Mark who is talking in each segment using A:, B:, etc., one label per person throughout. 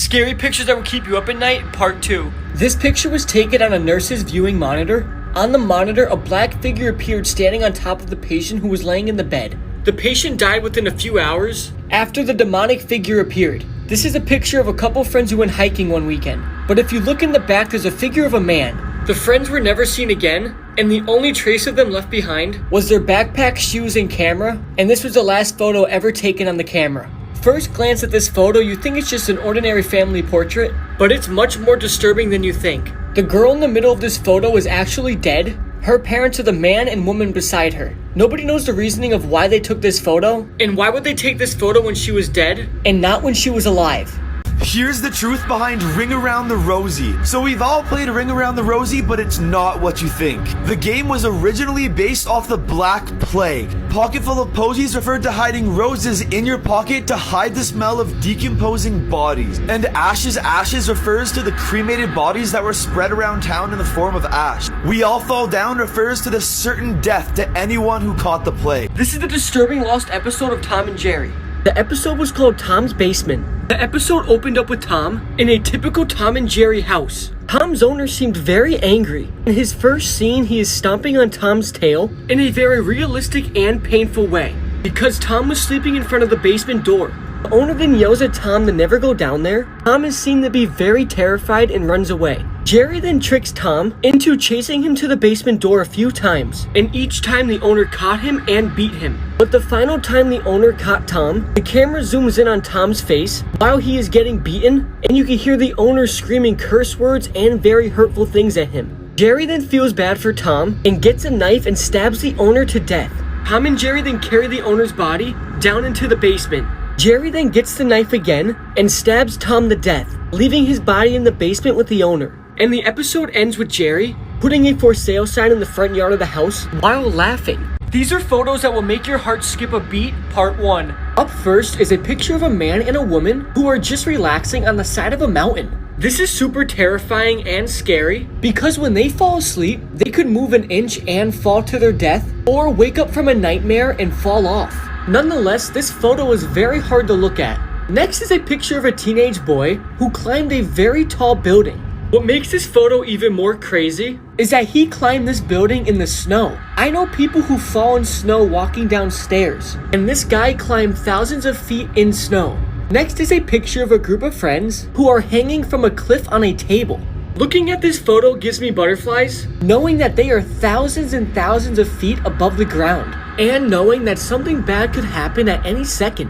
A: Scary pictures that will keep you up at night, part 2.
B: This picture was taken on a nurse's viewing monitor. On the monitor, a black figure appeared standing on top of the patient who was laying in the bed.
A: The patient died within a few hours
B: after the demonic figure appeared. This is a picture of a couple friends who went hiking one weekend. But if you look in the back, there's a figure of a man.
A: The friends were never seen again, and the only trace of them left behind
B: was their backpack, shoes, and camera, and this was the last photo ever taken on the camera. First glance at this photo, you think it's just an ordinary family portrait,
A: but it's much more disturbing than you think.
B: The girl in the middle of this photo is actually dead. Her parents are the man and woman beside her. Nobody knows the reasoning of why they took this photo.
A: And why would they take this photo when she was dead?
B: And not when she was alive.
C: Here's the truth behind Ring Around the Rosie. So we've all played Ring Around the Rosie, but it's not what you think. The game was originally based off the Black Plague. Pocketful of posies referred to hiding roses in your pocket to hide the smell of decomposing bodies. And Ashes refers to the cremated bodies that were spread around town in the form of ash. We All Fall Down refers to the certain death to anyone who caught the plague.
A: This is the disturbing lost episode of Tom and Jerry.
B: The episode was called Tom's Basement.
A: The episode opened up with Tom in a typical Tom and Jerry house.
B: Tom's owner seemed very angry. In his first scene, he is stomping on Tom's tail
A: in a very realistic and painful way because Tom was sleeping in front of the basement door.
B: The owner then yells at Tom to never go down there. Tom is seen to be very terrified and runs away. Jerry then tricks Tom into chasing him to the basement door a few times,
A: and each time the owner caught him and beat him.
B: But the final time the owner caught Tom, the camera zooms in on Tom's face while he is getting beaten, and you can hear the owner screaming curse words and very hurtful things at him. Jerry then feels bad for Tom and gets a knife and stabs the owner to death.
A: Tom and Jerry then carry the owner's body down into the basement.
B: Jerry then gets the knife again and stabs Tom to death, leaving his body in the basement with the owner.
A: And the episode ends with Jerry
B: putting a for sale sign in the front yard of the house while laughing.
A: These are photos that will make your heart skip a beat, part 1.
B: Up first is a picture of a man and a woman who are just relaxing on the side of a mountain.
A: This is super terrifying and scary
B: because when they fall asleep, they could move an inch and fall to their death, or wake up from a nightmare and fall off. Nonetheless, this photo is very hard to look at. Next is a picture of a teenage boy who climbed a very tall building.
A: What makes this photo even more crazy
B: is that he climbed this building in the snow. I know people who fall in snow walking down stairs, and this guy climbed thousands of feet in snow. Next is a picture of a group of friends who are hanging from a cliff on a table.
A: Looking at this photo gives me butterflies,
B: knowing that they are thousands and thousands of feet above the ground, and knowing that something bad could happen at any second.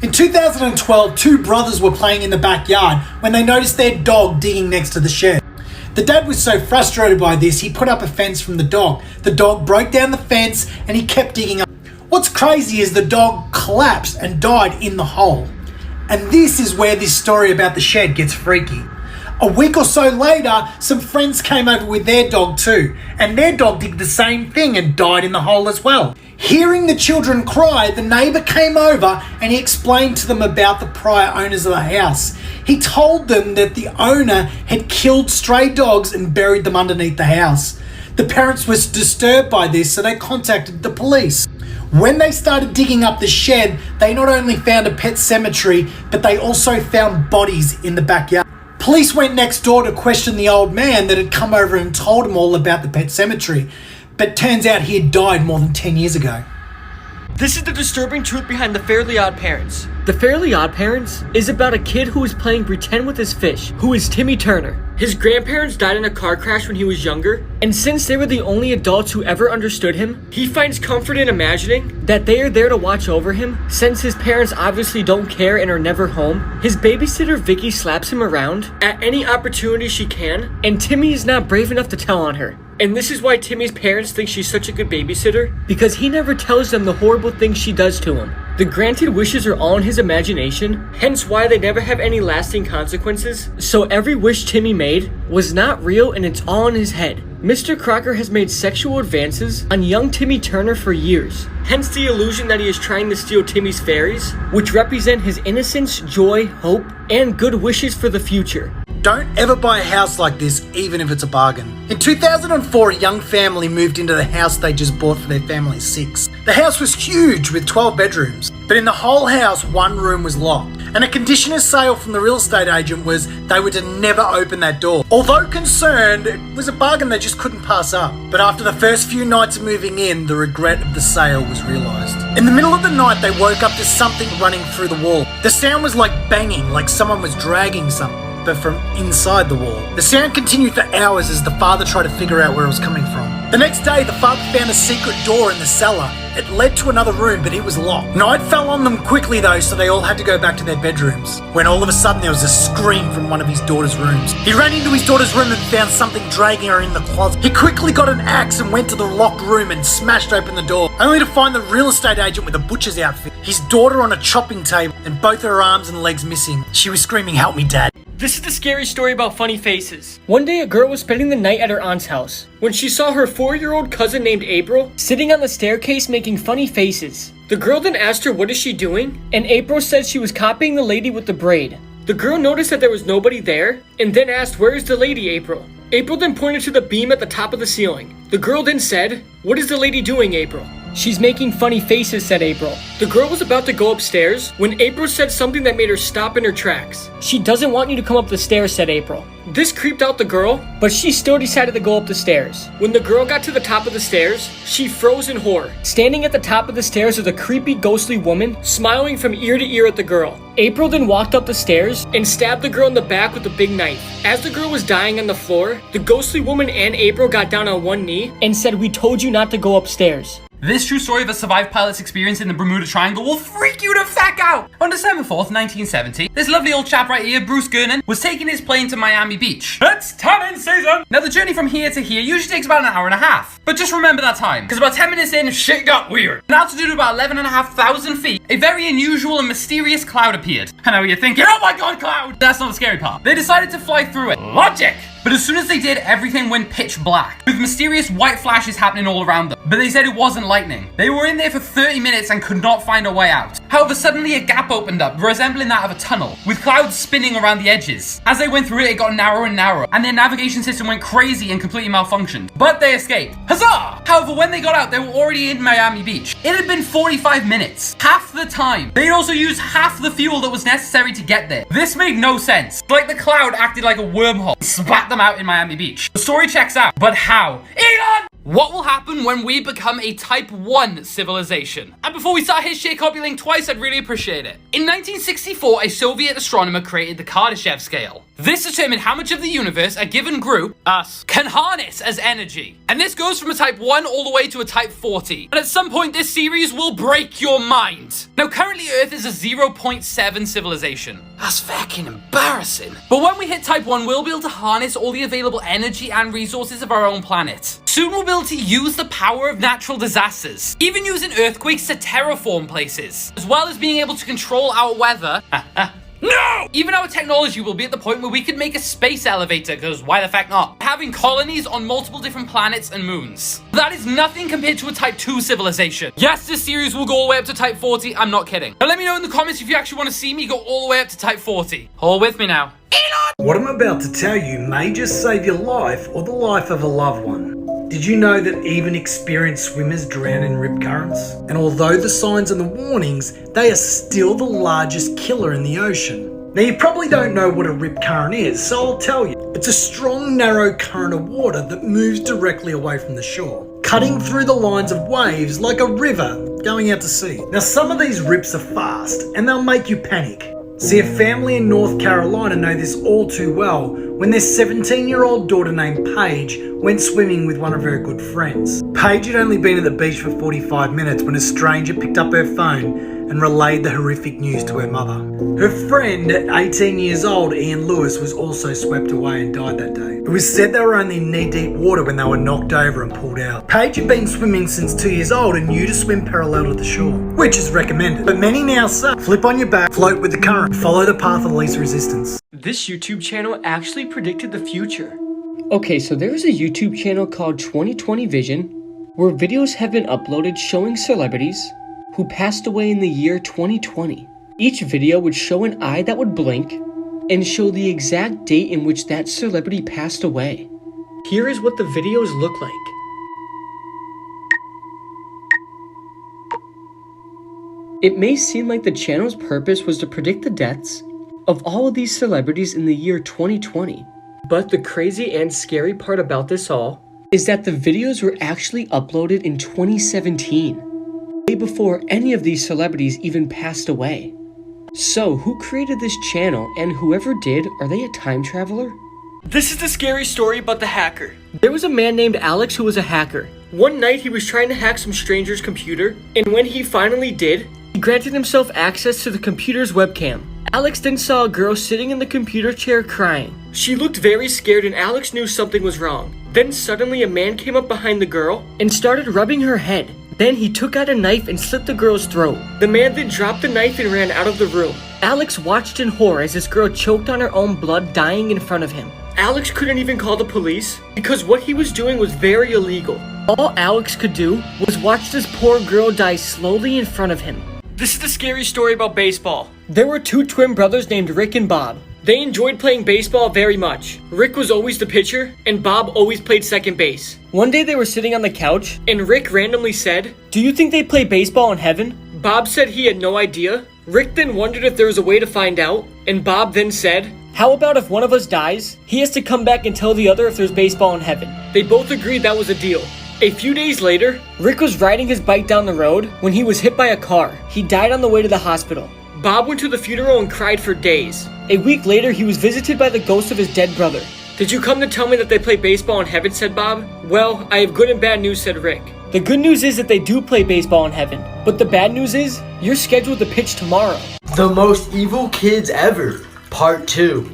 D: In 2012, two brothers were playing in the backyard when they noticed their dog digging next to the shed. The dad was so frustrated by this, he put up a fence from the dog. The dog broke down the fence and he kept digging up. What's crazy is the dog collapsed and died in the hole. And this is where this story about the shed gets freaky. A week or so later, some friends came over with their dog too, and their dog did the same thing and died in the hole as well. Hearing the children cry, the neighbour came over and he explained to them about the prior owners of the house. He told them that the owner had killed stray dogs and buried them underneath the house. The parents were disturbed by this, so they contacted the police. When they started digging up the shed, they not only found a pet cemetery, but they also found bodies in the backyard. Police went next door to question the old man that had come over and told him all about the pet cemetery, but turns out he had died more than 10 years ago.
A: This is the disturbing truth behind the Fairly Odd Parents.
B: The Fairly Odd Parents is about a kid who is playing pretend with his fish, who is Timmy Turner.
A: His grandparents died in a car crash when he was younger,
B: and since they were the only adults who ever understood him,
A: he finds comfort in imagining
B: that they are there to watch over him. Since his parents obviously don't care and are never home, his babysitter Vicky slaps him around
A: at any opportunity she can,
B: and Timmy is not brave enough to tell on her.
A: And this is why Timmy's parents think she's such a good babysitter,
B: because he never tells them the horrible things she does to him. The granted wishes are all in his imagination,
A: hence why they never have any lasting consequences.
B: So every wish Timmy made was not real and it's all in his head. Mr. Crocker has made sexual advances on young Timmy Turner for years,
A: hence the illusion that he is trying to steal Timmy's fairies,
B: which represent his innocence, joy, hope, and good wishes for the future.
D: Don't ever buy a house like this, even if it's a bargain. In 2004, a young family moved into the house they just bought for their family of 6. The house was huge with 12 bedrooms, but in the whole house, one room was locked. and a conditioner's sale from the real estate agent was they were to never open that door. Although concerned, it was a bargain they just couldn't pass up. But after the first few nights of moving in, the regret of the sale was realised. In the middle of the night, they woke up to something running through the wall. The sound was like banging, like someone was dragging something, but from inside the wall. The sound continued for hours as the father tried to figure out where it was coming from. The next day, the father found a secret door in the cellar. It led to another room, but it was locked. Night fell on them quickly though, so they all had to go back to their bedrooms. When all of a sudden there was a scream from one of his daughter's rooms. He ran into his daughter's room and found something dragging her in the closet. He quickly got an axe and went to the locked room and smashed open the door, only to find the real estate agent with a butcher's outfit, his daughter on a chopping table, and both her arms and legs missing. She was screaming, "Help me, Dad."
B: This is the scary story about funny faces. One day a girl was spending the night at her aunt's house when she saw her 4-year-old cousin named April sitting on the staircase making funny faces. The girl then asked her what is she doing, and April said she was copying the lady with the braid. The girl noticed that there was nobody there and then asked, "Where is the lady, April?" April then pointed to the beam at the top of the ceiling. The girl then said, "What is the lady doing, April?" "She's making funny faces," said April. The girl was about to go upstairs when April said something that made her stop in her tracks. "She doesn't want you to come up the stairs," said April. This creeped out the girl, but she still decided to go up the stairs. When the girl got to the top of the stairs, she froze in horror. Standing at the top of the stairs was a creepy, ghostly woman, smiling from ear to ear at the girl. April then walked up the stairs and stabbed the girl in the back with a big knife. As the girl was dying on the floor, the ghostly woman and April got down on one knee and said, "We told you not to go upstairs."
E: This true story of a survived pilot's experience in the Bermuda Triangle will freak you the fuck out! On December 4th, 1970, this lovely old chap right here, Bruce Gernon, was taking his plane to Miami Beach. It's tanning season! Now the journey from here to here usually takes about an hour and a half. But just remember that time, because about 10 minutes in, shit got weird. An altitude of about 11,500 feet, a very unusual and mysterious cloud appeared. I know you're thinking, oh my god, cloud! That's not the scary part. They decided to fly through it. Logic! But as soon as they did, everything went pitch black, with mysterious white flashes happening all around them. But they said it wasn't lightning. They were in there for 30 minutes and could not find a way out. However, suddenly a gap opened up, resembling that of a tunnel, with clouds spinning around the edges. As they went through it, it got narrower and narrower, and their navigation system went crazy and completely malfunctioned. But they escaped. Huzzah! However, when they got out, they were already in Miami Beach. It had been 45 minutes, half the time. They had also used half the fuel that was necessary to get there. This made no sense. Like the cloud acted like a wormhole, and spat them out in Miami Beach. The story checks out, but how? Elon! What will happen when we become a Type 1 civilization? And before we start his shit copying twice, I'd really appreciate it. In 1964, a Soviet astronomer created the Kardashev scale. This determined how much of the universe a given group, us, can harness as energy. And this goes from a Type 1 all the way to a Type 40. And at some point, this series will break your mind. Now, currently Earth is a 0.7 civilization. That's fucking embarrassing. But when we hit Type 1, we'll be able to harness all the available energy and resources of our own planet. Soon we'll be able to use the power of natural disasters, even using earthquakes to terraform places, as well as being able to control our weather. No! Even our technology will be at the point where we could make a space elevator, because why the fuck not? Having colonies on multiple different planets and moons. That is nothing compared to a Type 2 civilization. Yes, this series will go all the way up to Type 40, I'm not kidding. Now let me know in the comments if you actually want to see me go all the way up to Type 40. All with me now. Elon!
F: What I'm about to tell you may just save your life or the life of a loved one. Did you know that even experienced swimmers drown in rip currents? And although the signs and the warnings, they are still the largest killer in the ocean. Now you probably don't know what a rip current is, so I'll tell you. It's a strong, narrow current of water that moves directly away from the shore, cutting through the lines of waves like a river going out to sea. Now some of these rips are fast and they'll make you panic. See, a family in North Carolina know this all too well when their 17-year-old daughter named Paige went swimming with one of her good friends. Paige had only been at the beach for 45 minutes when a stranger picked up her phone and relayed the horrific news to her mother. Her friend, at 18 years old, Ian Lewis, was also swept away and died that day. It was said they were only knee-deep water when they were knocked over and pulled out. Paige had been swimming since 2 years old and knew to swim parallel to the shore, which is recommended. But many now say, flip on your back, float with the current, follow the path of least resistance.
B: This YouTube channel actually predicted the future. Okay, so there is a YouTube channel called 2020 Vision, where videos have been uploaded showing celebrities who passed away in the year 2020. Each video would show an eye that would blink and show the exact date in which that celebrity passed away. Here is what the videos look like. It may seem like the channel's purpose was to predict the deaths of all of these celebrities in the year 2020. But the crazy and scary part about this all is that the videos were actually uploaded in 2017, way before any of these celebrities even passed away. So, who created this channel, and whoever did, are they a time traveler?
A: This is the scary story about the hacker. There was a man named Alex who was a hacker. One night he was trying to hack some stranger's computer, and when he finally did, he granted himself access to the computer's webcam. Alex then saw a girl sitting in the computer chair crying. She looked very scared and Alex knew something was wrong. Then suddenly a man came up behind the girl and started rubbing her head. Then he took out a knife and slit the girl's throat. The man then dropped the knife and ran out of the room. Alex watched in horror as this girl choked on her own blood, dying in front of him. Alex couldn't even call the police because what he was doing was very illegal. All Alex could do was watch this poor girl die slowly in front of him. This is the scary story about baseball. There were two twin brothers named Rick and Bob. They enjoyed playing baseball very much. Rick was always the pitcher, and Bob always played second base. One day they were sitting on the couch, and Rick randomly said, "Do you think they play baseball in heaven?" Bob said he had no idea. Rick then wondered if there was a way to find out, and Bob then said, "How about if one of us dies, he has to come back and tell the other if there's baseball in heaven?" They both agreed that was a deal. A few days later, Rick was riding his bike down the road when he was hit by a car. He died on the way to the hospital. Bob went to the funeral and cried for days. A week later, he was visited by the ghost of his dead brother. "Did you come to tell me that they play baseball in heaven?" said Bob. "Well, I have good and bad news," said Rick. "The good news is that they do play baseball in heaven, but the bad news is you're scheduled to pitch tomorrow."
G: The Most Evil Kids Ever, Part 2.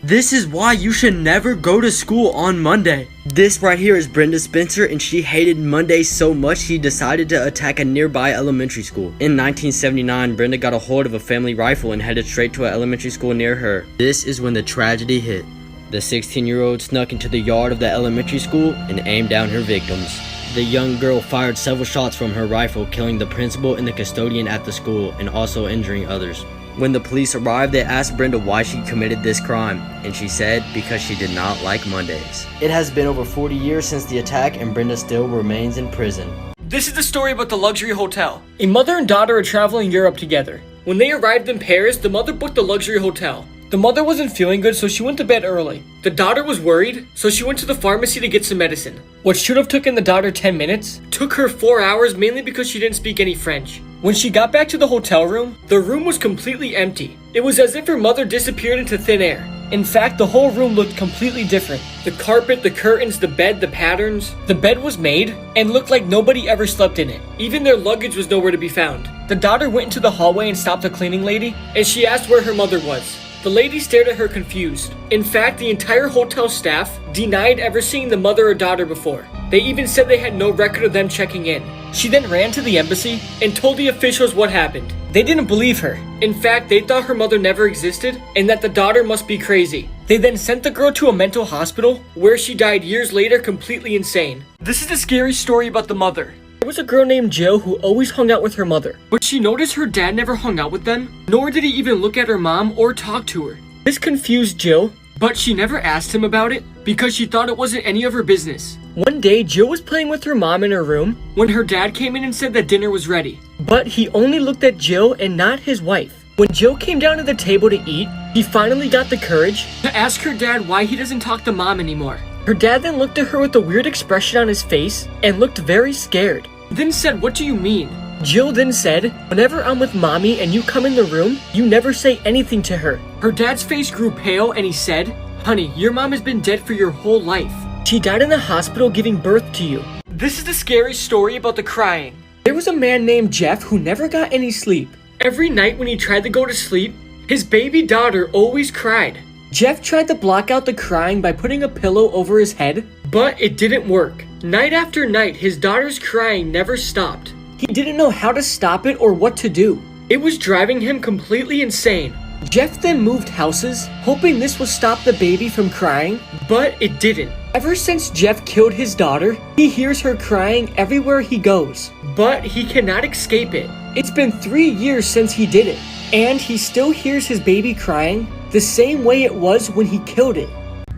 G: This is why you should never go to school on Monday. This right here is Brenda Spencer, and she hated Monday so much she decided to attack a nearby elementary school. In 1979, Brenda got a hold of a family rifle and headed straight to an elementary school near her. This is when the tragedy hit. The 16-year-old snuck into the yard of the elementary school and aimed down her victims. The young girl fired several shots from her rifle, killing the principal and the custodian at the school, and also injuring others. When the police arrived, they asked Brenda why she committed this crime, and she said because she did not like Mondays. It has been over 40 years since the attack, and Brenda still remains in prison.
A: This is the story about the luxury hotel. A mother and daughter are traveling Europe together. When they arrived in Paris, the mother booked the luxury hotel. The mother wasn't feeling good, so she went to bed early. The daughter was worried, so she went to the pharmacy to get some medicine. What should have taken the daughter 10 minutes took her 4 hours, mainly because she didn't speak any French. When she got back to the hotel room, the room was completely empty. It was as if her mother disappeared into thin air. In fact, the whole room looked completely different. The carpet, the curtains, the bed, the patterns. The bed was made and looked like nobody ever slept in it. Even their luggage was nowhere to be found. The daughter went into the hallway and stopped the cleaning lady, and she asked where her mother was. The lady stared at her confused. In fact, the entire hotel staff denied ever seeing the mother or daughter before. They even said they had no record of them checking in. She then ran to the embassy and told the officials what happened. They didn't believe her. In fact, they thought her mother never existed and that the daughter must be crazy. They then sent the girl to a mental hospital where she died years later completely insane. This is a scary story about the mother. There was a girl named Jill who always hung out with her mother, but she noticed her dad never hung out with them, nor did he even look at her mom or talk to her. This confused Jill, but she never asked him about it because she thought it wasn't any of her business. One day, Jill was playing with her mom in her room when her dad came in and said that dinner was ready. But he only looked at Jill and not his wife. When Jill came down to the table to eat, he finally got the courage to ask her dad why he doesn't talk to mom anymore. Her dad then looked at her with a weird expression on his face and looked very scared. Then said, "What do you mean?" Jill then said, "Whenever I'm with mommy and you come in the room, you never say anything to her." Her dad's face grew pale and he said, "Honey, your mom has been dead for your whole life. She died in the hospital giving birth to you." This is the scary story about the crying. There was a man named Jeff who never got any sleep. Every night when he tried to go to sleep, his baby daughter always cried. Jeff tried to block out the crying by putting a pillow over his head, but it didn't work. Night after night, his daughter's crying never stopped. He didn't know how to stop it or what to do. It was driving him completely insane. Jeff then moved houses, hoping this would stop the baby from crying, but it didn't. Ever since Jeff killed his daughter, he hears her crying everywhere he goes, but he cannot escape it. It's been 3 years since he did it, and he still hears his baby crying the same way it was when he killed it.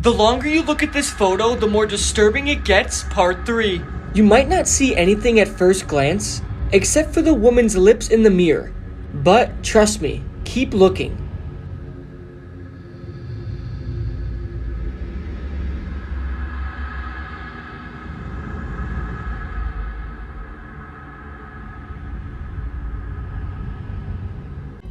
A: The longer you look at this photo, the more disturbing it gets. Part 3. You might not see anything at first glance,
B: except for the woman's lips in the mirror. But trust me, keep looking.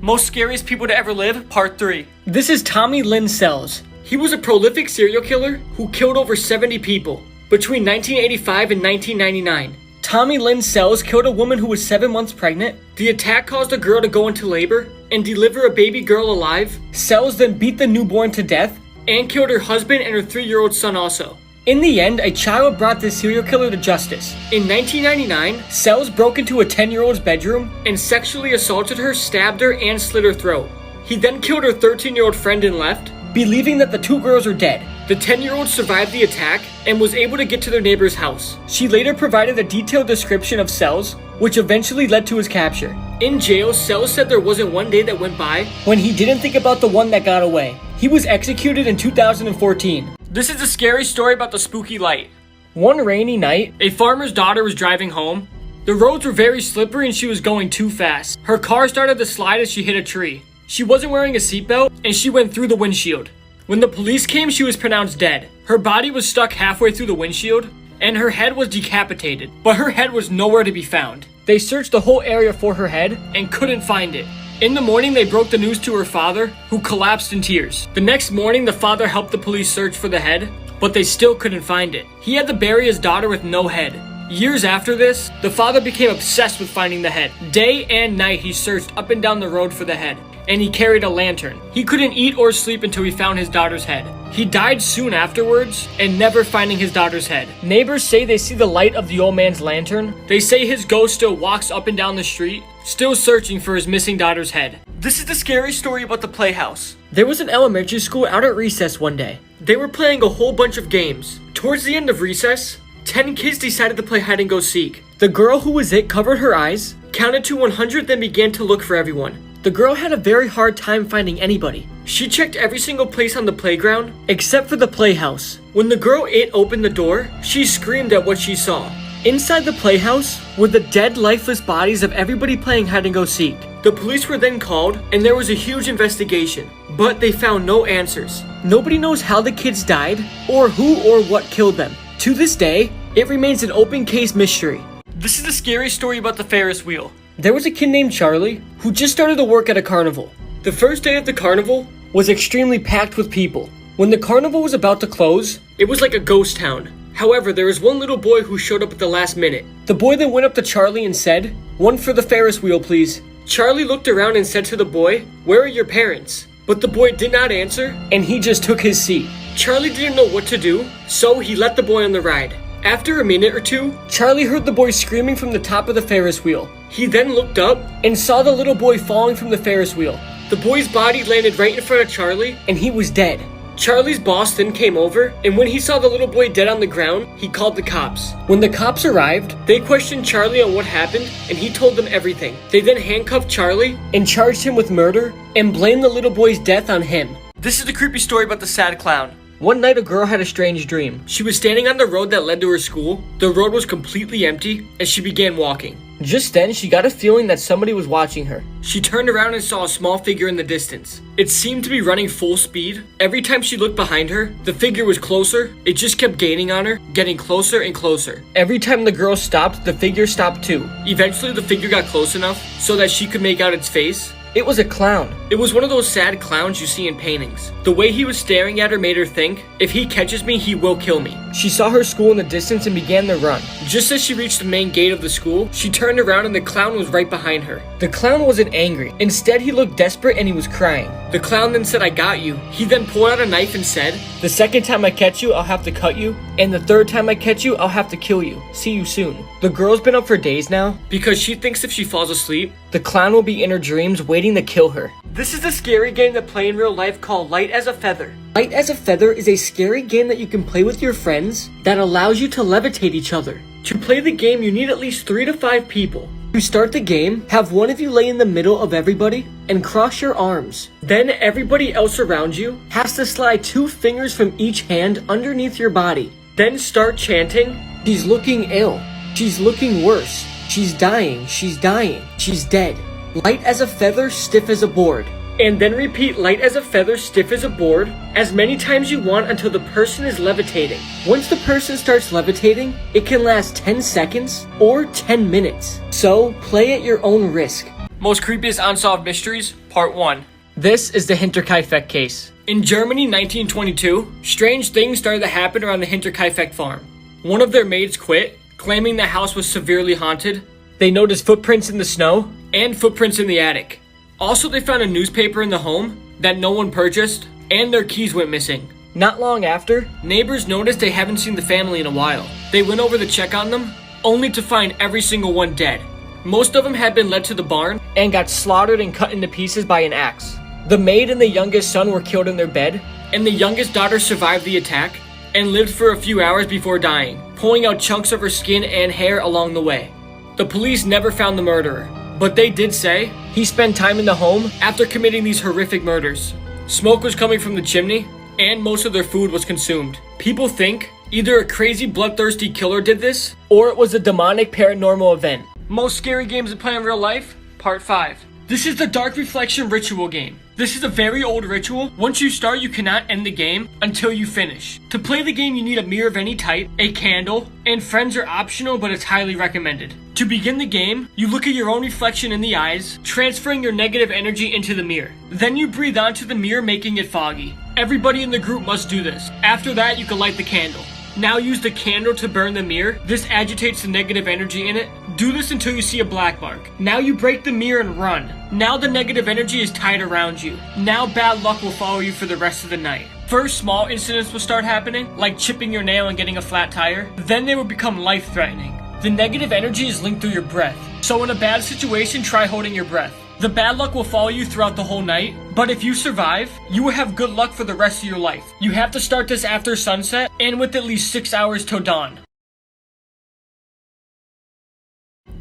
A: Most scariest people to ever live, part 3. This is Tommy Lynn Sells. He was a prolific serial killer who killed over 70 people between 1985 and 1999. Tommy Lynn Sells killed a woman who was 7 months pregnant. The attack caused a girl to go into labor and deliver a baby girl alive. Sells then beat the newborn to death and killed her husband and her 3-year-old son also. In the end, a child brought this serial killer to justice. In 1999, Sells broke into a 10-year-old's bedroom and sexually assaulted her, stabbed her, and slit her throat. He then killed her 13-year-old friend and left, believing that the 2 girls are dead. The 10-year-old survived the attack and was able to get to their neighbor's house. She later provided a detailed description of Sells, which eventually led to his capture. In jail, Sells said there wasn't one day that went by when he didn't think about the one that got away. He was executed in 2014. This is a scary story about the spooky light. One rainy night, a farmer's daughter was driving home. The roads were very slippery and she was going too fast. Her car started to slide as she hit a tree. She wasn't wearing a seatbelt and she went through the windshield. When the police came, she was pronounced dead. Her body was stuck halfway through the windshield and her head was decapitated, but her head was nowhere to be found. They searched the whole area for her head and couldn't find it. In the morning, they broke the news to her father, who collapsed in tears. The next morning, the father helped the police search for the head, but they still couldn't find it. He had to bury his daughter with no head. Years after this, the father became obsessed with finding the head. Day and night, he searched up and down the road for the head, and he carried a lantern. He couldn't eat or sleep until he found his daughter's head. He died soon afterwards, and never finding his daughter's head. Neighbors say they see the light of the old man's lantern. They say his ghost still walks up and down the street, still searching for his missing daughter's head. This is the scary story about the playhouse. There was an elementary school out at recess one day. They were playing a whole bunch of games. Towards the end of recess, 10 kids decided to play hide and go seek. The girl who was it covered her eyes, counted to 100, then began to look for everyone. The girl had a very hard time finding anybody. She checked every single place on the playground, except for the playhouse. When the girl opened the door, she screamed at what she saw. Inside the playhouse were the dead, lifeless bodies of everybody playing hide and go seek. The police were then called, and there was a huge investigation, but they found no answers. Nobody knows how the kids died, or who or what killed them. To this day, it remains an open case mystery. This is the scary story about the Ferris wheel. There was a kid named Charlie who just started to work at a carnival. The first day of the carnival was extremely packed with people. When the carnival was about to close, it was like a ghost town. However, there was one little boy who showed up at the last minute. The boy then went up to Charlie and said, "One for the Ferris wheel, please." Charlie looked around and said to the boy, "Where are your parents?" But the boy did not answer, and he just took his seat. Charlie didn't know what to do, so he let the boy on the ride. After a minute or two, Charlie heard the boy screaming from the top of the Ferris wheel. He then looked up and saw the little boy falling from the Ferris wheel. The boy's body landed right in front of Charlie, and he was dead. Charlie's boss then came over, and when he saw the little boy dead on the ground, he called the cops. When the cops arrived, they questioned Charlie on what happened, and he told them everything. They then handcuffed Charlie and charged him with murder and blamed the little boy's death on him. This is the creepy story about the sad clown. One night, a girl had a strange dream. She was standing on the road that led to her school. The road was completely empty, and she began walking. Just then, she got a feeling that somebody was watching her. She turned around and saw a small figure in the distance. It seemed to be running full speed. Every time she looked behind her, the figure was closer. It just kept gaining on her, getting closer and closer. Every time the girl stopped, the figure stopped too. Eventually, the figure got close enough so that she could make out its face. It was a clown. It was one of those sad clowns you see in paintings. The way he was staring at her made her think, if he catches me, he will kill me. She saw her school in the distance and began to run. Just as she reached the main gate of the school, she turned around and the clown was right behind her. The clown wasn't angry. Instead, he looked desperate and he was crying. The clown then said, "I got you." He then pulled out a knife and said, "The second time I catch you, I'll have to cut you. And the third time I catch you, I'll have to kill you. See you soon." The girl's been up for days now because she thinks if she falls asleep, the clown will be in her dreams waiting to kill her. This is a scary game that play in real life called Light as a Feather. Light as a Feather is a scary game that you can play with your friends that allows you to levitate each other. To play the game, you need at least 3 to 5 people. To start the game, have one of you lay in the middle of everybody and cross your arms. Then everybody else around you has to slide 2 fingers from each hand underneath your body. Then start chanting, "She's looking ill. She's looking worse.
B: She's dying, she's dying, she's dead. Light as a feather, stiff as a board. And then repeat light as a feather, stiff as a board, as many times you want until the person is levitating. Once the person starts levitating, it can last 10 seconds or 10 minutes. So, play at your own risk.
A: Most creepiest unsolved mysteries, part 1.
B: This is the Hinterkaifeck case.
A: In Germany, 1922, strange things started to happen around the Hinterkaifeck farm. One of their maids quit, claiming the house was severely haunted.
B: They noticed footprints in the snow
A: and footprints in the attic. Also, they found a newspaper in the home that no one purchased, and their keys went missing.
B: Not long after,
A: neighbors noticed they haven't seen the family in a while. They went over to check on them, only to find every single one dead. Most of them had been led to the barn
B: and got slaughtered and cut into pieces by an axe. The maid and the youngest son were killed in their bed,
A: and the youngest daughter survived the attack and lived for a few hours before dying, pulling out chunks of her skin and hair along the way. The police never found the murderer, but they did say
B: he spent time in the home
A: after committing these horrific murders. Smoke was coming from the chimney, and most of their food was consumed. People think either a crazy bloodthirsty killer did this,
B: or it was a demonic paranormal event.
A: Most scary games to play in real life, part 5. This is the Dark Reflection ritual game. This is a very old ritual. Once you start, you cannot end the game until you finish. To play the game, you need a mirror of any type, a candle, and friends are optional, but it's highly recommended. To begin the game, you look at your own reflection in the eyes, transferring your negative energy into the mirror. Then you breathe onto the mirror, making it foggy. Everybody in the group must do this. After that, you can light the candle. Now use the candle to burn the mirror. This agitates the negative energy in it. Do this until you see a black mark. Now you break the mirror and run. Now the negative energy is tied around you. Now bad luck will follow you for the rest of the night. First, small incidents will start happening, like chipping your nail and getting a flat tire. Then they will become life-threatening. The negative energy is linked through your breath. So in a bad situation, try holding your breath. The bad luck will follow you throughout the whole night, but if you survive, you will have good luck for the rest of your life. You have to start this after sunset and with at least 6 hours till dawn.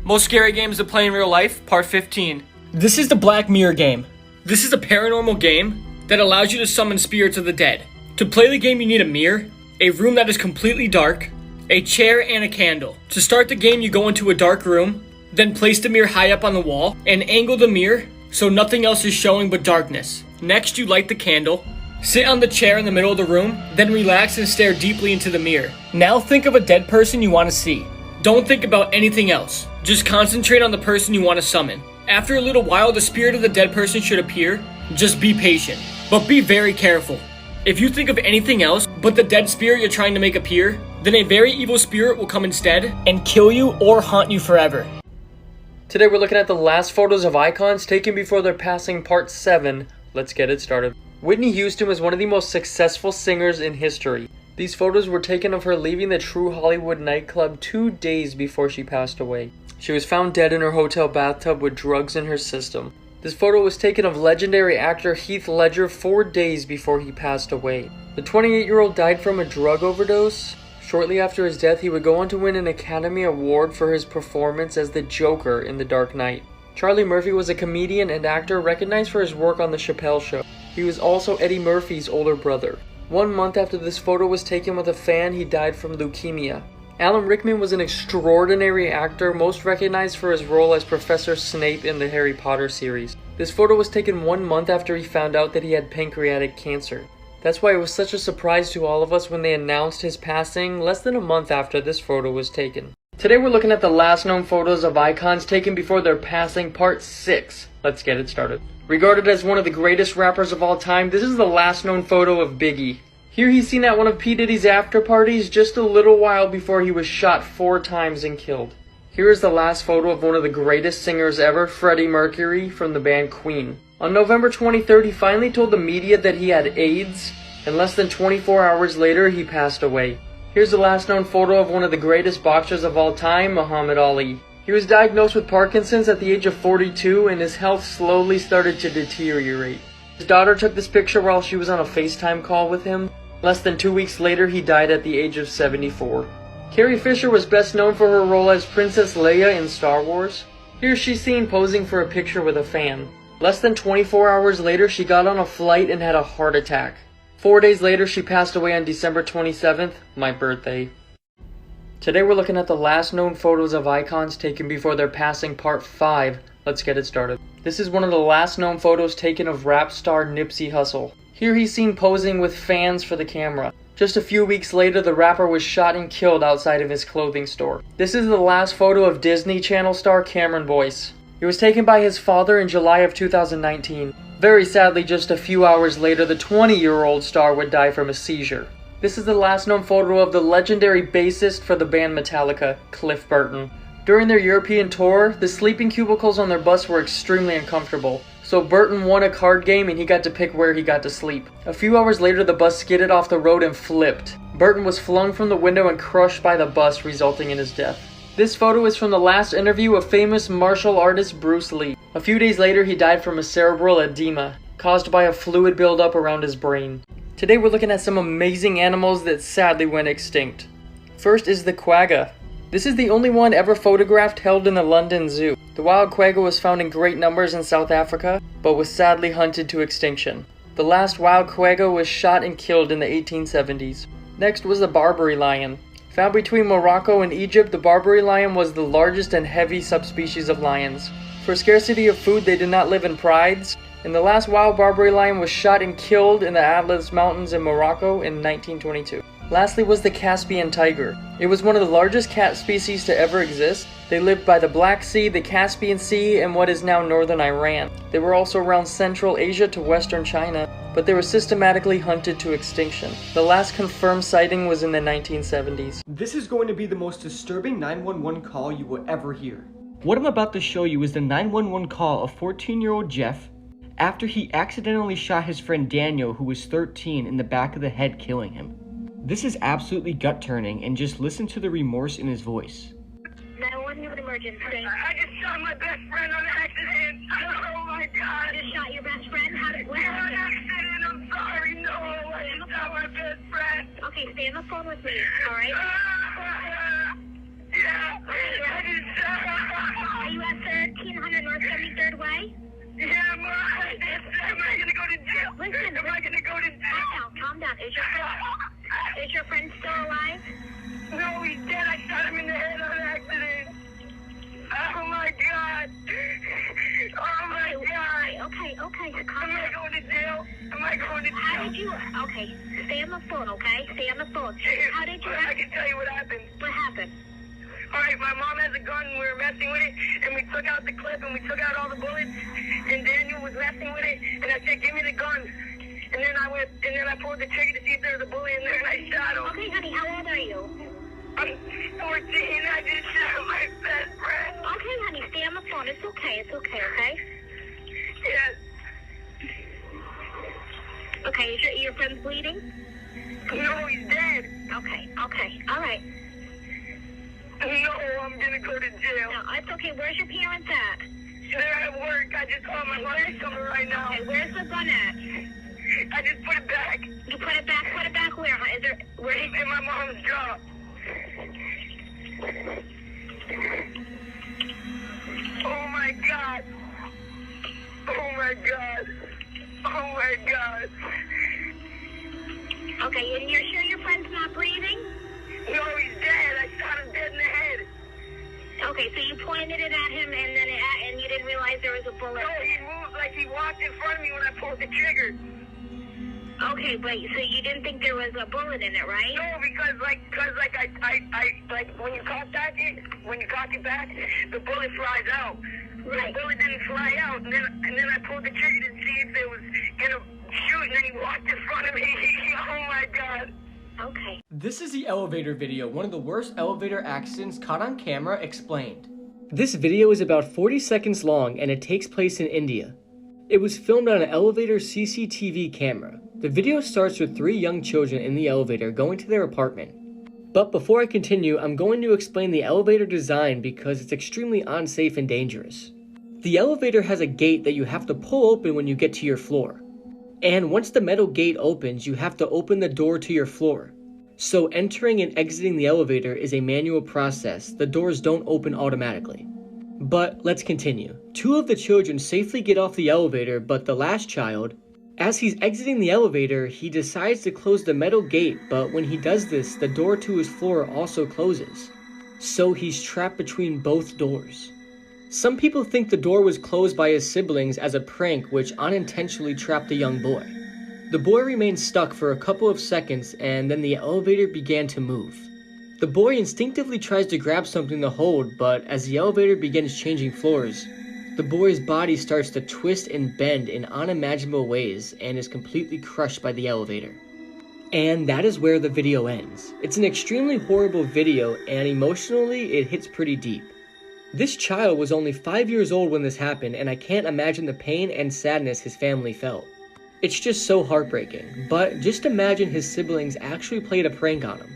A: Most scary games to play in real life, part 15.
B: This is the Black Mirror game.
A: This is a paranormal game that allows you to summon spirits of the dead. To play the game, you need a mirror, a room that is completely dark, a chair, and a candle. To start the game, you go into a dark room, then place the mirror high up on the wall and angle the mirror so nothing else is showing but darkness. Next, you light the candle, sit on the chair in the middle of the room, then relax and stare deeply into the mirror. Now think of a dead person you want to see. Don't think about anything else. Just concentrate on the person you want to summon. After a little while, the spirit of the dead person should appear. Just be patient, but be very careful. If you think of anything else but the dead spirit you're trying to make appear, then a very evil spirit will come instead
B: and kill you or haunt you forever.
G: Today we're looking at the last photos of icons taken before their passing, part 7. Let's get it started. Whitney Houston was one of the most successful singers in history. These photos were taken of her leaving the True Hollywood nightclub 2 days before she passed away. She was found dead in her hotel bathtub with drugs in her system. This photo was taken of legendary actor Heath Ledger 4 days before he passed away. The 28-year-old died from a drug overdose. Shortly after his death, he would go on to win an Academy Award for his performance as the Joker in The Dark Knight. Charlie Murphy was a comedian and actor recognized for his work on The Chappelle Show. He was also Eddie Murphy's older brother. 1 month after this photo was taken with a fan, he died from leukemia. Alan Rickman was an extraordinary actor, most recognized for his role as Professor Snape in the Harry Potter series. This photo was taken 1 month after he found out that he had pancreatic cancer. That's why it was such a surprise to all of us when they announced his passing less than a month after this photo was taken. Today we're looking at the last known photos of icons taken before their passing, part 6. Let's get it started. Regarded as one of the greatest rappers of all time, this is the last known photo of Biggie. Here he's seen at one of P. Diddy's after parties just a little while before he was shot 4 times and killed. Here is the last photo of one of the greatest singers ever, Freddie Mercury, from the band Queen. On November 23rd, he finally told the media that he had AIDS, and less than 24 hours later, he passed away. Here's the last known photo of one of the greatest boxers of all time, Muhammad Ali. He was diagnosed with Parkinson's at the age of 42, and his health slowly started to deteriorate. His daughter took this picture while she was on a FaceTime call with him. Less than 2 weeks later, he died at the age of 74. Carrie Fisher was best known for her role as Princess Leia in Star Wars. Here she's seen posing for a picture with a fan. Less than 24 hours later, she got on a flight and had a heart attack. 4 days later, she passed away on December 27th, my birthday.
A: Today we're looking at the last known photos of icons taken before their passing, part 5. Let's get it started. This is one of the last known photos taken of rap star Nipsey Hussle. Here he's seen posing with fans for the camera. Just a few weeks later, the rapper was shot and killed outside of his clothing store. This is the last photo of Disney Channel star Cameron Boyce. It was taken by his father in July of 2019. Very sadly, just a few hours later, the 20-year-old star would die from a seizure. This is the last known photo of the legendary bassist for the band Metallica, Cliff Burton. During their European tour, the sleeping cubicles on their bus were extremely uncomfortable, so Burton won a card game and he got to pick where he got to sleep. A few hours later, the bus skidded off the road and flipped. Burton was flung from the window and crushed by the bus, resulting in his death. This photo is from the last interview of famous martial artist Bruce Lee. A few days later, he died from a cerebral edema, caused by a fluid buildup around his brain. Today we're looking at some amazing animals that sadly went extinct. First is the quagga. This is the only one ever photographed held in the London Zoo. The wild quagga was found in great numbers in South Africa, but was sadly hunted to extinction. The last wild quagga was shot and killed in the 1870s. Next was the Barbary lion. Found between Morocco and Egypt, the Barbary lion was the largest and heavy subspecies of lions. For scarcity of food, they did not live in prides, and the last wild Barbary lion was shot and killed in the Atlas Mountains in Morocco in 1922. Lastly was the Caspian tiger. It was one of the largest cat species to ever exist. They lived by the Black Sea, the Caspian Sea, and what is now northern Iran. They were also around Central Asia to western China, but they were systematically hunted to extinction. The last confirmed sighting was in the 1970s.
B: This is going to be the most disturbing 911 call you will ever hear. What I'm about to show you is the 911 call of 14-year-old Jeff after he accidentally shot his friend Daniel, who was 13, in the back of the head, killing him. This is absolutely gut-turning, and just listen to the remorse in his voice.
H: 911, you have an emergency.
I: I just shot my best friend on accident. Oh my God.
H: You just shot your best friend? How did what
I: On
H: happened?
I: accident, I'm sorry. No, I just shot my best friend.
H: Okay, stay on the phone with me, alright?
I: Yeah, I just shot.
H: Are you at 1300 North 73rd Way?
I: Yeah, am I gonna go to jail?
H: Listen,
I: Am I gonna go to jail?
H: Calm down. Is your friend still alive?
I: No, he's dead. I shot him in the head on accident. Oh my God. Oh my God.
H: Okay, calm
I: Am I
H: down.
I: going to jail? Am I going to
H: How
I: jail?
H: did you... Okay, stay on the phone, okay? Stay on the phone. How did you...
I: I can tell you what happened.
H: What happened?
I: Alright, my mom has a gun and we were messing with it, and we took out the clip and we took out all the bullets, and Daniel was messing with it, and I said, give me the gun. And then I pulled the trigger to see if there was a bullet in there, and I shot him.
H: Okay, honey, how old are you?
I: I'm 14, I just shot my best friend.
H: Okay, honey, stay on the phone. It's okay, okay?
I: Yes.
H: Okay, is your friend bleeding?
I: No, he's dead.
H: Okay, alright.
I: No, I'm gonna go to jail.
H: No, it's okay. Where's your parents at?
I: They're at work. I just called my mom coming right now.
H: Okay, where's the gun at?
I: I just put it back.
H: You put it back where? Huh? Is there where?
I: In my mom's job. Oh my God. Oh my God. Oh my God.
H: Okay, and you're sure your friend's not breathing?
I: No, he's dead. I shot him dead in the head.
H: Okay, so you pointed it at him and you didn't realize there was a bullet.
I: No, he moved like he walked in front of me when I pulled the trigger.
H: Okay, but so you didn't think there was a bullet in it, right?
I: No, because when you cock it back, the bullet flies out.
H: Right.
I: The bullet didn't fly out, and then I pulled the trigger to see if it was gonna shoot, and then he walked in front of me. Oh my God.
H: Okay.
B: This is the elevator video, one of the worst elevator accidents caught on camera, explained. This video is about 40 seconds long and it takes place in India. It was filmed on an elevator CCTV camera. The video starts with 3 young children in the elevator going to their apartment. But before I continue, I'm going to explain the elevator design because it's extremely unsafe and dangerous. The elevator has a gate that you have to pull open when you get to your floor. And once the metal gate opens, you have to open the door to your floor. So entering and exiting the elevator is a manual process. The doors don't open automatically. But let's continue. 2 of the children safely get off the elevator, but the last child, As he's exiting the elevator, he decides to close the metal gate, but when he does this, the door to his floor also closes. So he's trapped between both doors. Some people think the door was closed by his siblings as a prank which unintentionally trapped the young boy. The boy remained stuck for a couple of seconds and then the elevator began to move. The boy instinctively tries to grab something to hold, but as the elevator begins changing floors, the boy's body starts to twist and bend in unimaginable ways and is completely crushed by the elevator. And that is where the video ends. It's an extremely horrible video and emotionally it hits pretty deep. This child was only 5 years old when this happened and I can't imagine the pain and sadness his family felt. It's just so heartbreaking, but just imagine his siblings actually played a prank on him.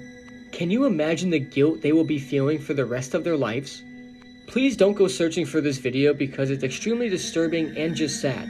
B: Can you imagine the guilt they will be feeling for the rest of their lives? Please don't go searching for this video because it's extremely disturbing and just sad.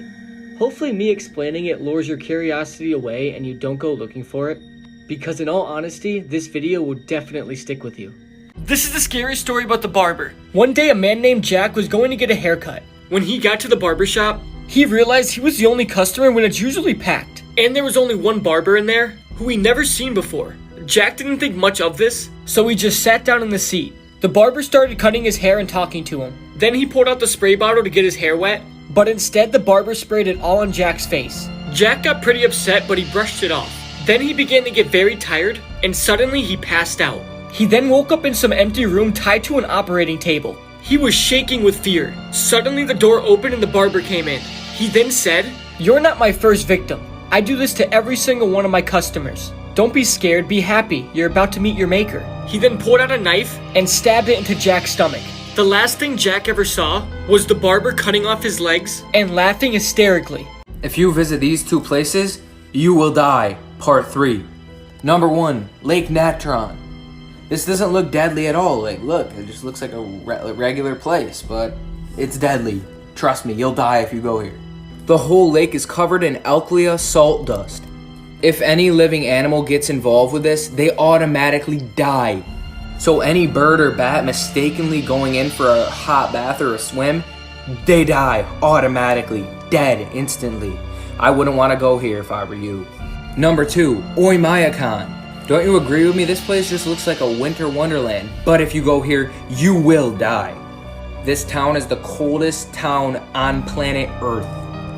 B: Hopefully me explaining it lures your curiosity away and you don't go looking for it, because in all honesty, this video will definitely stick with you.
A: This is the scary story about the barber. One day a man named Jack was going to get a haircut. When he got to the barber shop, he realized he was the only customer when it's usually packed. And there was only one barber in there who he never seen before. Jack didn't think much of this, so he just sat down in the seat. The barber started cutting his hair and talking to him. Then he pulled out the spray bottle to get his hair wet, but instead the barber sprayed it all on Jack's face. Jack got pretty upset, but he brushed it off. Then he began to get very tired, and suddenly he passed out. He then woke up in some empty room tied to an operating table. He was shaking with fear. Suddenly the door opened and the barber came in. He then said, "You're not my first victim. I do this to every single one of my customers. Don't be scared, be happy. You're about to meet your maker." He then pulled out a knife and stabbed it into Jack's stomach. The last thing Jack ever saw was the barber cutting off his legs and laughing hysterically.
J: If you visit these two places, you will die. Part 3. Number 1, Lake Natron. This doesn't look deadly at all. Like, look, it just looks like a regular place, but it's deadly. Trust me, you'll die if you go here. The whole lake is covered in alkali salt dust. If any living animal gets involved with this, they automatically die. So any bird or bat mistakenly going in for a hot bath or a swim, they die automatically, dead instantly. I wouldn't want to go here if I were you. Number 2, Icycol. Don't you agree with me? This place just looks like a winter wonderland. But if you go here, you will die. This town is the coldest town on planet Earth.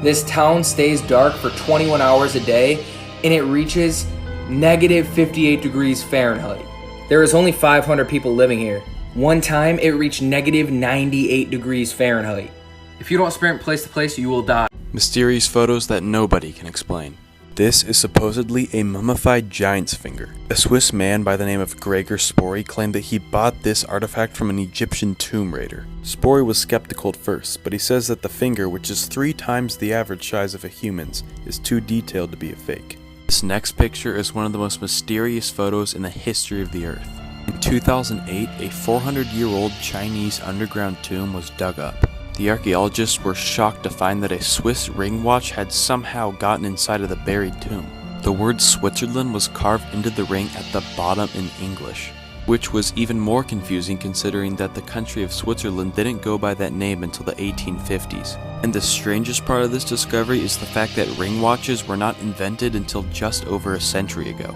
J: This town stays dark for 21 hours a day, and it reaches negative 58 degrees Fahrenheit. There is only 500 people living here. One time, it reached negative 98 degrees Fahrenheit. If you don't sprint place to place, you will die.
K: Mysterious photos that nobody can explain. This is supposedly a mummified giant's finger. A Swiss man by the name of Gregor Spory claimed that he bought this artifact from an Egyptian tomb raider. Spory was skeptical at first, but he says that the finger, which is 3 times the average size of a human's, is too detailed to be a fake. This next picture is one of the most mysterious photos in the history of the Earth. In 2008, a 400-year-old Chinese underground tomb was dug up. The archaeologists were shocked to find that a Swiss ring watch had somehow gotten inside of the buried tomb. The word Switzerland was carved into the ring at the bottom in English, which was even more confusing considering that the country of Switzerland didn't go by that name until the 1850s. And the strangest part of this discovery is the fact that ring watches were not invented until just over a century ago.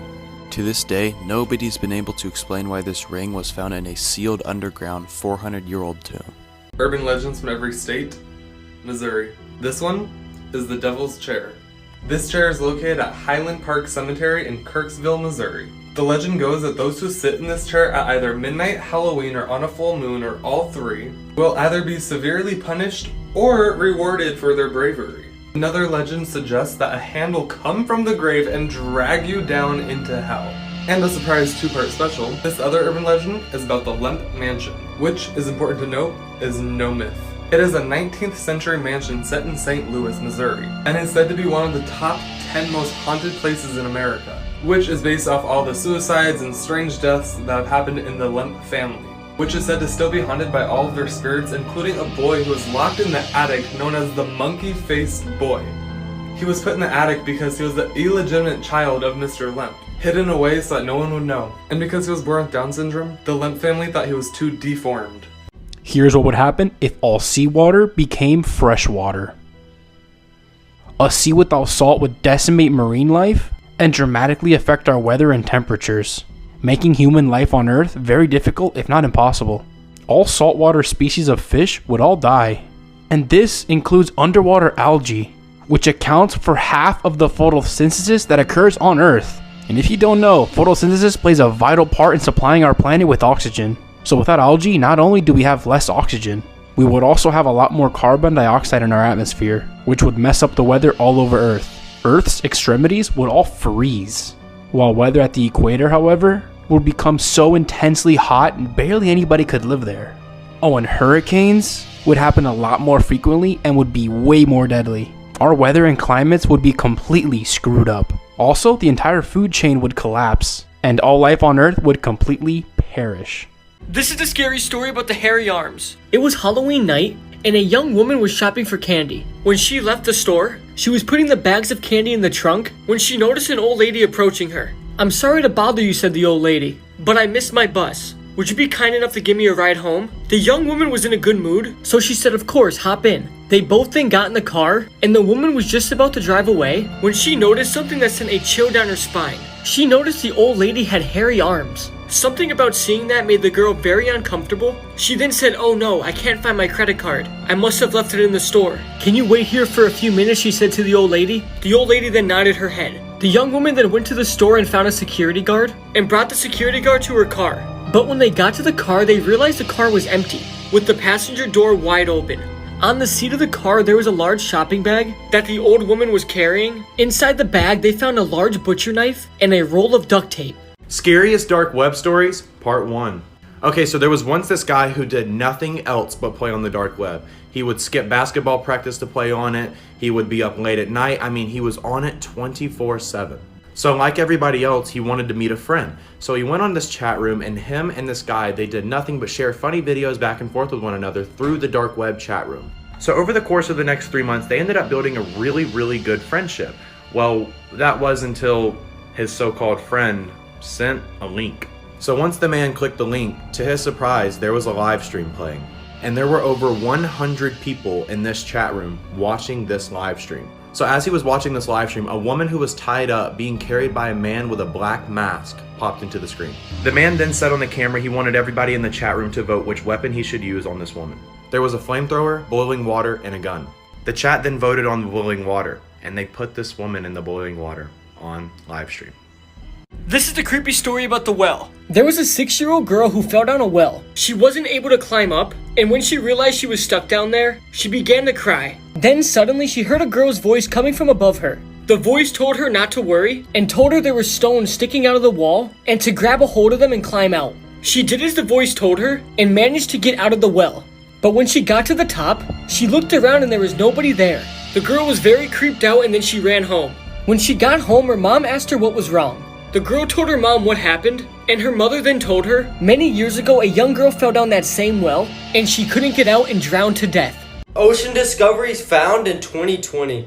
K: To this day, nobody's been able to explain why this ring was found in a sealed underground 400-year-old tomb.
L: Urban legends from every state. Missouri. This one is the Devil's Chair. This chair is located at Highland Park Cemetery in Kirksville, Missouri. The legend goes that those who sit in this chair at either midnight, Halloween, or on a full moon, or all three, will either be severely punished or rewarded for their bravery. Another legend suggests that a hand will come from the grave and drag you down into hell. And a surprise 2-part special, this other urban legend is about the Lemp Mansion, which is important to note is no myth. It is a 19th century mansion set in St. Louis, Missouri, and is said to be one of the top 10 most haunted places in America, which is based off all the suicides and strange deaths that have happened in the Lemp family, which is said to still be haunted by all of their spirits, including a boy who was locked in the attic known as the Monkey-Faced Boy. He was put in the attic because he was the illegitimate child of Mr. Lemp, hidden away so that no one would know. And because he was born with Down syndrome, the Lemp family thought he was too deformed.
M: Here's what would happen if all seawater became fresh water. A sea without salt would decimate marine life and dramatically affect our weather and temperatures, making human life on Earth very difficult if not impossible. All saltwater species of fish would all die. And this includes underwater algae, which accounts for half of the photosynthesis that occurs on Earth. And if you don't know, photosynthesis plays a vital part in supplying our planet with oxygen. So without algae, not only do we have less oxygen, we would also have a lot more carbon dioxide in our atmosphere, which would mess up the weather all over Earth. Earth's extremities would all freeze, while weather at the equator, however, would become so intensely hot barely anybody could live there. Oh, and hurricanes would happen a lot more frequently and would be way more deadly. Our weather and climates would be completely screwed up. Also, the entire food chain would collapse, and all life on Earth would completely perish.
A: This is the scary story about the hairy arms.
B: It was Halloween night, and a young woman was shopping for candy. When she left the store, she was putting the bags of candy in the trunk when she noticed an old lady approaching her. "I'm sorry to bother you," said the old lady, "but I missed my bus. Would you be kind enough to give me a ride home?" The young woman was in a good mood, so she said, "Of course, hop in." They both then got in the car, and the woman was just about to drive away when she noticed something that sent a chill down her spine. She noticed the old lady had hairy arms. Something about seeing that made the girl very uncomfortable. She then said, "Oh no, I can't find my credit card. I must have left it in the store." "Can you wait here for a few minutes?" she said to the old lady. The old lady then nodded her head. The young woman then went to the store and found a security guard and brought the security guard to her car. But when they got to the car, they realized the car was empty, with the passenger door wide open. On the seat of the car, there was a large shopping bag that the old woman was carrying. Inside the bag, they found a large butcher knife and a roll of duct tape.
C: Scariest dark web stories, part 1. Okay, so there was once this guy who did nothing else but play on the dark web. He would skip basketball practice to play on it. He would be up late at night. I mean, he was on it 24/7. So like everybody else, he wanted to meet a friend. So he went on this chat room, and him and this guy, they did nothing but share funny videos back and forth with one another through the dark web chat room. So over the course of the next 3 months, they ended up building a really good friendship. Well, that was until his so-called friend sent a link. So once the man clicked the link, to his surprise, there was a live stream playing. And there were over 100 people in this chat room watching this live stream. So as he was watching this live stream, a woman who was tied up, being carried by a man with a black mask, popped into the screen. The man then said on the camera he wanted everybody in the chat room to vote which weapon he should use on this woman. There was a flamethrower, boiling water, and a gun. The chat then voted on the boiling water, and they put this woman in the boiling water on live stream.
A: This is the creepy story about the well.
B: There was a 6-year-old girl who fell down a well.
A: She wasn't able to climb up, and when she realized she was stuck down there, she began to cry.
B: Then suddenly she heard a girl's voice coming from above her.
A: The voice told her not to worry,
B: and told her there were stones sticking out of the wall and to grab a hold of them and climb out.
A: She did as the voice told her
B: and managed to get out of the well. But when she got to the top, she looked around and there was nobody there.
A: The girl was very creeped out, and then she ran home.
B: When she got home, her mom asked her what was wrong.
A: The girl told her mom what happened, and her mother then told her,
B: many years ago, a young girl fell down that same well, and she couldn't get out and drowned to death.
G: Ocean discoveries found in 2020.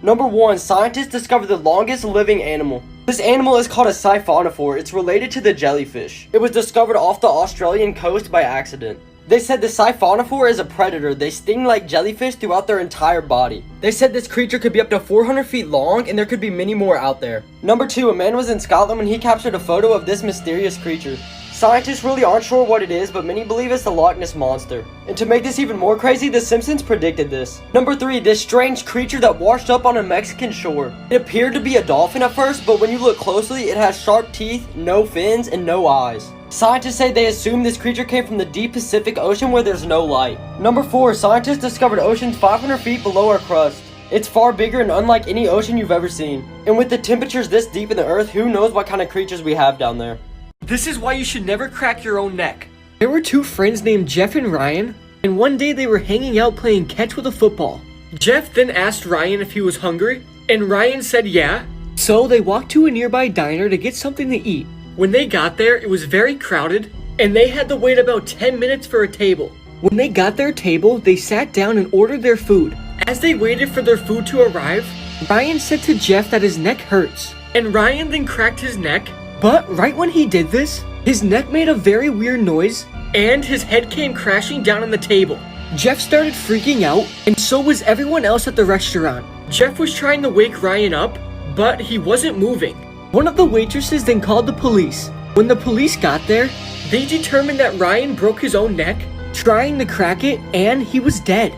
G: Number 1, scientists discovered the longest living animal. This animal is called a siphonophore. It's related to the jellyfish. It was discovered off the Australian coast by accident. They said the siphonophore is a predator. They sting like jellyfish throughout their entire body. They said this creature could be up to 400 feet long, and there could be many more out there. Number 2, a man was in Scotland when he captured a photo of this mysterious creature. Scientists really aren't sure what it is, but many believe it's the Loch Ness Monster. And to make this even more crazy, The Simpsons predicted this. Number 3, this strange creature that washed up on a Mexican shore. It appeared to be a dolphin at first, but when you look closely, it has sharp teeth, no fins, and no eyes. Scientists say they assume this creature came from the deep Pacific Ocean where there's no light. Number 4, scientists discovered oceans 500 feet below our crust. It's far bigger and unlike any ocean you've ever seen. And with the temperatures this deep in the earth, who knows what kind of creatures we have down there.
A: This is why you should never crack your own neck.
B: There were 2 friends named Jeff and Ryan, and one day they were hanging out playing catch with a football.
A: Jeff then asked Ryan if he was hungry, and Ryan said yeah.
B: So they walked to a nearby diner to get something to eat.
A: When they got there, it was very crowded, and they had to wait about 10 minutes for a table.
B: When they got their table, they sat down and ordered their food.
A: As they waited for their food to arrive,
B: Ryan said to Jeff that his neck hurts.
A: And Ryan then cracked his neck.
B: But right when he did this, his neck made a very weird noise,
A: and his head came crashing down on the table.
B: Jeff started freaking out, and so was everyone else at the restaurant. Jeff was trying to wake Ryan up, but he wasn't moving. One of the waitresses then called the police. When the police got there, they determined that Ryan broke his own neck, trying to crack it, and he was dead.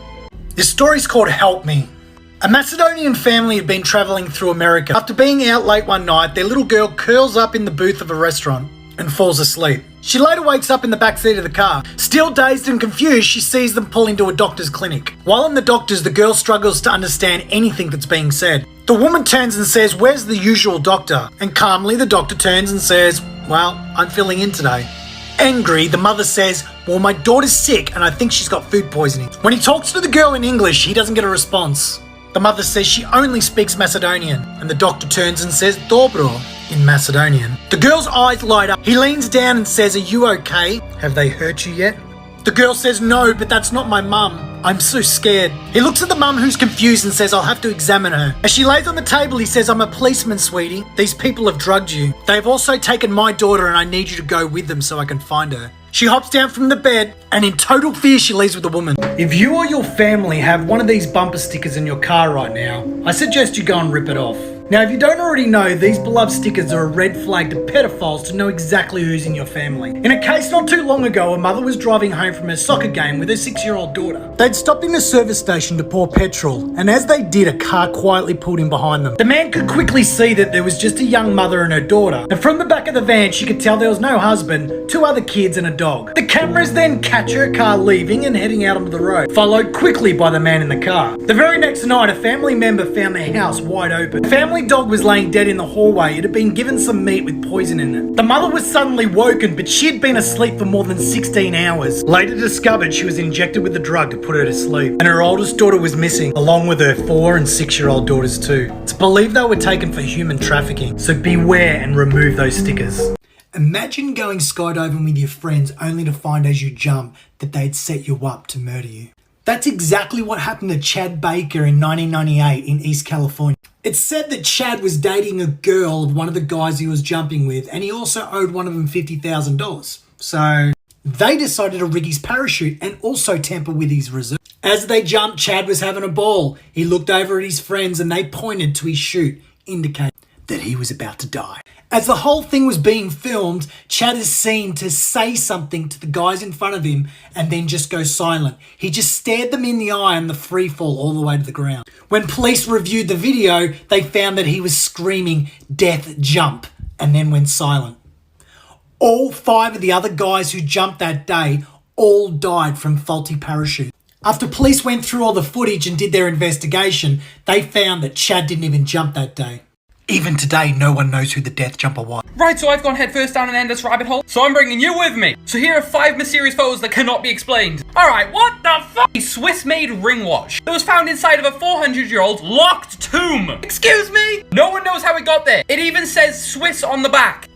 D: This story's called Help Me. A Macedonian family had been travelling through America. After being out late one night, their little girl curls up in the booth of a restaurant and falls asleep. She later wakes up in the backseat of the car. Still dazed and confused, she sees them pull into a doctor's clinic. While in the doctor's, the girl struggles to understand anything that's being said. The woman turns and says, "Where's the usual doctor?" And calmly, the doctor turns and says, "Well, I'm filling in today." Angry, the mother says, "Well, my daughter's sick and I think she's got food poisoning." When he talks to the girl in English, he doesn't get a response. The mother says she only speaks Macedonian, and the doctor turns and says "Dobro" in Macedonian. The girl's eyes light up. He leans down and says, "Are you okay? Have they hurt you yet?" The girl says, "No, but that's not my mum. I'm so scared." He looks at the mum, who's confused, and says, "I'll have to examine her." As she lays on the table, he says, "I'm a policeman, sweetie. These people have drugged you. They've also taken my daughter and I need you to go with them so I can find her." She hops down from the bed and in total fear she leaves with the woman.
F: If you or your family have one of these bumper stickers in your car right now, I suggest you go and rip it off. Now, if you don't already know, these beloved stickers are a red flag to pedophiles to know exactly who's in your family. In a case not too long ago, a mother was driving home from her soccer game with her 6-year-old daughter. They'd stopped in a service station to pour petrol, and as they did, a car quietly pulled in behind them. The man could quickly see that there was just a young mother and her daughter, and from the back of the van, she could tell there was no husband, 2 other kids and a dog. The cameras then catch her car leaving and heading out onto the road, followed quickly by the man in the car. The very next night, a family member found the house wide open. The family dog was laying dead in the hallway. It had been given some meat with poison in it. The mother was suddenly woken, but she had been asleep for more than 16 hours. Later discovered she was injected with the drug to put her to sleep, and her oldest daughter was missing, along with her 4 and 6-year-old daughters too. It's believed they were taken for human trafficking, so beware and remove those stickers. Imagine going skydiving with your friends only to find as you jump that they'd set you up to murder you. That's exactly what happened to Chad Baker in 1998 in East California. It's said that Chad was dating a girl of one of the guys he was jumping with, and he also owed one of them $50,000. So they decided to rig his parachute and also tamper with his reserve. As they jumped, Chad was having a ball. He looked over at his friends and they pointed to his chute, indicating that he was about to die. As the whole thing was being filmed, Chad is seen to say something to the guys in front of him and then just go silent. He just stared them in the eye and the free fall all the way to the ground. When police reviewed the video, they found that he was screaming "death jump" and then went silent. All 5 of the other guys who jumped that day all died from faulty parachutes. After police went through all the footage and did their investigation, they found that Chad didn't even jump that day. Even today, no one knows who the death jumper was.
E: Right, so I've gone headfirst down an endless rabbit hole, so I'm bringing you with me. So here are 5 mysterious photos that cannot be explained. Alright, what the fuck? A Swiss-made ring watch that was found inside of a 400-year-old locked tomb. Excuse me? No one knows how it got there. It even says Swiss on the back.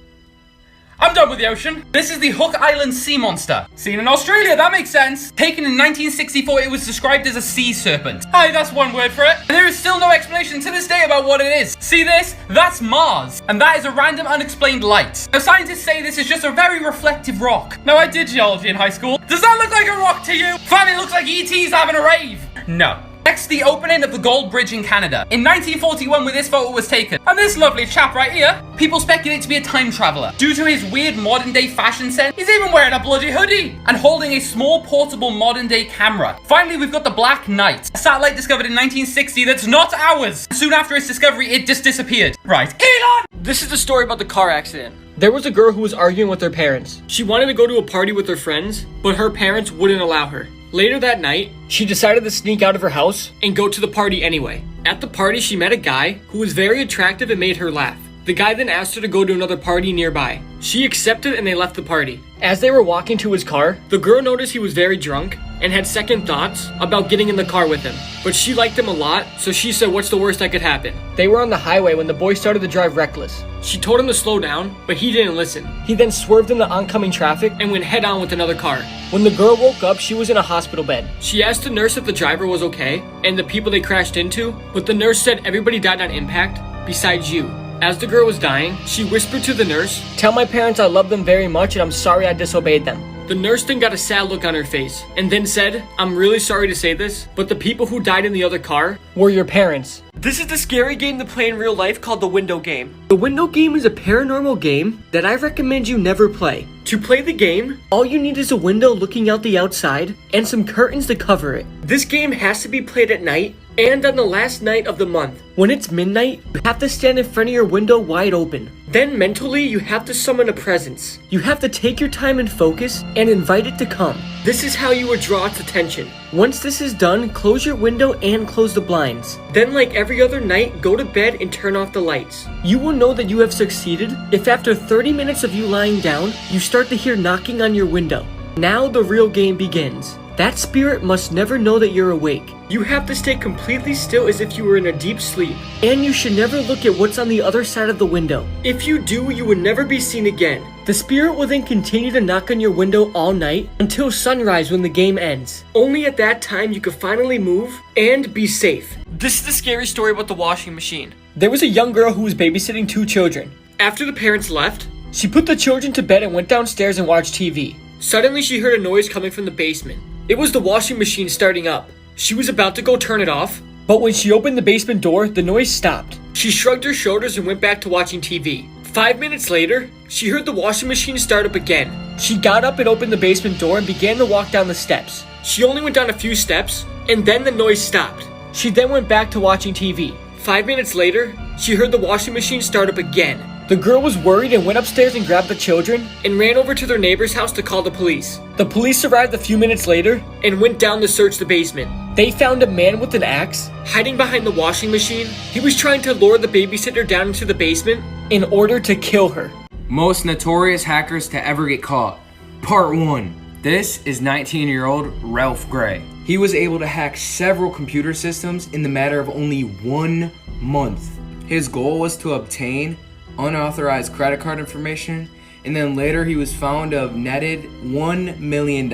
E: I'm done with the ocean. This is the Hook Island sea monster. Seen in Australia, that makes sense. Taken in 1964, it was described as a sea serpent. Aye, that's one word for it. And there is still no explanation to this day about what it is. See this? That's Mars. And that is a random unexplained light. Now, scientists say this is just a very reflective rock. Now, I did geology in high school. Does that look like a rock to you? Fam, it looks like ET's having a rave. No. Next, the opening of the Gold Bridge in Canada. In 1941, when this photo was taken. And this lovely chap right here, people speculate to be a time traveler. Due to his weird modern-day fashion sense, he's even wearing a bloody hoodie and holding a small portable modern-day camera. Finally, we've got the Black Knight, a satellite discovered in 1960 that's not ours. Soon after its discovery, it just disappeared. Right, Elon!
A: This is the story about the car accident. There was a girl who was arguing with her parents. She wanted to go to a party with her friends, but her parents wouldn't allow her. Later that night, she decided to sneak out of her house and go to the party anyway. At the party, she met a guy who was very attractive and made her laugh. The guy then asked her to go to another party nearby. She accepted and they left the party. As they were walking to his car, the girl noticed he was very drunk and had second thoughts about getting in the car with him. But she liked him a lot, so she said, "What's the worst that could happen?" They were on the highway when the boy started to drive reckless. She told him to slow down, but he didn't listen. He then swerved into oncoming traffic and went head on with another car. When the girl woke up, she was in a hospital bed. She asked the nurse if the driver was okay and the people they crashed into, but the nurse said everybody died on impact besides you. As the girl was dying, she whispered to the nurse, "Tell my parents I love them very much and I'm sorry I disobeyed them." The nurse then got a sad look on her face and then said, "I'm really sorry to say this, but the people who died in the other car were your parents." This is the scary game to play in real life called the window game.
B: The window game is a paranormal game that I recommend you never play.
A: To play the game,
B: all you need is a window looking out the outside and some curtains to cover it.
A: This game has to be played at night and on the last night of the month.
B: When it's midnight, you have to stand in front of your window wide open.
A: Then mentally, you have to summon a presence.
B: You have to take your time and focus and invite it to come.
A: This is how you would draw its attention.
B: Once this is done, close your window and close the blinds.
A: Then, like every other night, go to bed and turn off the lights.
B: You will know that you have succeeded if after 30 minutes of you lying down, you start to hear knocking on your window. Now the real game begins. That spirit must never know that you're awake.
A: You have to stay completely still as if you were in a deep sleep.
B: And you should never look at what's on the other side of the window.
A: If you do, you would never be seen again.
B: The spirit will then continue to knock on your window all night until sunrise when the game ends.
A: Only at that time you can finally move and be safe. This is the scary story about the washing machine. There was a young girl who was babysitting 2 children. After the parents left, she put the children to bed and went downstairs and watched TV. Suddenly she heard a noise coming from the basement. It was the washing machine starting up. She was about to go turn it off, but when she opened the basement door, the noise stopped. She shrugged her shoulders and went back to watching TV. 5 minutes later, she heard the washing machine start up again. She got up and opened the basement door and began to walk down the steps. She only went down a few steps, and then the noise stopped. She then went back to watching TV. 5 minutes later, she heard the washing machine start up again. The girl was worried and went upstairs and grabbed the children and ran over to their neighbor's house to call the police. The police arrived a few minutes later and went down to search the basement. They found a man with an axe hiding behind the washing machine. He was trying to lure the babysitter down into the basement in order to kill her.
J: Most notorious hackers to ever get caught. Part 1. This is 19-year-old Ralph Gray. He was able to hack several computer systems in the matter of only 1 month. His goal was to obtain unauthorized credit card information, and then later he was found to have netted $1 million.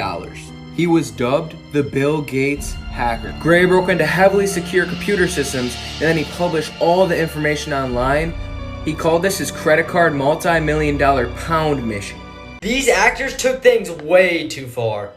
J: He was dubbed the Bill Gates hacker. Gray broke into heavily secure computer systems, and then he published all the information online. He called this his credit card multi-million-dollar pound mission.
G: These actors took things way too far.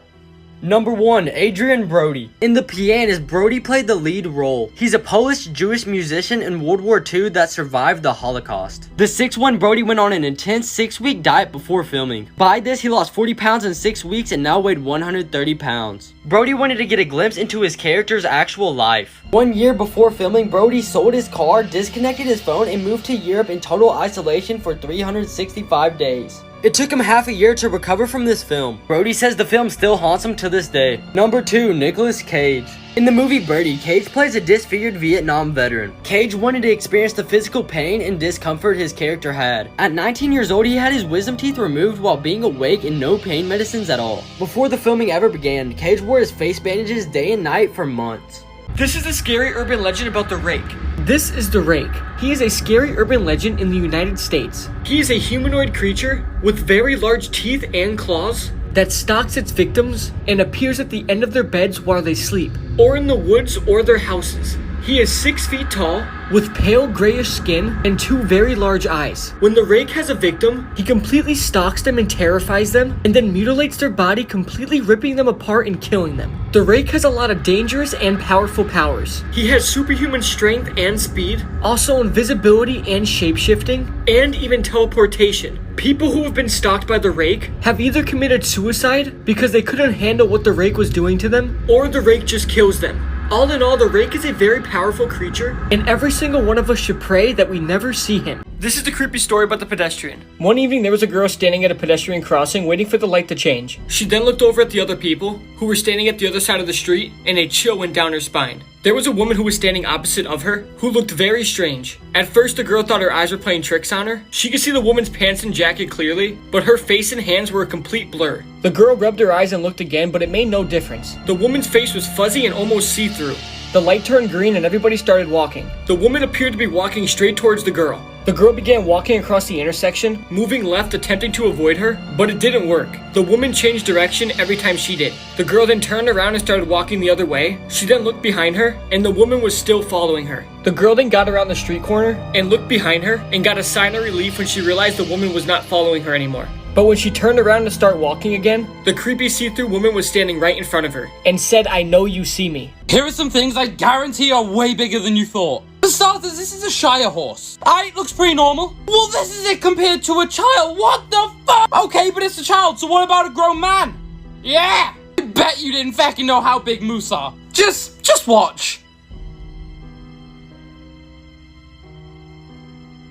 G: Number 1, Adrian Brody. In The Pianist, Brody played the lead role. He's a Polish Jewish musician in World War II that survived the Holocaust. The 6'1" Brody went on an intense 6-week diet before filming. By this, he lost 40 pounds in 6 weeks and now weighed 130 pounds. Brody wanted to get a glimpse into his character's actual life. 1 year before filming, Brody sold his car, disconnected his phone, and moved to Europe in total isolation for 365 days. It took him half a year to recover from this film. Brody says the film still haunts him to this day. Number 2, Nicolas Cage. In the movie Birdie, Cage plays a disfigured Vietnam veteran. Cage wanted to experience the physical pain and discomfort his character had. At 19 years old, he had his wisdom teeth removed while being awake and no pain medicines at all. Before the filming ever began, Cage wore his face bandages day and night for months.
A: This is a scary urban legend about the Rake.
B: This is the Rake. He is a scary urban legend in the United States.
A: He is a humanoid creature with very large teeth and claws
B: that stalks its victims and appears at the end of their beds while they sleep,
A: or in the woods or their houses. He is 6 feet tall,
B: with pale grayish skin and 2 very large eyes.
A: When the Rake has a victim,
B: he completely stalks them and terrifies them, and then mutilates their body, completely ripping them apart and killing them. The Rake has a lot of dangerous and powerful powers.
A: He has superhuman strength and speed,
B: also invisibility and shapeshifting,
A: and even teleportation. People who have been stalked by the Rake
B: have either committed suicide because they couldn't handle what the Rake was doing to them,
A: or the Rake just kills them. All in all, the Rake is a very powerful creature,
B: and every single one of us should pray that we never see him.
A: This is the creepy story about the pedestrian. One evening, there was a girl standing at a pedestrian crossing waiting for the light to change. She then looked over at the other people who were standing at the other side of the street, and a chill went down her spine. There was a woman who was standing opposite of her who looked very strange. At first, the girl thought her eyes were playing tricks on her. She could see the woman's pants and jacket clearly, but her face and hands were a complete blur. The girl rubbed her eyes and looked again, but it made no difference. The woman's face was fuzzy and almost see-through. The light turned green and everybody started walking. The woman appeared to be walking straight towards the girl. The girl began walking across the intersection, moving left, attempting to avoid her, but it didn't work. The woman changed direction every time she did. The girl then turned around and started walking the other way. She then looked behind her, and the woman was still following her. The girl then got around the street corner and looked behind her and got a sign of relief when she realized the woman was not following her anymore. But when she turned around to start walking again, the creepy see-through woman was standing right in front of her and said, "I know you see me."
E: Here are some things I guarantee are way bigger than you thought. For starters, this is a Shire horse. Alright, looks pretty normal. Well, this is it compared to a child. What the fuck? Okay, but it's a child, so what about a grown man? Yeah! I bet you didn't fucking know how big moose are. Just watch.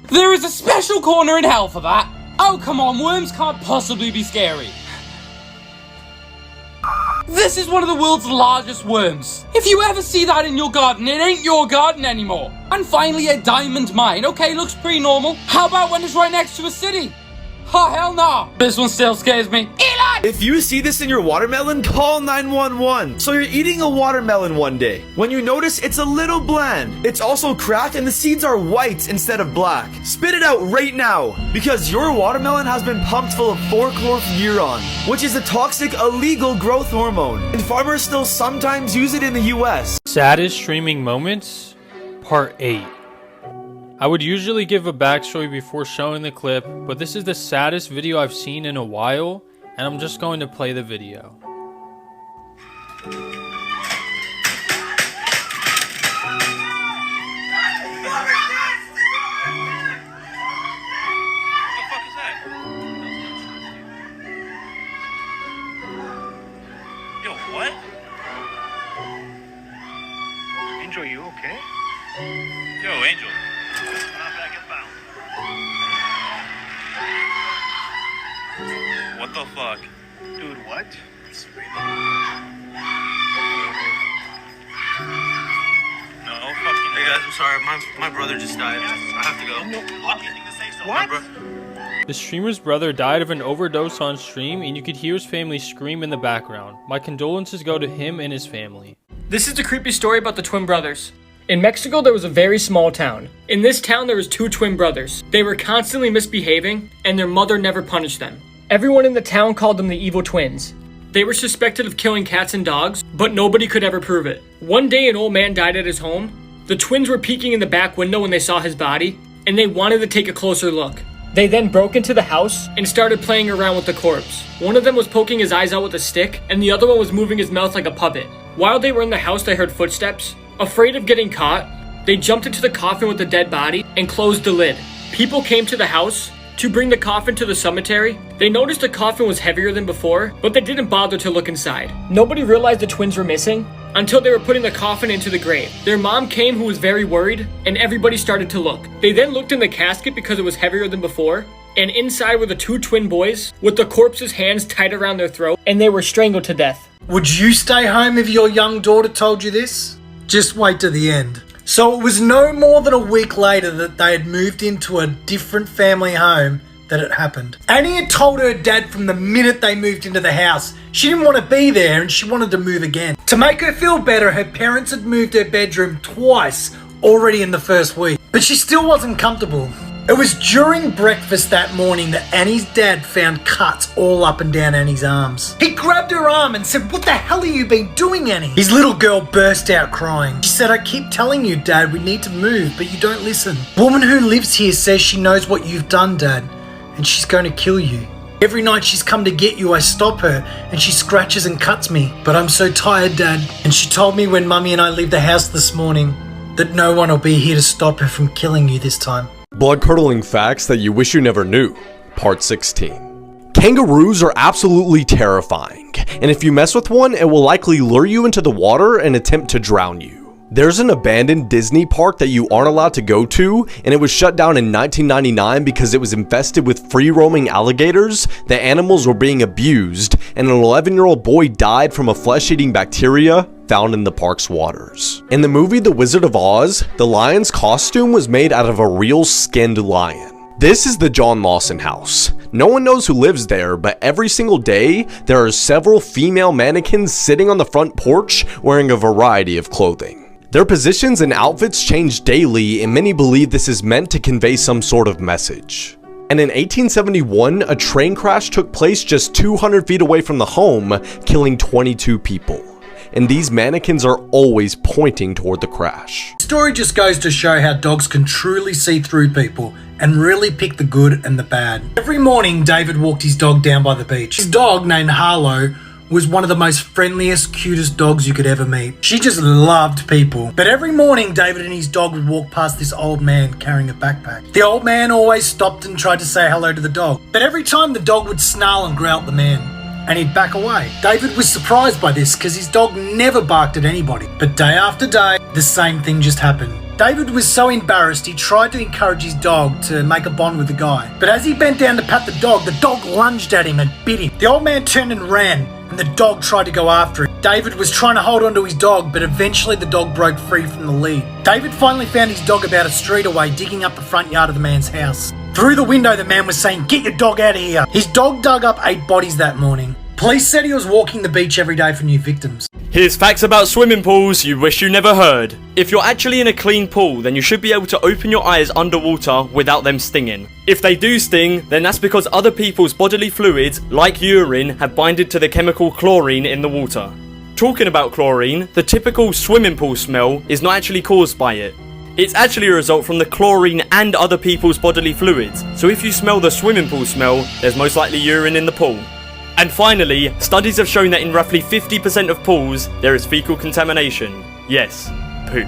E: There is a special corner in hell for that. Oh, come on, worms can't possibly be scary. This is one of the world's largest worms. If you ever see that in your garden, it ain't your garden anymore. And finally, a diamond mine. Okay, looks pretty normal. How about when it's right next to a city? Oh, hell no. This one still scares me. Elon!
C: If you see this in your watermelon, call 911. So you're eating a watermelon one day. When you notice it's a little bland, it's also cracked and the seeds are white instead of black. Spit it out right now, because your watermelon has been pumped full of 4-chlorphenyron, which is a toxic, illegal growth hormone. And farmers still sometimes use it in the US.
N: Saddest streaming moments, part 8. I would usually give a backstory before showing the clip, but this is the saddest video I've seen in a while, and I'm just going to play the video.
O: Yo, what? Angel, you okay? Yo, Angel. What the fuck? Dude, what? No, fucking. Hey guys, I'm sorry. My brother just died. I have to go. No, what?
N: The streamer's brother died of an overdose on stream, and you could hear his family scream in the background. My condolences go to him and his family.
A: This is the creepy story about the twin brothers. In Mexico, there was a very small town. In this town, there was 2 twin brothers. They were constantly misbehaving, and their mother never punished them. Everyone in the town called them the evil twins. They were suspected of killing cats and dogs, but nobody could ever prove it. One day, an old man died at his home. The twins were peeking in the back window when they saw his body, and they wanted to take a closer look. They then broke into the house and started playing around with the corpse. One of them was poking his eyes out with a stick, and the other one was moving his mouth like a puppet. While they were in the house, they heard footsteps. Afraid of getting caught, they jumped into the coffin with the dead body and closed the lid. People came to the house to bring the coffin to the cemetery. They noticed the coffin was heavier than before, but they didn't bother to look inside. Nobody realized the twins were missing until they were putting the coffin into the grave. Their mom came, who was very worried, and everybody started to look. They then looked in the casket because it was heavier than before, and inside were the 2 twin boys with the corpse's hands tied around their throat, and they were strangled to death.
D: Would you stay home if your young daughter told you this? Just wait to the end. So it was no more than a week later that they had moved into a different family home that it happened. Annie had told her dad from the minute they moved into the house she didn't want to be there and she wanted to move again. To make her feel better, her parents had moved her bedroom twice already in the first week, but she still wasn't comfortable. It was during breakfast that morning that Annie's dad found cuts all up and down Annie's arms. He grabbed her arm and said, "What the hell have you been doing, Annie?" His little girl burst out crying. She said, "I keep telling you, Dad, we need to move, but you don't listen. The woman who lives here says she knows what you've done, Dad, and she's going to kill you. Every night she's come to get you, I stop her, and she scratches and cuts me. But I'm so tired, Dad." And she told me when Mummy and I leave the house this morning that no one will be here to stop her from killing you this time.
P: Blood-curdling facts that you wish you never knew. Part 16. Kangaroos are absolutely terrifying, and if you mess with one, it will likely lure you into the water and attempt to drown you. There's an abandoned Disney park that you aren't allowed to go to, and it was shut down in 1999 because it was infested with free-roaming alligators, the animals were being abused, and an 11-year-old boy died from a flesh-eating bacteria found in the park's waters. In the movie The Wizard of Oz, the lion's costume was made out of a real skinned lion. This is the John Lawson house. No one knows who lives there, but every single day, there are several female mannequins sitting on the front porch wearing a variety of clothing. Their positions and outfits change daily, and many believe this is meant to convey some sort of message. And in 1871, a train crash took place just 200 feet away from the home, killing 22 people. and these mannequins are always pointing toward the crash.
D: The story just goes to show how dogs can truly see through people and really pick the good and the bad. Every morning, David walked his dog down by the beach. His dog, named Harlow, was one of the most friendliest, cutest dogs you could ever meet. She just loved people. But every morning, David and his dog would walk past this old man carrying a backpack. The old man always stopped and tried to say hello to the dog. But every time the dog would snarl and growl at the man, and he'd back away. David was surprised by this because his dog never barked at anybody. But day after day, the same thing just happened. David was so embarrassed he tried to encourage his dog to make a bond with the guy. But as he bent down to pat the dog lunged at him and bit him. The old man turned and ran, and the dog tried to go after him. David was trying to hold on to his dog, but eventually the dog broke free from the lead. David finally found his dog about a street away, digging up the front yard of the man's house. Through the window, the man was saying, "Get your dog out of here." His dog dug up 8 bodies that morning. Police said he was walking the beach every day for new victims.
Q: Here's facts about swimming pools you wish you never heard. If you're actually in a clean pool, then you should be able to open your eyes underwater without them stinging. If they do sting, then that's because other people's bodily fluids, like urine, have binded to the chemical chlorine in the water. Talking about chlorine, the typical swimming pool smell is not actually caused by it. It's actually a result from the chlorine and other people's bodily fluids. So if you smell the swimming pool smell, there's most likely urine in the pool. And finally, studies have shown that in roughly 50% of pools, there is fecal contamination. Yes, poop.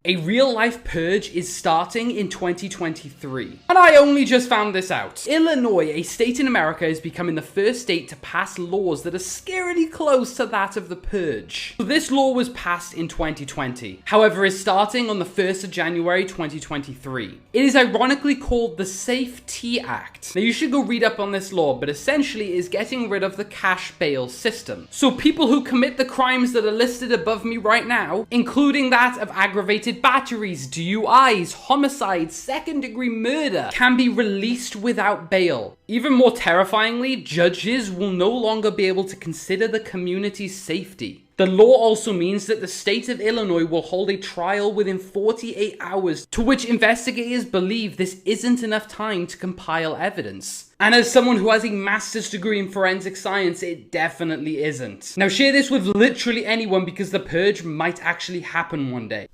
E: A real-life purge is starting in 2023. And I only just found this out. Illinois, a state in America, is becoming the first state to pass laws that are scarily close to that of the purge. So this law was passed in 2020. However, is starting on the 1st of January 2023. It is ironically called the Safe Tea Act. Now you should go read up on this law, but essentially is getting rid of the cash bail system. So people who commit the crimes that are listed above me right now, including that of aggravated batteries, DUIs, homicides, second-degree murder, can be released without bail. Even more terrifyingly, judges will no longer be able to consider the community's safety. The law also means that the state of Illinois will hold a trial within 48 hours, to which investigators believe this isn't enough time to compile evidence. And as someone who has a master's degree in forensic science, it definitely isn't. Now share this with literally anyone because the purge might actually happen one day.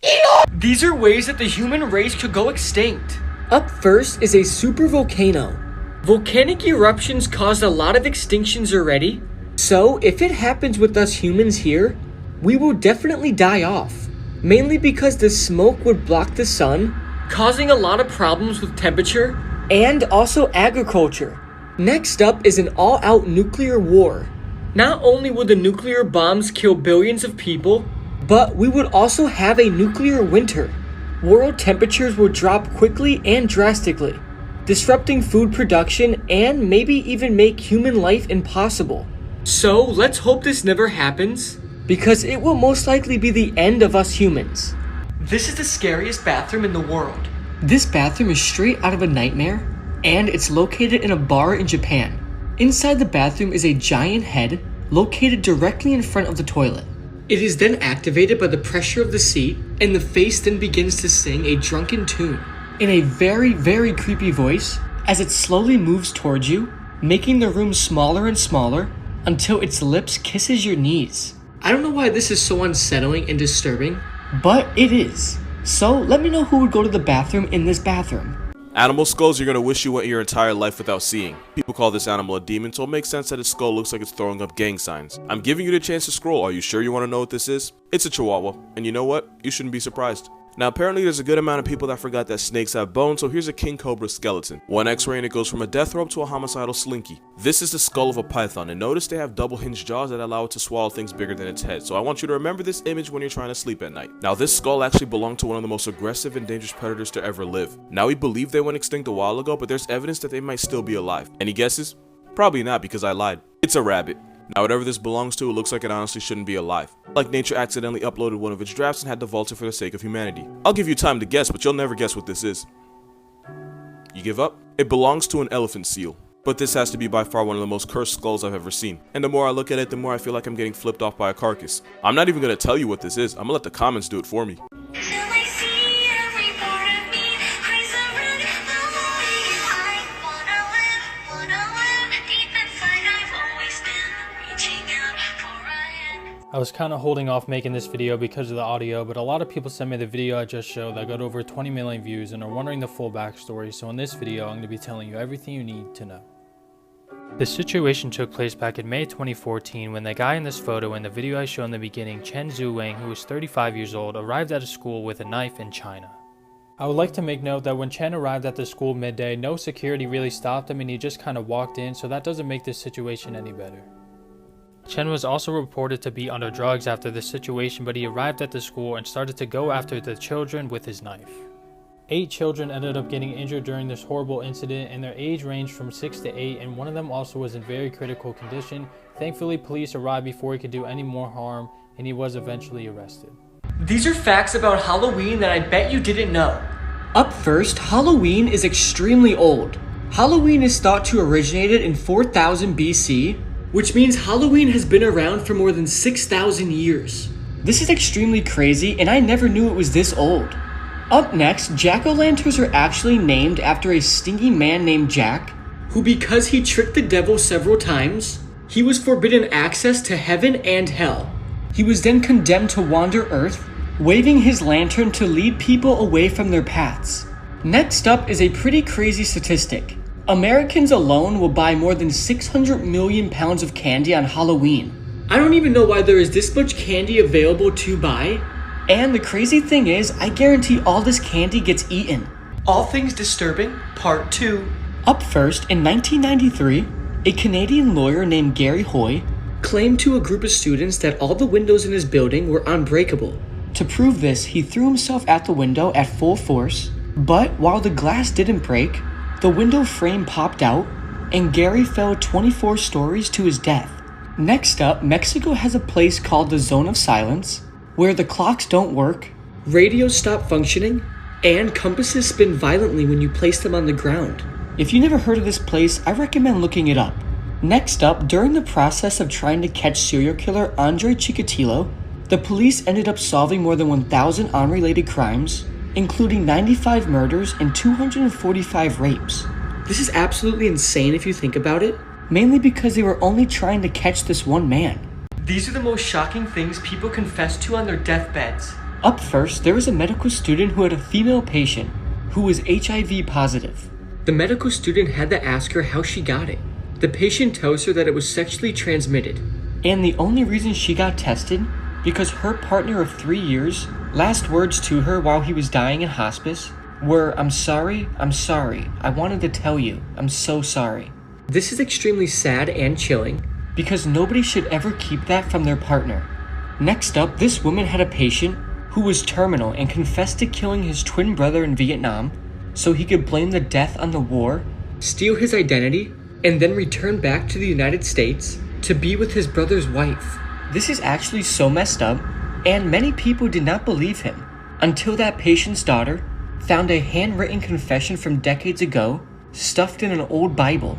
B: These are ways that the human race could go extinct. Up first is a supervolcano. Volcanic eruptions caused a lot of extinctions already, so if it happens with us humans here, we will definitely die off. Mainly because the smoke would block the sun, causing a lot of problems with temperature, and also agriculture. Next up is an all-out nuclear war. Not only would the nuclear bombs kill billions of people, but we would also have a nuclear winter. World temperatures will drop quickly and drastically, disrupting food production and maybe even make human life impossible. So let's hope this never happens, because it will most likely be the end of us humans. This is the scariest bathroom in the world. This bathroom is straight out of a nightmare, and it's located in a bar in Japan. Inside the bathroom is a giant head located directly in front of the toilet. It is then activated by the pressure of the seat, and the face then begins to sing a drunken tune in a very, very creepy voice as it slowly moves towards you, making the room smaller and smaller until its lips kisses your knees. I don't know why this is so unsettling and disturbing, but it is. So let me know who would go to the bathroom in this bathroom.
R: Animal skulls you're gonna wish you went your entire life without seeing. People call this animal a demon, so it makes sense that its skull looks like it's throwing up gang signs. I'm giving you the chance to scroll. Are you sure you want to know what this is? It's a chihuahua, and you know what? You shouldn't be surprised. Now apparently there's a good amount of people that forgot that snakes have bones, so here's a king cobra skeleton. One x-ray and it goes from a death rope to a homicidal slinky. This is the skull of a python, and notice they have double hinged jaws that allow it to swallow things bigger than its head, so I want you to remember this image when you're trying to sleep at night. Now this skull actually belonged to one of the most aggressive and dangerous predators to ever live. Now we believe they went extinct a while ago, but there's evidence that they might still be alive. Any guesses? Probably not, because I lied. It's a rabbit. Now whatever this belongs to, it looks like it honestly shouldn't be alive. Like nature accidentally uploaded one of its drafts and had to vault it for the sake of humanity. I'll give you time to guess, but you'll never guess what this is. You give up? It belongs to an elephant seal. But this has to be by far one of the most cursed skulls I've ever seen. And the more I look at it, the more I feel like I'm getting flipped off by a carcass. I'm not even gonna tell you what this is. I'm gonna let the comments do it for me.
N: I was kind of holding off making this video because of the audio, but a lot of people sent me the video I just showed that got over 20 million views and are wondering the full backstory, so in this video I'm going to be telling you everything you need to know. The situation took place back in May 2014 when the guy in this photo in the video I showed in the beginning, Chen Zhuwang, who was 35 years old, arrived at a school with a knife in China. I would like to make note that when Chen arrived at the school midday, no security really stopped him and he just kind of walked in, so that doesn't make this situation any better. Chen was also reported to be under drugs after this situation, but he arrived at the school and started to go after the children with his knife. 8 children ended up getting injured during this horrible incident, and their age ranged from 6 to 8, and one of them also was in very critical condition. Thankfully, police arrived before he could do any more harm, and he was eventually arrested.
B: These are facts about Halloween that I bet you didn't know. Up first, Halloween is extremely old. Halloween is thought to originated in 4000 BC, which means Halloween has been around for more than 6,000 years. This is extremely crazy, and I never knew it was this old. Up next, jack-o'-lanterns are actually named after a stingy man named Jack, who, because he tricked the devil several times, he was forbidden access to heaven and hell. He was then condemned to wander Earth, waving his lantern to lead people away from their paths. Next up is a pretty crazy statistic. Americans alone will buy more than 600 million pounds of candy on Halloween. I don't even know why there is this much candy available to buy. And the crazy thing is, I guarantee all this candy gets eaten. All Things Disturbing, Part 2. Up first, in 1993, a Canadian lawyer named Gary Hoy claimed to a group of students that all the windows in his building were unbreakable. To prove this, he threw himself at the window at full force, but while the glass didn't break, the window frame popped out, and Gary fell 24 stories to his death. Next up, Mexico has a place called the Zone of Silence, where the clocks don't work, radios stop functioning, and compasses spin violently when you place them on the ground. If you never heard of this place, I recommend looking it up. Next up, during the process of trying to catch serial killer Andre Chikatilo, the police ended up solving more than 1,000 unrelated crimes, including 95 murders and 245 rapes. This is absolutely insane if you think about it, mainly because they were only trying to catch this one man. These are the most shocking things people confess to on their deathbeds. Up first, there was a medical student who had a female patient who was HIV positive. The medical student had to ask her how she got it. The patient tells her that it was sexually transmitted, and the only reason she got tested because her partner of 3 years' last words to her while he was dying in hospice were, I'm sorry, I wanted to tell you, I'm so sorry." This is extremely sad and chilling, because nobody should ever keep that from their partner. Next up, this woman had a patient who was terminal and confessed to killing his twin brother in Vietnam so he could blame the death on the war, steal his identity, and then return back to the United States to be with his brother's wife. This is actually so messed up, and many people did not believe him until that patient's daughter found a handwritten confession from decades ago stuffed in an old Bible.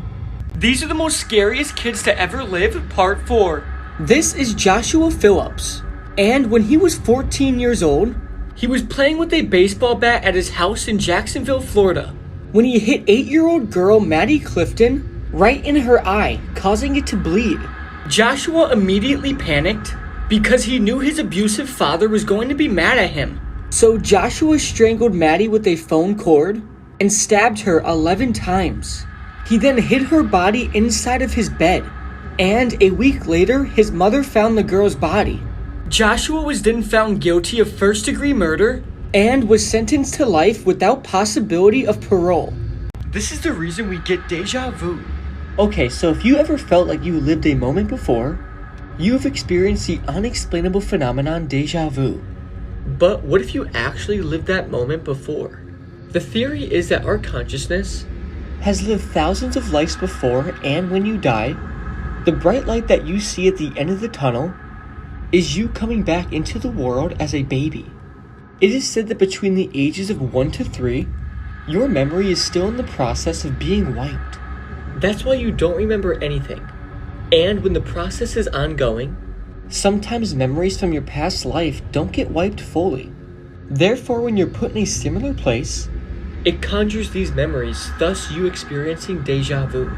B: These are the most scariest kids to ever live, Part 4. This is Joshua Phillips, and when he was 14 years old, he was playing with a baseball bat at his house in Jacksonville, Florida, when he hit 8-year-old girl Maddie Clifton right in her eye, causing it to bleed. Joshua immediately panicked because he knew his abusive father was going to be mad at him. So Joshua strangled Maddie with a phone cord and stabbed her 11 times. He then hid her body inside of his bed, and a week later, his mother found the girl's body. Joshua was then found guilty of first-degree murder and was sentenced to life without possibility of parole. This is the reason we get deja vu. Okay, so if you ever felt like you lived a moment before, you have experienced the unexplainable phenomenon deja vu. But what if you actually lived that moment before? The theory is that our consciousness has lived thousands of lives before, and when you die, the bright light that you see at the end of the tunnel is you coming back into the world as a baby. It is said that between the ages of 1 to 3, your memory is still in the process of being wiped. That's why you don't remember anything. And when the process is ongoing, sometimes memories from your past life don't get wiped fully. Therefore, when you're put in a similar place, it conjures these memories, thus you experiencing deja vu.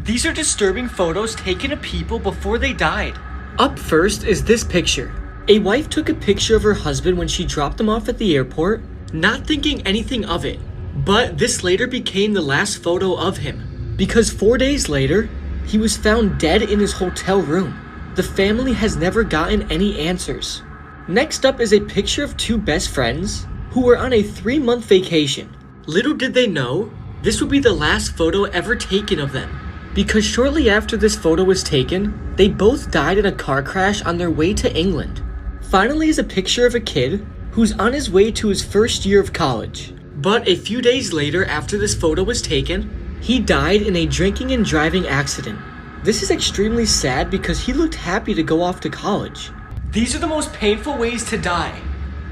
B: These are disturbing photos taken of people before they died. Up first is this picture. A wife took a picture of her husband when she dropped him off at the airport, not thinking anything of it. But this later became the last photo of him, because 4 days later, he was found dead in his hotel room. The family has never gotten any answers. Next up is a picture of two best friends who were on a 3-month vacation. Little did they know, this would be the last photo ever taken of them, because shortly after this photo was taken, they both died in a car crash on their way to England. Finally is a picture of a kid who's on his way to his first year of college. But a few days later after this photo was taken, he died in a drinking and driving accident. This is extremely sad because he looked happy to go off to college.
A: These are the most painful ways to die.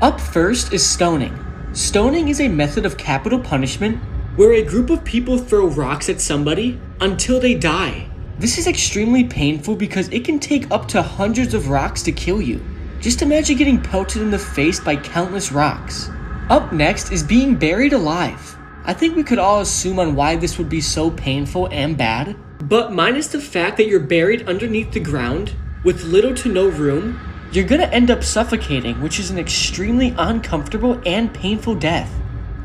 B: Up first is stoning. Stoning is a method of capital punishment where a group of people throw rocks at somebody until they die. This is extremely painful because it can take up to hundreds of rocks to kill you. Just imagine getting pelted in the face by countless rocks. Up next is being buried alive. I think we could all assume on why this would be so painful and bad, but minus the fact that you're buried underneath the ground with little to no room, you're gonna end up suffocating, which is an extremely uncomfortable and painful death.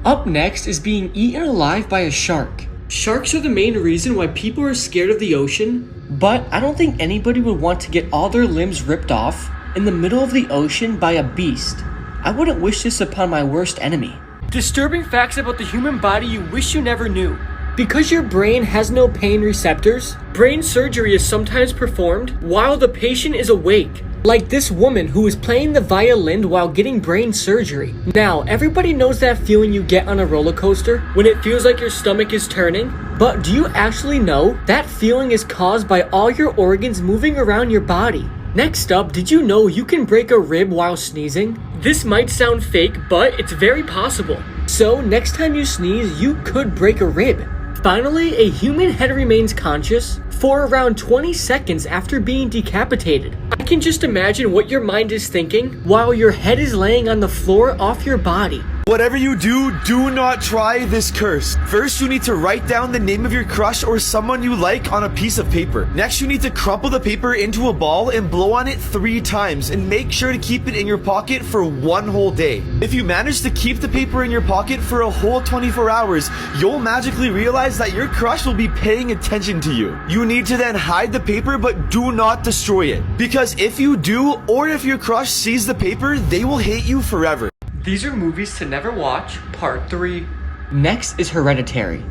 B: Up next is being eaten alive by a shark. Sharks are the main reason why people are scared of the ocean, but I don't think anybody would want to get all their limbs ripped off in the middle of the ocean by a beast. I wouldn't wish this upon my worst enemy.
A: Disturbing facts about the human body you wish you never knew.
B: Because your brain has no pain receptors,
A: Brain surgery is sometimes performed while the patient is awake.
B: like this woman who was playing the violin while getting brain surgery. Now, everybody knows that feeling you get on a roller coaster
A: when it feels like your stomach is turning.
B: But do you actually know that feeling is caused by all your organs moving around your body? Next up, did you know you can break a rib while sneezing?
A: This might sound fake, but it's very possible.
B: So next time you sneeze, you could break a rib. Finally, a human head remains conscious for around 20 seconds after being decapitated.
A: I can just imagine what your mind is thinking
B: while your head is laying on the floor off your body.
C: Whatever you do, do not try this curse. First, you need to write down the name of your crush or someone you like on a piece of paper. Next, you need to crumple the paper into a ball and blow on it 3 times and make sure to keep it in your pocket for 1 whole day. If you manage to keep the paper in your pocket for a whole 24 hours, you'll magically realize that your crush will be paying attention to you. You need to then hide the paper, but do not destroy it. Because if you do, or if your crush sees the paper, they will hate you forever.
A: These are movies to never watch, part 3.
B: Next is Hereditary.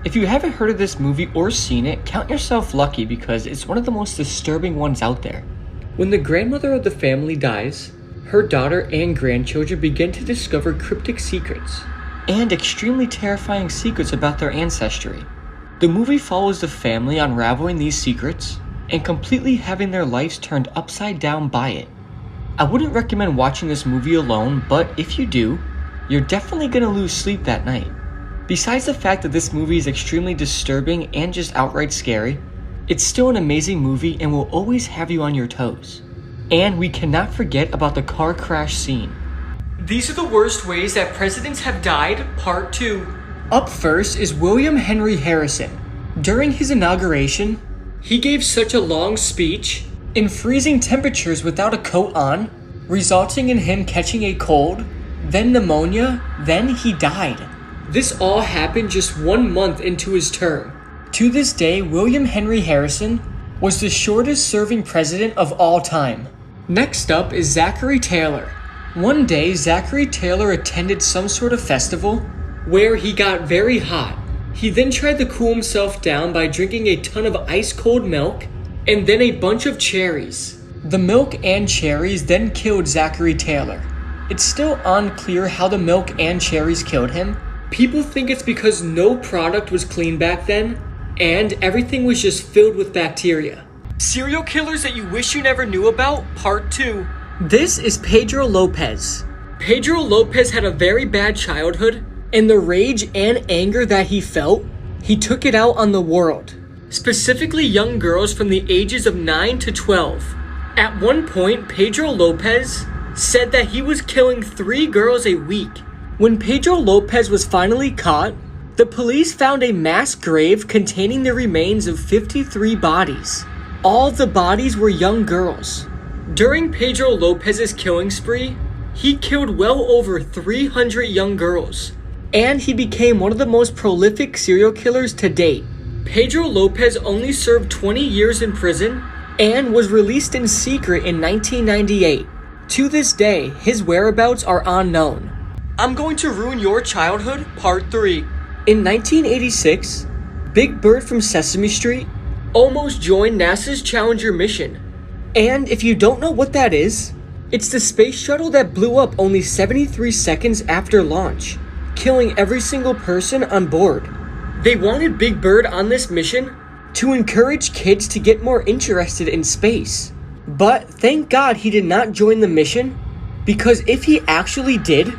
B: If you haven't heard of this movie or seen it, count yourself lucky because it's one of the most disturbing ones out there. When the grandmother of the family dies, her daughter and grandchildren begin to discover cryptic secrets and extremely terrifying secrets about their ancestry. The movie follows the family unraveling these secrets and completely having their lives turned upside down by it. I wouldn't recommend watching this movie alone, but if you do, you're definitely gonna lose sleep that night. Besides the fact that this movie is extremely disturbing and just outright scary, it's still an amazing movie and will always have you on your toes. And we cannot forget about the car crash scene.
A: These are the worst ways that presidents have died, part 2.
B: Up first is William Henry Harrison. During his inauguration, he gave such a long speech in freezing temperatures without a coat on, resulting in him catching a cold, then pneumonia, then he died. This all happened just 1 month into his term. To this day, William Henry Harrison was the shortest serving president of all time. Next up is Zachary Taylor. One day, Zachary Taylor attended some sort of festival where he got very hot. He then tried to cool himself down by drinking a ton of ice cold milk and then a bunch of cherries. The milk and cherries then killed Zachary Taylor. It's still unclear how the milk and cherries killed him. People think it's because no product was clean back then, and everything was just filled with bacteria.
A: Serial killers that you wish you never knew about, part 2.
B: This is Pedro Lopez.
A: Pedro Lopez had a very bad childhood,
B: and the rage and anger that he felt, he took it out on the world.
A: Specifically young girls from the ages of 9 to 12. At one point, Pedro Lopez said that he was killing 3 girls a week.
B: When Pedro Lopez was finally caught, the police found a mass grave containing the remains of 53 bodies. All of the bodies were young girls. During Pedro Lopez's killing spree, he killed well over 300 young girls, and he became one of the most prolific serial killers to date. Pedro Lopez only served 20 years in prison and was released in secret in 1998. To this day, his whereabouts are unknown. I'm going to ruin your childhood, part 3. In 1986, Big Bird from Sesame Street almost joined NASA's Challenger mission. And if you don't know what that is, it's the space shuttle that blew up only 73 seconds after launch, killing every single person on board. They wanted Big Bird on this mission to encourage kids to get more interested in space. But thank God he did not join the mission, because if he actually did,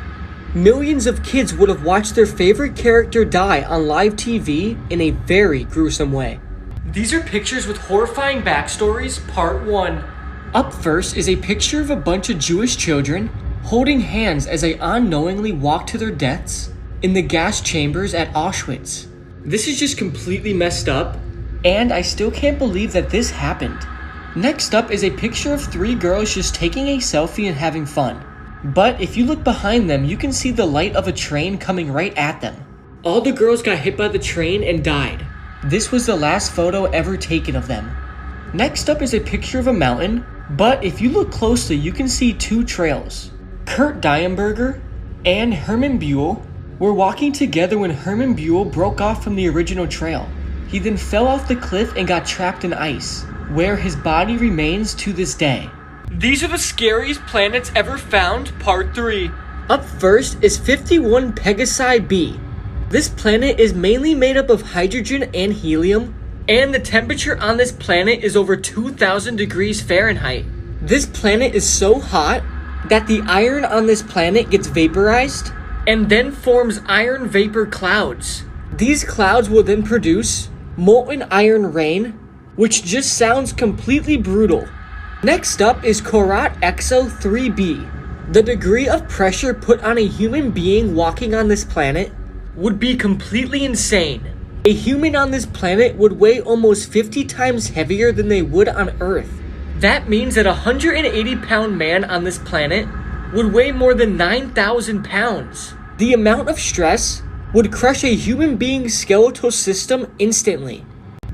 B: millions of kids would have watched their favorite character die on live TV in a very gruesome way.
A: These are pictures with horrifying backstories, part 1.
B: Up first is a picture of a bunch of Jewish children holding hands as they unknowingly walk to their deaths in the gas chambers at Auschwitz. This is just completely messed up, and I still can't believe that this happened. Next up is a picture of 3 girls just taking a selfie and having fun. But if you look behind them, you can see the light of a train coming right at them. All the girls got hit by the train and died. This was the last photo ever taken of them. Next up is a picture of a mountain, but if you look closely, you can see 2 trails. Kurt Diemberger and Herman Buell were walking together when Herman Buell broke off from the original trail. He then fell off the cliff and got trapped in ice, where his body remains to this day.
A: These are the scariest planets ever found, part 3.
B: Up first is 51 Pegasi b. This planet is mainly made up of hydrogen and helium, and the temperature on this planet is over 2,000 degrees Fahrenheit. This planet is so hot that the iron on this planet gets vaporized and then forms iron vapor clouds. These clouds will then produce molten iron rain, which just sounds completely brutal. Next up is Korat Exo 3b. The degree of pressure put on a human being walking on this planet would be completely insane. A human on this planet would weigh almost 50 times heavier than they would on Earth. That means that a 180-pound man on this planet would weigh more than 9,000 pounds. The amount of stress would crush a human being's skeletal system instantly.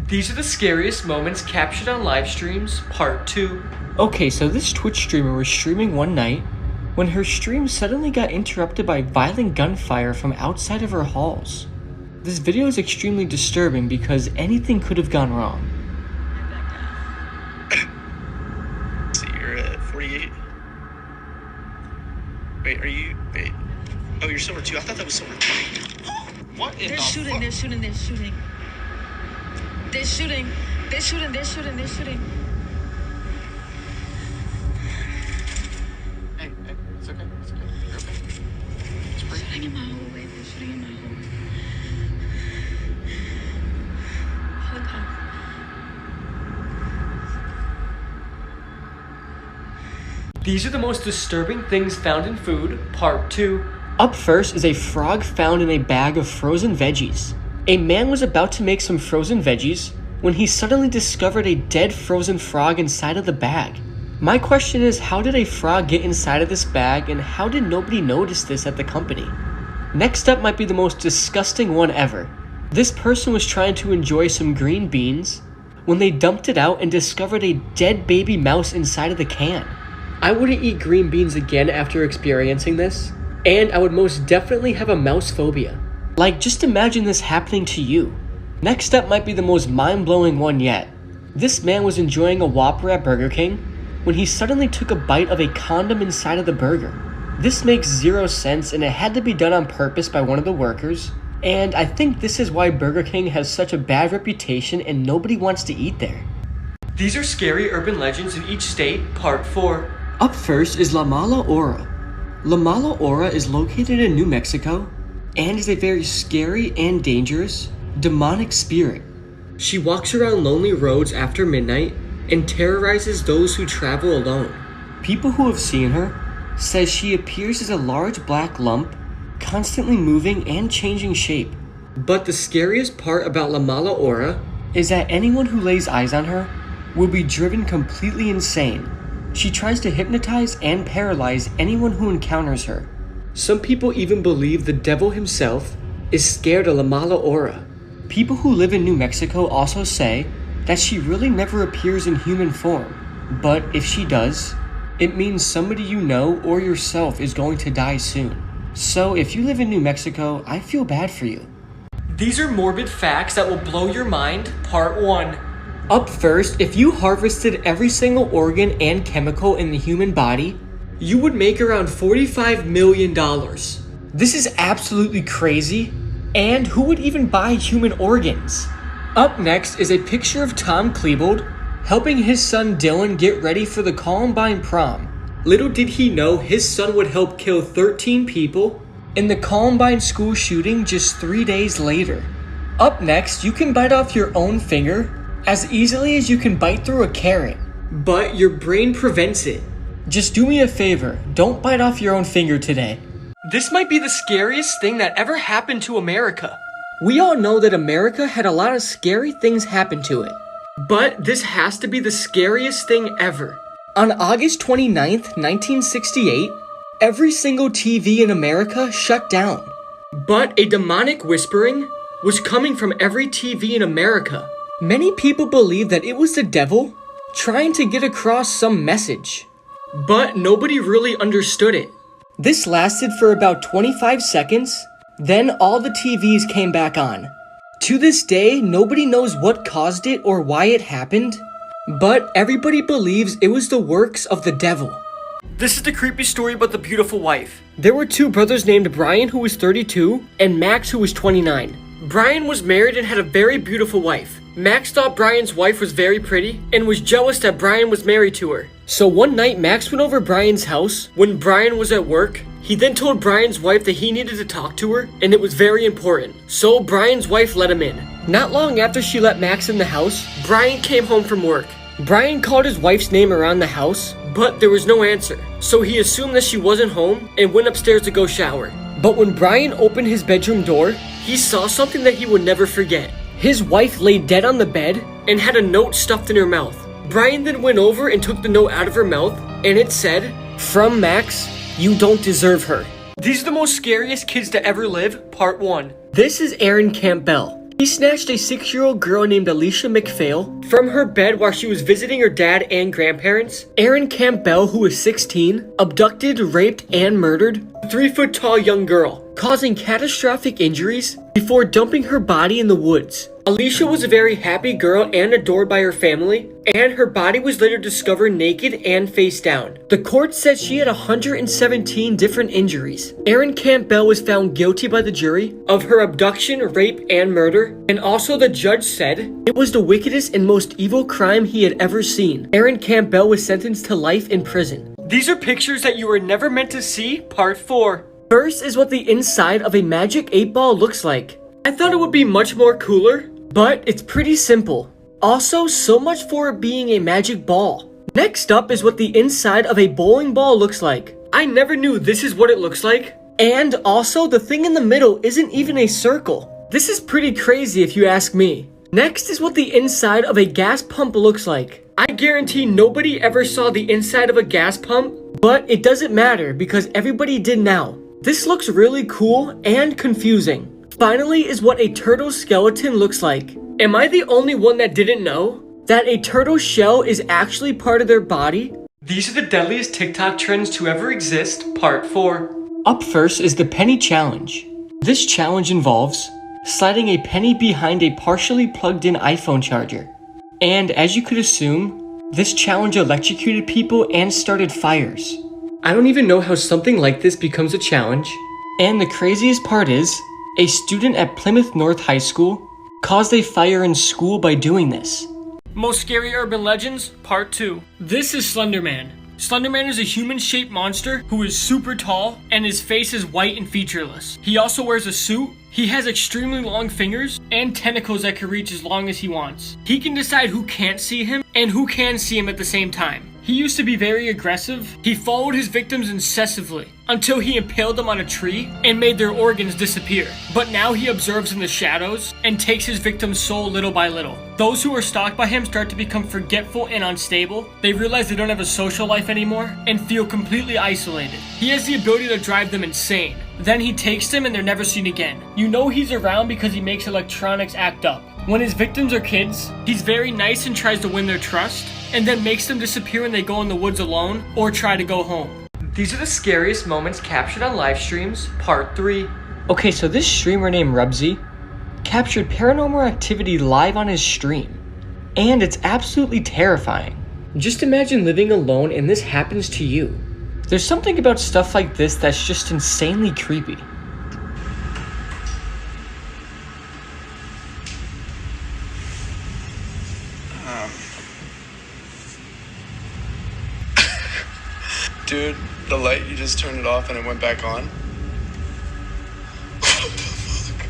A: These are the scariest moments captured on live streams, part 2.
B: Okay, so this Twitch streamer was streaming one night when her stream suddenly got interrupted by violent gunfire from outside of her halls. This video is extremely disturbing because anything could have gone wrong.
O: So you're at 48? Wait, are you... Wait. Oh, you're silver 2? I thought that was silver 3. What in
S: They're
O: the
S: shooting,
O: fuck?
S: they're shooting, they're shooting. They're shooting, they're shooting, they're shooting, they're shooting.
O: Hey, it's okay, it's okay. You're okay. It's
S: They're
O: pretty.
S: shooting in my hallway, they're shooting in my hallway. Helicopter.
A: These are the most disturbing things found in food, part 2.
B: Up first is a frog found in a bag of frozen veggies. A man was about to make some frozen veggies when he suddenly discovered a dead frozen frog inside of the bag. My question is, how did a frog get inside of this bag, and how did nobody notice this at the company? Next up might be the most disgusting one ever. This person was trying to enjoy some green beans when they dumped it out and discovered a dead baby mouse inside of the can. I wouldn't eat green beans again after experiencing this, and I would most definitely have a mouse phobia. Like, just imagine this happening to you. Next up might be the most mind-blowing one yet. This man was enjoying a Whopper at Burger King when he suddenly took a bite of a condom inside of the burger. This makes zero sense, and it had to be done on purpose by one of the workers, and I think this is why Burger King has such a bad reputation and nobody wants to eat there.
A: These are scary urban legends in each state, part 4.
B: Up first is La Mala Hora. La Mala Hora is located in New Mexico and is a very scary and dangerous demonic spirit. She walks around lonely roads after midnight and terrorizes those who travel alone. People who have seen her says she appears as a large black lump, constantly moving and changing shape. But the scariest part about La Mala Hora is that anyone who lays eyes on her will be driven completely insane. She tries to hypnotize and paralyze anyone who encounters her. Some people even believe the devil himself is scared of La Mala Aura. People who live in New Mexico also say that she really never appears in human form. But if she does, it means somebody you know or yourself is going to die soon. So if you live in New Mexico, I feel bad for you.
A: These are morbid facts that will blow your mind, part 1.
B: Up first, if you harvested every single organ and chemical in the human body, you would make around $45 million. This is absolutely crazy. And who would even buy human organs? Up next is a picture of Tom Klebold helping his son Dylan get ready for the Columbine prom. Little did he know his son would help kill 13 people in the Columbine school shooting just 3 days later. Up next, you can bite off your own finger as easily as you can bite through a carrot, but your brain prevents it. Just do me a favor, don't bite off your own finger today.
A: This might be the scariest thing that ever happened to America.
B: We all know that America had a lot of scary things happen to it.
A: But this has to be the scariest thing ever.
B: On August 29th, 1968, every single TV in America shut down.
A: But a demonic whispering was coming from every TV in America.
B: Many people believe that it was the devil trying to get across some message.
A: But nobody really understood it.
B: This lasted for about 25 seconds, then all the TVs came back on. To this day, nobody knows what caused it or why it happened, but everybody believes it was the works of the devil.
A: This is the creepy story about the beautiful wife.
B: There were two brothers named Brian, who was 32, and Max, who was 29.
A: Brian was married and had a very beautiful wife. Max thought Brian's wife was very pretty and was jealous that Brian was married to her.
B: So one night, Max went over Brian's house
A: when Brian was at work. He then told Brian's wife that he needed to talk to her and it was very important. So Brian's wife let him in.
B: Not long after she let Max in the house,
A: Brian came home from work.
B: Brian called his wife's name around the house,
A: but there was no answer. So he assumed that she wasn't home and went upstairs to go shower.
B: But when Brian opened his bedroom door,
A: he saw something that he would never forget.
B: His wife lay dead on the bed
A: and had a note stuffed in her mouth. Brian then went over and took the note out of her mouth, and it said,
B: "From Max, you don't deserve her."
A: These are the most scariest kids to ever live, part 1.
B: This is Aaron Campbell. He snatched a 6-year-old girl named Alicia McPhail from her bed while she was visiting her dad and grandparents. Aaron Campbell, who was 16, abducted, raped, and murdered a 3-foot-tall young girl, causing catastrophic injuries before dumping her body in the woods. Alicia was a very happy girl and adored by her family, and her body was later discovered naked and face down. The court said she had 117 different injuries. Aaron Campbell was found guilty by the jury of her abduction, rape, and murder, and also the judge said it was the wickedest and most evil crime he had ever seen. Aaron Campbell was sentenced to life in prison.
A: These are pictures that you were never meant to see, part 4.
B: First is what the inside of a magic 8-ball looks like.
A: I thought it would be much more cooler,
B: but it's pretty simple. Also, so much for it being a magic ball. Next up is what the inside of a bowling ball looks like.
A: I never knew this is what it looks like.
B: And also, the thing in the middle isn't even a circle. This is pretty crazy if you ask me. Next is what the inside of a gas pump looks like.
A: I guarantee nobody ever saw the inside of a gas pump,
B: but it doesn't matter because everybody did now. This looks really cool and confusing. Finally is what a turtle skeleton looks like.
A: Am I the only one that didn't know
B: that a turtle shell is actually part of their body?
A: These are the deadliest TikTok trends to ever exist, part 4.
B: Up first is the penny challenge. This challenge involves sliding a penny behind a partially plugged in iPhone charger. And as you could assume, this challenge electrocuted people and started fires. I don't even know how something like this becomes a challenge. And the craziest part is, a student at Plymouth North High School caused a fire in school by doing this.
A: Most scary urban legends, part 2. This is Slender Man. Slender Man is a human-shaped monster who is super tall and his face is white and featureless. He also wears a suit. He has extremely long fingers and tentacles that can reach as long as he wants. He can decide who can't see him and who can see him at the same time. He used to be very aggressive. He followed his victims incessantly until he impaled them on a tree and made their organs disappear. But now he observes in the shadows and takes his victim's soul little by little. Those who are stalked by him start to become forgetful and unstable. They realize they don't have a social life anymore and feel completely isolated. He has the ability to drive them insane. Then he takes them and they're never seen again. You know he's around because he makes electronics act up. When his victims are kids, he's very nice and tries to win their trust, and then makes them disappear when they go in the woods alone or try to go home.
B: These are the scariest moments captured on live streams, part 3. Okay, so this streamer named Rubsy captured paranormal activity live on his stream, and it's absolutely terrifying. Just imagine living alone and this happens to you. There's something about stuff like this that's just insanely creepy.
T: Dude, the light, you just turned it off and it went back on? What the fuck?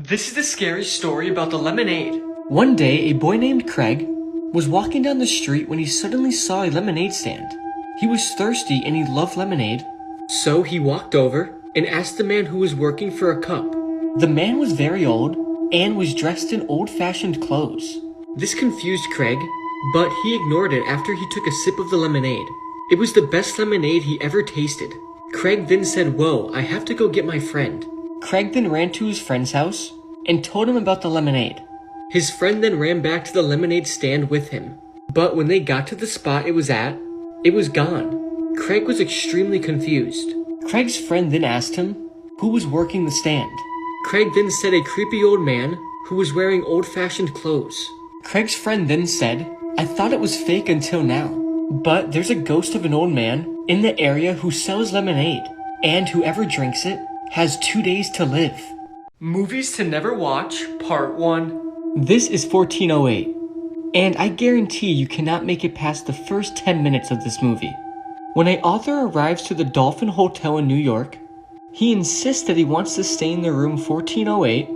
B: This is the scary story about the lemonade. One day, a boy named Craig was walking down the street when he suddenly saw a lemonade stand. He was thirsty and he loved lemonade, so he walked over and asked the man who was working for a cup. The man was very old and was dressed in old-fashioned clothes. This confused Craig, but he ignored it after he took a sip of the lemonade. It was the best lemonade he ever tasted. Craig then said, "Whoa, I have to go get my friend." Craig then ran to his friend's house and told him about the lemonade. His friend then ran back to the lemonade stand with him, but when they got to the spot it was at, it was gone. Craig was extremely confused. Craig's friend then asked him who was working the stand. Craig then said a creepy old man who was wearing old-fashioned clothes. Craig's friend then said, "I thought it was fake until now, but there's a ghost of an old man in the area who sells lemonade, and whoever drinks it has 2 days to live." Movies to never watch, part 1. This is 1408, and I guarantee you cannot make it past the first 10 minutes of this movie. When an author arrives to the Dolphin Hotel in New York, he insists that he wants to stay in the room 1408,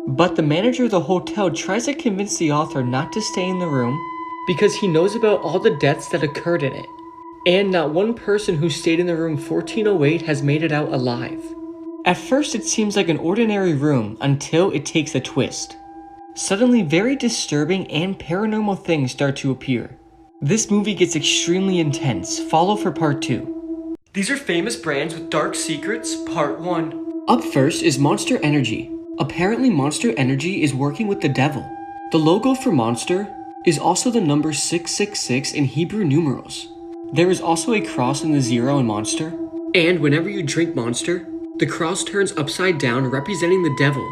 B: but the manager of the hotel tries to convince the author not to stay in the room because he knows about all the deaths that occurred in it, and not one person who stayed in the room 1408 has made it out alive. At first it seems like an ordinary room until it takes a twist. Suddenly, very disturbing and paranormal things start to appear. This movie gets extremely intense. Follow for part 2. These are famous brands with dark secrets, part 1. Up first is Monster Energy. Apparently Monster Energy is working with the devil. The logo for Monster is also the number 666 in Hebrew numerals. There is also a cross in the 0 in Monster, and whenever you drink Monster, the cross turns upside down representing the devil.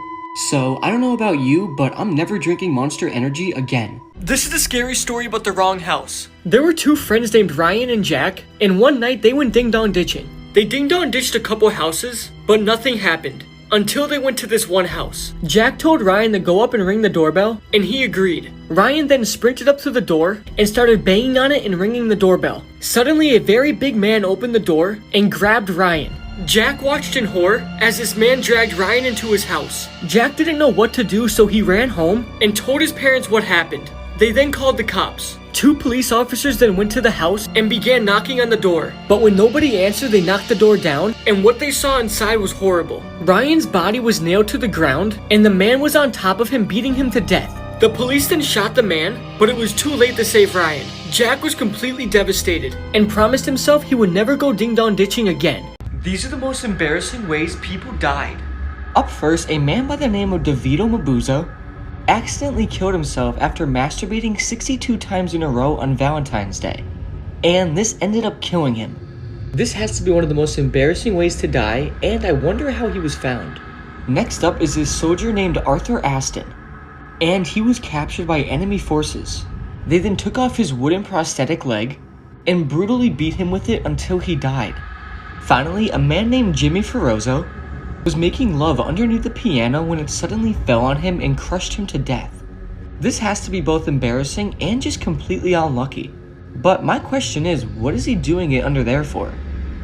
B: So, I don't know about you, but I'm never drinking Monster Energy again. This is the scary story about the wrong house. There were two friends named Ryan and Jack, and one night they went ding-dong ditching. They ding-dong ditched a couple houses, but nothing happened until they went to this one house. Jack told Ryan to go up and ring the doorbell, and he agreed. Ryan then sprinted up to the door and started banging on it and ringing the doorbell. Suddenly, a very big man opened the door and grabbed Ryan. Jack watched in horror as this man dragged Ryan into his house. Jack didn't know what to do, so he ran home and told his parents what happened. They then called the cops. Two police officers then went to the house and began knocking on the door. But when nobody answered, they knocked the door down, and what they saw inside was horrible. Ryan's body was nailed to the ground, and the man was on top of him, beating him to death. The police then shot the man, but it was too late to save Ryan. Jack was completely devastated and promised himself he would never go ding-dong ditching again. These are the most embarrassing ways people died. Up first, a man by the name of DeVito Mabuzo accidentally killed himself after masturbating 62 times in a row on Valentine's Day, and this ended up killing him. This has to be one of the most embarrassing ways to die, and I wonder how he was found. Next up is this soldier named Arthur Aston, and he was captured by enemy forces. They then took off his wooden prosthetic leg and brutally beat him with it until he died. Finally, a man named Jimmy Ferrozzo was making love underneath the piano when it suddenly fell on him and crushed him to death. This has to be both embarrassing and just completely unlucky. But my question is, what is he doing it under there for?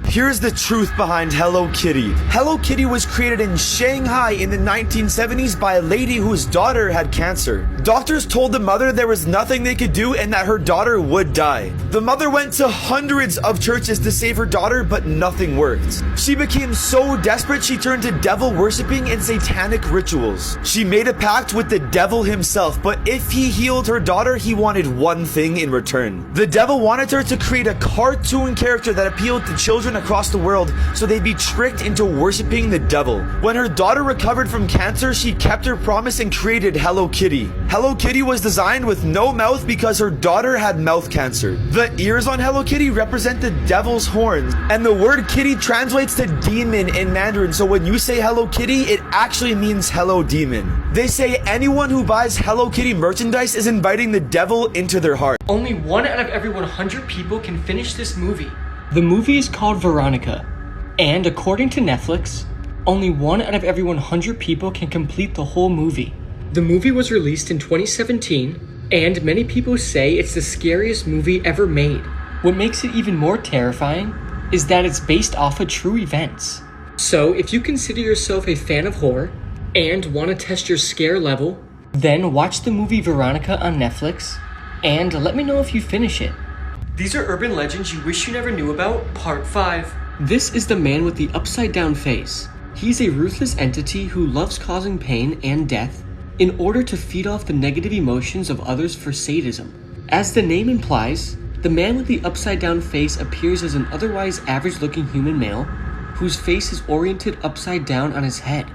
C: Here's the truth behind Hello Kitty. Hello Kitty was created in Shanghai in the 1970s by a lady whose daughter had cancer. Doctors told the mother there was nothing they could do and that her daughter would die. The mother went to hundreds of churches to save her daughter, but nothing worked. She became so desperate she turned to devil worshipping and satanic rituals. She made a pact with the devil himself, but if he healed her daughter, he wanted one thing in return. The devil wanted her to create a cartoon character that appealed to children across the world so they'd be tricked into worshipping the devil. When her daughter recovered from cancer, she kept her promise and created Hello Kitty. Hello Kitty was designed with no mouth because her daughter had mouth cancer. The ears on Hello Kitty represent the devil's horns, and the word kitty translates to demon in Mandarin, so when you say Hello Kitty, it actually means hello demon. They say anyone who buys Hello Kitty merchandise is inviting the devil into their heart.
B: Only 1 out of every 100 people can finish this movie. The movie is called Veronica, and according to Netflix, only 1 out of every 100 people can complete the whole movie. The movie was released in 2017, and many people say it's the scariest movie ever made. What makes it even more terrifying is that it's based off of true events. So if you consider yourself a fan of horror and want to test your scare level, then watch the movie Veronica on Netflix, and let me know if you finish it. These are urban legends you wish you never knew about, part 5. This is the man with the upside down face. He's a ruthless entity who loves causing pain and death in order to feed off the negative emotions of others for sadism. As the name implies, the man with the upside down face appears as an otherwise average looking human male whose face is oriented upside down on his head.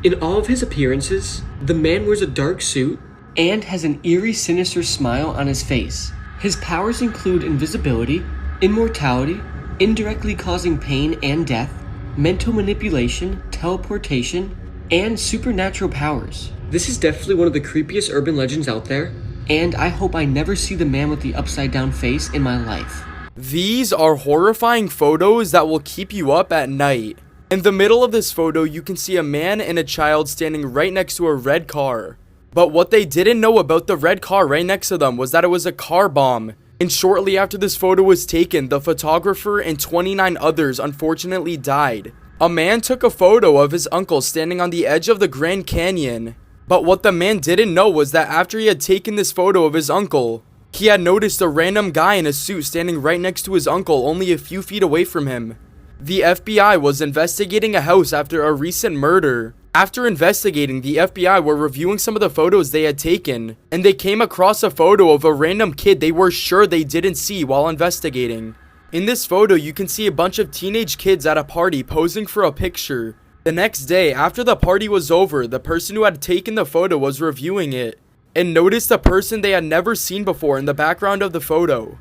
B: In all of his appearances, the man wears a dark suit and has an eerie, sinister smile on his face. His powers include invisibility, immortality, indirectly causing pain and death, mental manipulation, teleportation, and supernatural powers. This is definitely one of the creepiest urban legends out there, and I hope I never see the man with the upside down face in my life.
G: These are horrifying photos that will keep you up at night. In the middle of this photo, you can see a man and a child standing right next to a red car. But what they didn't know about the red car right next to them was that it was a car bomb. And shortly after this photo was taken, the photographer and 29 others unfortunately died. A man took a photo of his uncle standing on the edge of the Grand Canyon. But what the man didn't know was that after he had taken this photo of his uncle, he had noticed a random guy in a suit standing right next to his uncle only a few feet away from him. The FBI was investigating a house after a recent murder. After investigating, the FBI were reviewing some of the photos they had taken, and they came across a photo of a random kid they were sure they didn't see while investigating. In this photo, you can see a bunch of teenage kids at a party posing for a picture. The next day, after the party was over, the person who had taken the photo was reviewing it, and noticed a person they had never seen before in the background of the photo.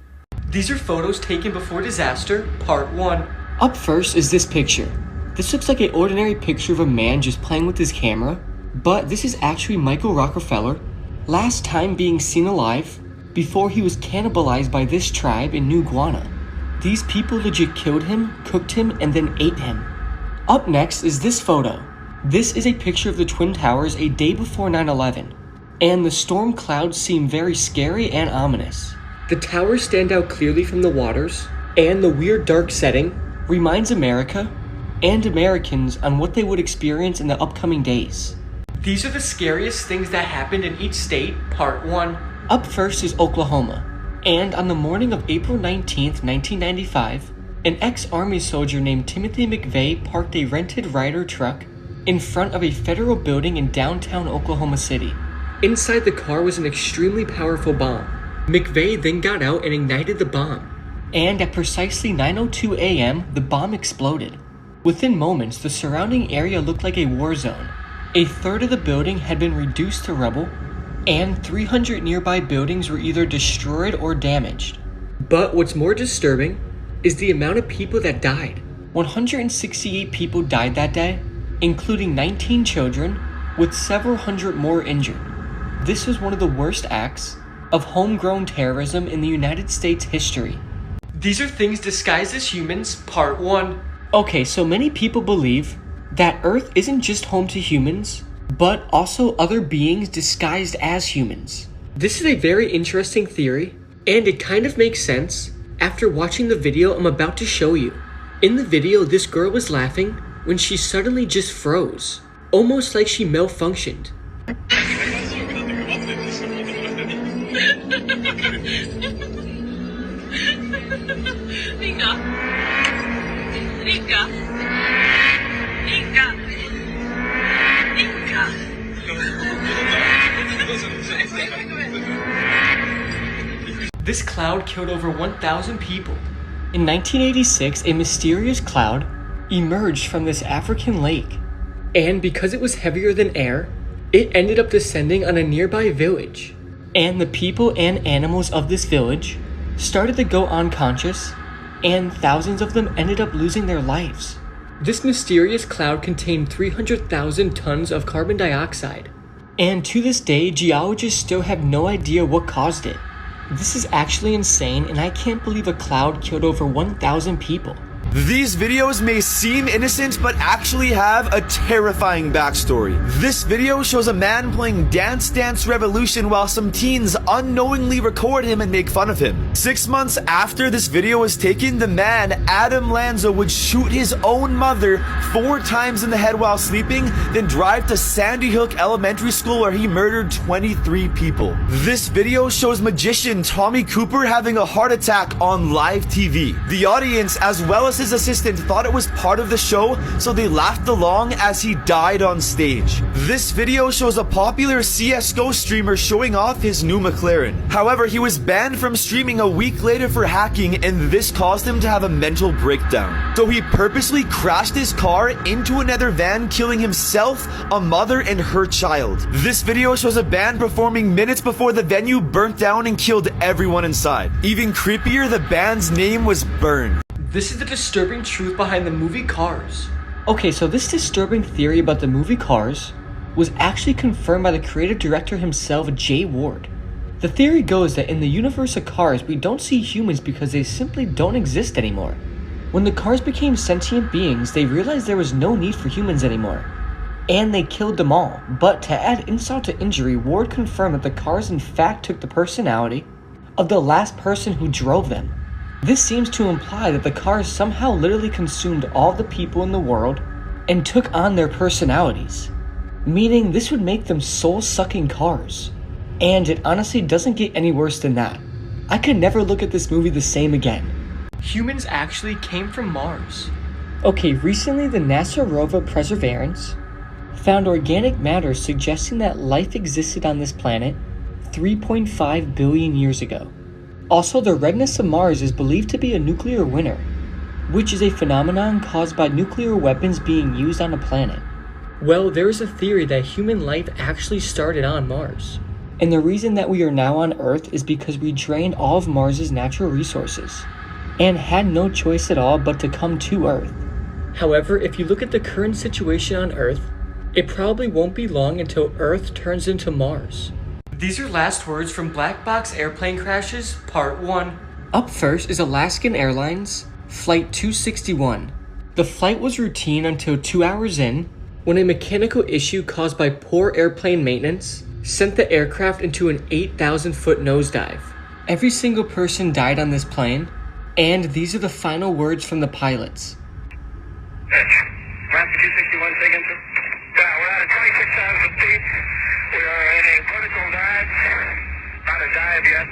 B: These are photos taken before disaster, part 1. Up first is this picture. This looks like an ordinary picture of a man just playing with his camera, but this is actually Michael Rockefeller, last time being seen alive, before he was cannibalized by this tribe in New Guinea. These people legit killed him, cooked him, and then ate him. Up next is this photo. This is a picture of the Twin Towers a day before 9/11, and the storm clouds seem very scary and ominous. The towers stand out clearly from the waters, and the weird dark setting reminds America and Americans on what they would experience in the upcoming days. These are the scariest things that happened in each state, part 1. Up first is Oklahoma, and on the morning of April 19th, 1995, an ex-Army soldier named Timothy McVeigh parked a rented Ryder truck in front of a federal building in downtown Oklahoma City. Inside the car was an extremely powerful bomb. McVeigh then got out and ignited the bomb, and at precisely 9:02 a.m., the bomb exploded. Within moments, the surrounding area looked like a war zone. A third of the building had been reduced to rubble, and 300 nearby buildings were either destroyed or damaged. But what's more disturbing is the amount of people that died. 168 people died that day, including 19 children, with several hundred more injured. This was one of the worst acts of homegrown terrorism in the United States history. These are things disguised as humans, part 1. Okay, so many people believe that Earth isn't just home to humans, but also other beings disguised as humans. This is a very interesting theory, and it kind of makes sense after watching the video I'm about to show you. In the video, this girl was laughing when she suddenly just froze, almost like she malfunctioned. This cloud killed over 1,000 people. In 1986, a mysterious cloud emerged from this African lake, and because it was heavier than air, it ended up descending on a nearby village, and the people and animals of this village started to go unconscious, and thousands of them ended up losing their lives. This mysterious cloud contained 300,000 tons of carbon dioxide, and to this day, geologists still have no idea what caused it. This is actually insane, and I can't believe a cloud killed over 1,000 people.
C: These videos may seem innocent, but actually have a terrifying backstory. This video shows a man playing Dance Dance Revolution while some teens unknowingly record him and make fun of him. 6 months after this video was taken, the man, Adam Lanza, would shoot his own mother 4 times in the head while sleeping, then drive to Sandy Hook Elementary School where he murdered 23 people. This video shows magician Tommy Cooper having a heart attack on live TV. The audience, as well as his assistant, thought it was part of the show, so they laughed along as he died on stage. This video shows a popular CSGO streamer showing off his new McLaren. However, he was banned from streaming a week later for hacking, and this caused him to have a mental breakdown. So he purposely crashed his car into another van, killing himself, a mother, and her child. This video shows a band performing minutes before the venue burnt down and killed everyone inside. Even creepier, the band's name was Burn.
B: This is the disturbing truth behind the movie Cars. Okay, so this disturbing theory about the movie Cars was actually confirmed by the creative director himself, Jay Ward. The theory goes that in the universe of Cars, we don't see humans because they simply don't exist anymore. When the cars became sentient beings, they realized there was no need for humans anymore, and they killed them all. But to add insult to injury, Ward confirmed that the cars in fact took the personality of the last person who drove them. This seems to imply that the cars somehow literally consumed all the people in the world and took on their personalities, meaning this would make them soul-sucking cars. And it honestly doesn't get any worse than that. I could never look at this movie the same again. Humans actually came from Mars. Okay, recently the NASA rover Perseverance found organic matter suggesting that life existed on this planet 3.5 billion years ago. Also, the redness of Mars is believed to be a nuclear winter, which is a phenomenon caused by nuclear weapons being used on a planet. Well, there is a theory that human life actually started on Mars. And the reason that we are now on Earth is because we drained all of Mars's natural resources and had no choice at all but to come to Earth. However, if you look at the current situation on Earth, it probably won't be long until Earth turns into Mars. These are last words from Black Box Airplane Crashes, Part 1. Up first is Alaskan Airlines, Flight 261. The flight was routine until 2 hours in, when a mechanical issue caused by poor airplane maintenance sent the aircraft into an 8,000-foot nosedive. Every single person died on this plane, and these are the final words from the pilots.
I: Master 261 taken to... Yeah, we're at 26,000 feet. We are in a vertical dive. Not a dive yet,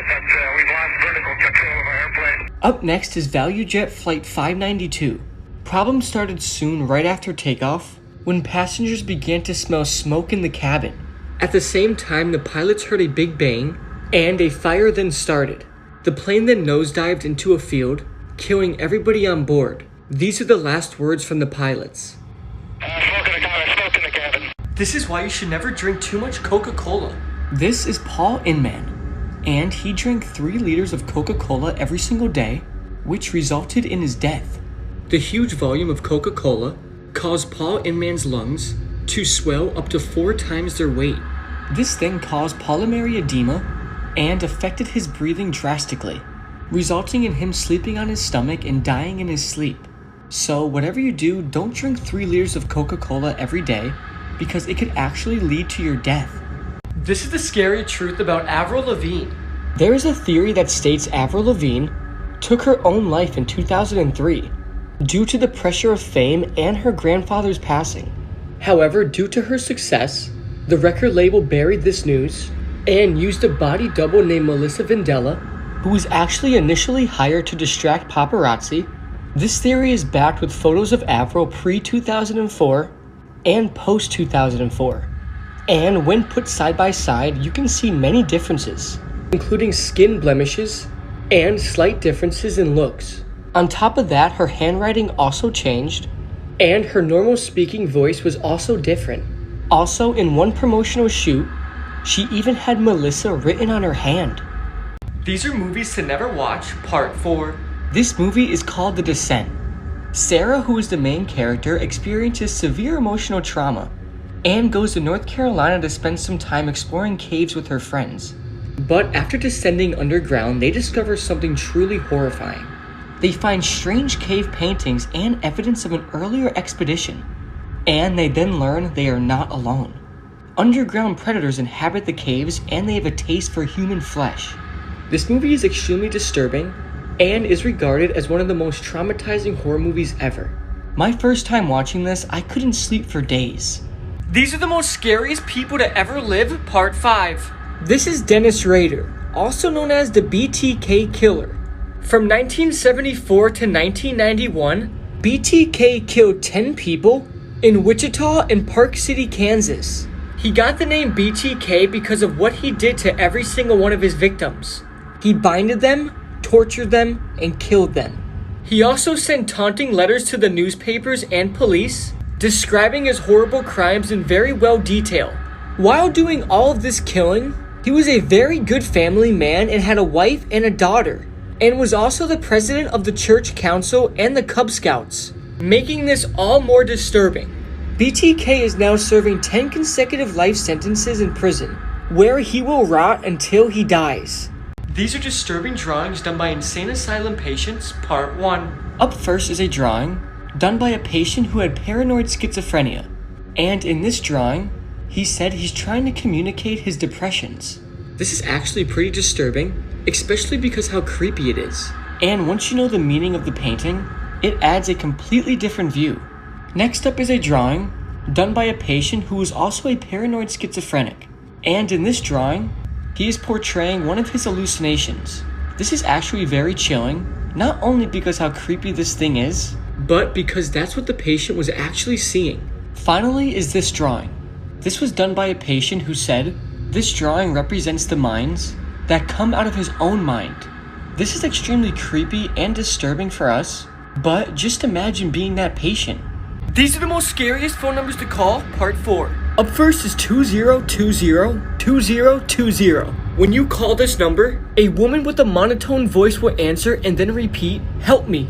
I: but we've lost vertical control of our airplane.
B: Up next is ValueJet Flight 592. Problems started soon right after takeoff, when passengers began to smell smoke in the cabin. At the same time, the pilots heard a big bang, and a fire then started. The plane then nosedived into a field, killing everybody on board. These are the last words from the pilots. This is why you should never drink too much Coca-Cola. This is Paul Inman, and he drank 3 liters of Coca-Cola every single day, which resulted in his death. The huge volume of Coca-Cola caused Paul Inman's lungs to swell up to 4 times their weight. This then caused pulmonary edema and affected his breathing drastically, resulting in him sleeping on his stomach and dying in his sleep. So whatever you do, don't drink 3 liters of Coca-Cola every day, because it could actually lead to your death.
A: This is the scary truth about Avril Lavigne.
B: There is a theory that states Avril Lavigne took her own life in 2003 due to the pressure of fame and her grandfather's passing. However, due to her success, the record label buried this news and used a body double named Melissa Vandella, who was actually initially hired to distract paparazzi. This theory is backed with photos of Avril pre-2004 and post-2004. And when put side by side, you can see many differences, including skin blemishes and slight differences in looks. On top of that, her handwriting also changed, and her normal speaking voice was also different. Also, in one promotional shoot, she even had Melissa written on her hand.
A: These are movies to never watch, part 4.
B: This movie is called The Descent. Sarah, who is the main character, experiences severe emotional trauma and goes to North Carolina to spend some time exploring caves with her friends. But after descending underground, they discover something truly horrifying. They find strange cave paintings and evidence of an earlier expedition, and they then learn they are not alone. Underground predators inhabit the caves, and they have a taste for human flesh. This movie is extremely disturbing and is regarded as one of the most traumatizing horror movies ever. My first time watching this, I couldn't sleep for days.
A: These are the most scariest people to ever live, part 5.
B: This is Dennis Rader, also known as the BTK Killer.
A: From 1974 to 1991,
B: BTK killed 10 people in Wichita and Park City, Kansas.
A: He got the name BTK because of what he did to every single one of his victims.
B: He binded them, tortured them, and killed them.
A: He also sent taunting letters to the newspapers and police, describing his horrible crimes in very well detail.
B: While doing all of this killing, he was a very good family man and had a wife and a daughter, and was also the president of the church council and the Cub Scouts,
A: making this all more disturbing.
B: BTK is now serving 10 consecutive life sentences in prison, where he will rot until he dies.
A: These are disturbing drawings done by insane asylum patients, part 1.
B: Up first is a drawing done by a patient who had paranoid schizophrenia, and in this drawing, he said he's trying to communicate his depressions. This is actually pretty disturbing, especially because how creepy it is. And once you know the meaning of the painting, it adds a completely different view. Next up is a drawing done by a patient who is also a paranoid schizophrenic, and in this drawing, he is portraying one of his hallucinations. This is actually very chilling, not only because how creepy this thing is, but because that's what the patient was actually seeing. Finally is this drawing. This was done by a patient who said, this drawing represents the minds that come out of his own mind. This is extremely creepy and disturbing for us, but just imagine being that patient.
A: These are the most scariest phone numbers to call, part 4.
B: Up first is 2020-2020.
A: When you call this number,
B: a woman with a monotone voice will answer and then repeat, help me,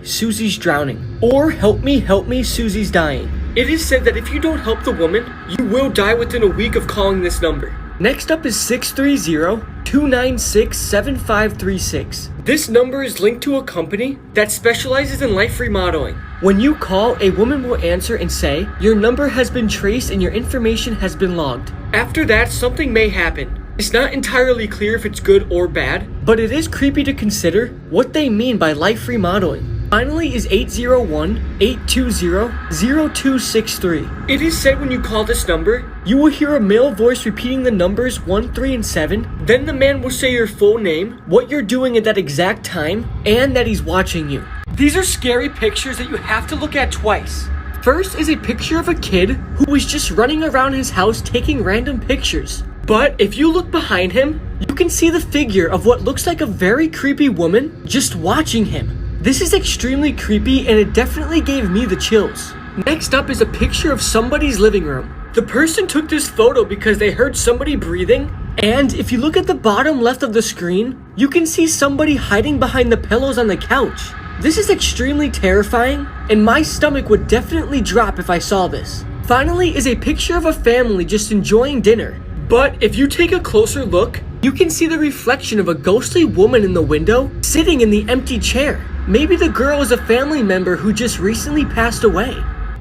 B: Susie's drowning. Or help me, Susie's dying.
A: It is said that if you don't help the woman, you will die within a week of calling this number.
B: Next up is 630-296-7536.
A: This number is linked to a company that specializes in life remodeling.
B: When you call, a woman will answer and say, your number has been traced and your information has been logged.
A: After that, something may happen. It's not entirely clear if it's good or bad,
B: but it is creepy to consider what they mean by life remodeling. Finally is 801-820-0263.
A: It is said when you call this number,
B: you will hear a male voice repeating the numbers 1, 3, and 7.
A: Then the man will say your full name,
B: what you're doing at that exact time, and that he's watching you.
A: These are scary pictures that you have to look at twice.
B: First is a picture of a kid who was just running around his house taking random pictures.
A: But if you look behind him,
B: you can see the figure of what looks like a very creepy woman just watching him. This is extremely creepy and it definitely gave me the chills.
A: Next up is a picture of somebody's living room. The person took this photo because they heard somebody breathing.
B: And if you look at the bottom left of the screen, you can see somebody hiding behind the pillows on the couch. This is extremely terrifying, and my stomach would definitely drop if I saw this. Finally is a picture of a family just enjoying dinner.
A: But if you take a closer look,
B: you can see the reflection of a ghostly woman in the window sitting in the empty chair. Maybe the girl is a family member who just recently passed away.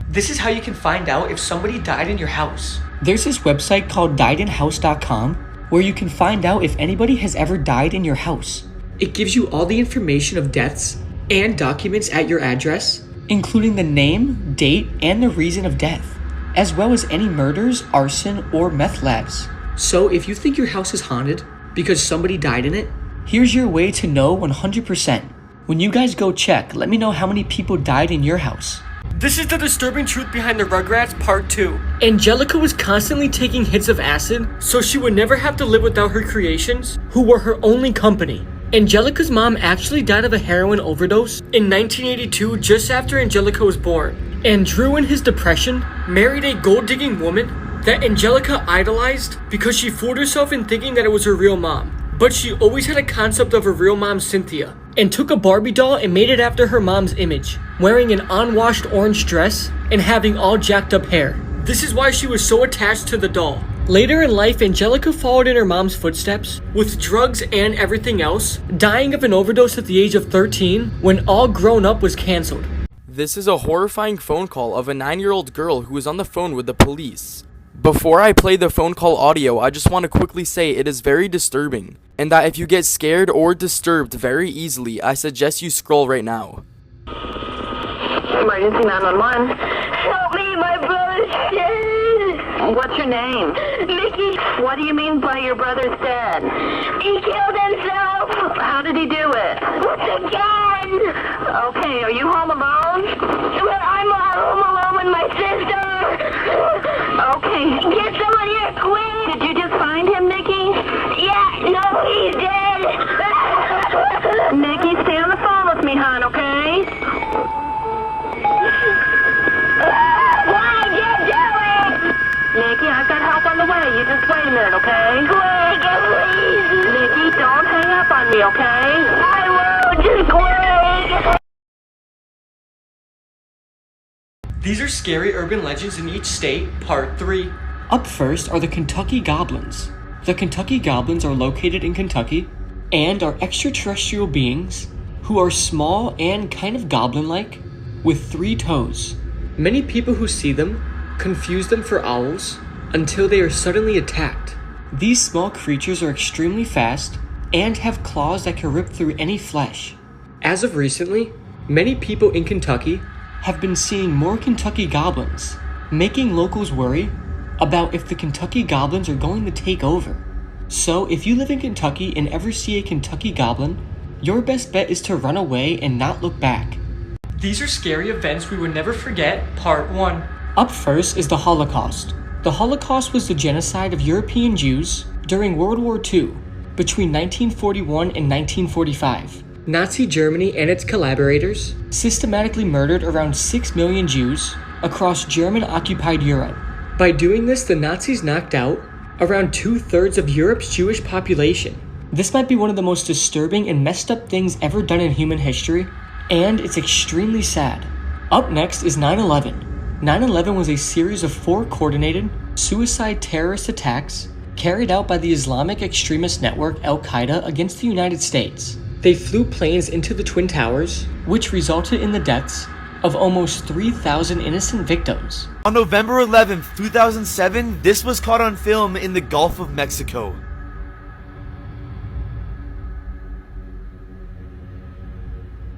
A: This is how you can find out if somebody died in your house.
B: There's this website called diedinhouse.com where you can find out if anybody has ever died in your house. It gives you all the information of deaths and documents at your address, including the name, date, and the reason of death, as well as any murders, arson, or meth labs. So if you think your house is haunted because somebody died in it, here's your way to know 100%. When you guys go check, let me know how many people died in your house.
A: This is the disturbing truth behind the Rugrats Part 2.
B: Angelica was constantly taking hits of acid,
A: So she would never have to live without her creations,
B: who were her only company. Angelica's mom actually died of a heroin overdose
A: in 1982, just after Angelica was born.
B: And Drew, in his depression,
A: Married a gold-digging woman that Angelica idolized because she fooled herself in thinking that it was her real mom. But she always had a concept of her real mom, Cynthia,
B: and took a Barbie doll and made it after her mom's image, wearing an unwashed orange dress and having all jacked up hair.
A: This is why she was so attached to the doll.
B: Later in life, Angelica followed in her mom's footsteps,
A: with drugs and everything else,
B: dying of an overdose at the age of 13 when All Grown Up was cancelled.
G: This is a horrifying phone call of a 9-year-old girl who was on the phone with the police. Before I play the phone call audio, I just want to quickly say it is very disturbing, and that if you get scared or disturbed very easily, I suggest you scroll right now.
I: Emergency 911. Help me, my brother's dead. What's your name? Mickey. What do you mean by your brother's dead? He killed himself. How did he do it? With a gun. Okay, are you home alone? Well, I'm home alone with my sister. Okay, get someone here quick. Did you just find him, Nikki? Yeah, no, he's dead. Nikki, stay on the phone with me, hon, okay? What'd you do it? Nikki, I've got help on the way. You just wait a minute, okay? Quick, please. Nikki, don't hang up on me, okay? I won't. Just quick.
A: These are scary urban legends in each state, Part 3.
B: Up first are the Kentucky Goblins. The Kentucky Goblins are located in Kentucky and are extraterrestrial beings who are small and kind of goblin-like with 3 toes. Many people who see them confuse them for owls until they are suddenly attacked. These small creatures are extremely fast and have claws that can rip through any flesh. As of recently, many people in Kentucky have been seeing more Kentucky Goblins, making locals worry about if the Kentucky Goblins are going to take over. So if you live in Kentucky and ever see a Kentucky Goblin, your best bet is to run away and not look back.
A: These are scary events we would never forget, Part 1.
B: Up first is the Holocaust. The Holocaust was the genocide of European Jews during World War II, between 1941 and 1945. Nazi Germany and its collaborators systematically murdered around 6 million Jews across German-occupied Europe. By doing this, the Nazis knocked out around 2/3 of Europe's Jewish population. This might be one of the most disturbing and messed up things ever done in human history, and it's extremely sad. Up next is 9/11. 9/11 was a series of 4 coordinated suicide terrorist attacks carried out by the Islamic extremist network Al-Qaeda against the United States. They flew planes into the Twin Towers, which resulted in the deaths of almost 3,000 innocent victims.
C: On November 11th, 2007, this was caught on film in the Gulf of Mexico.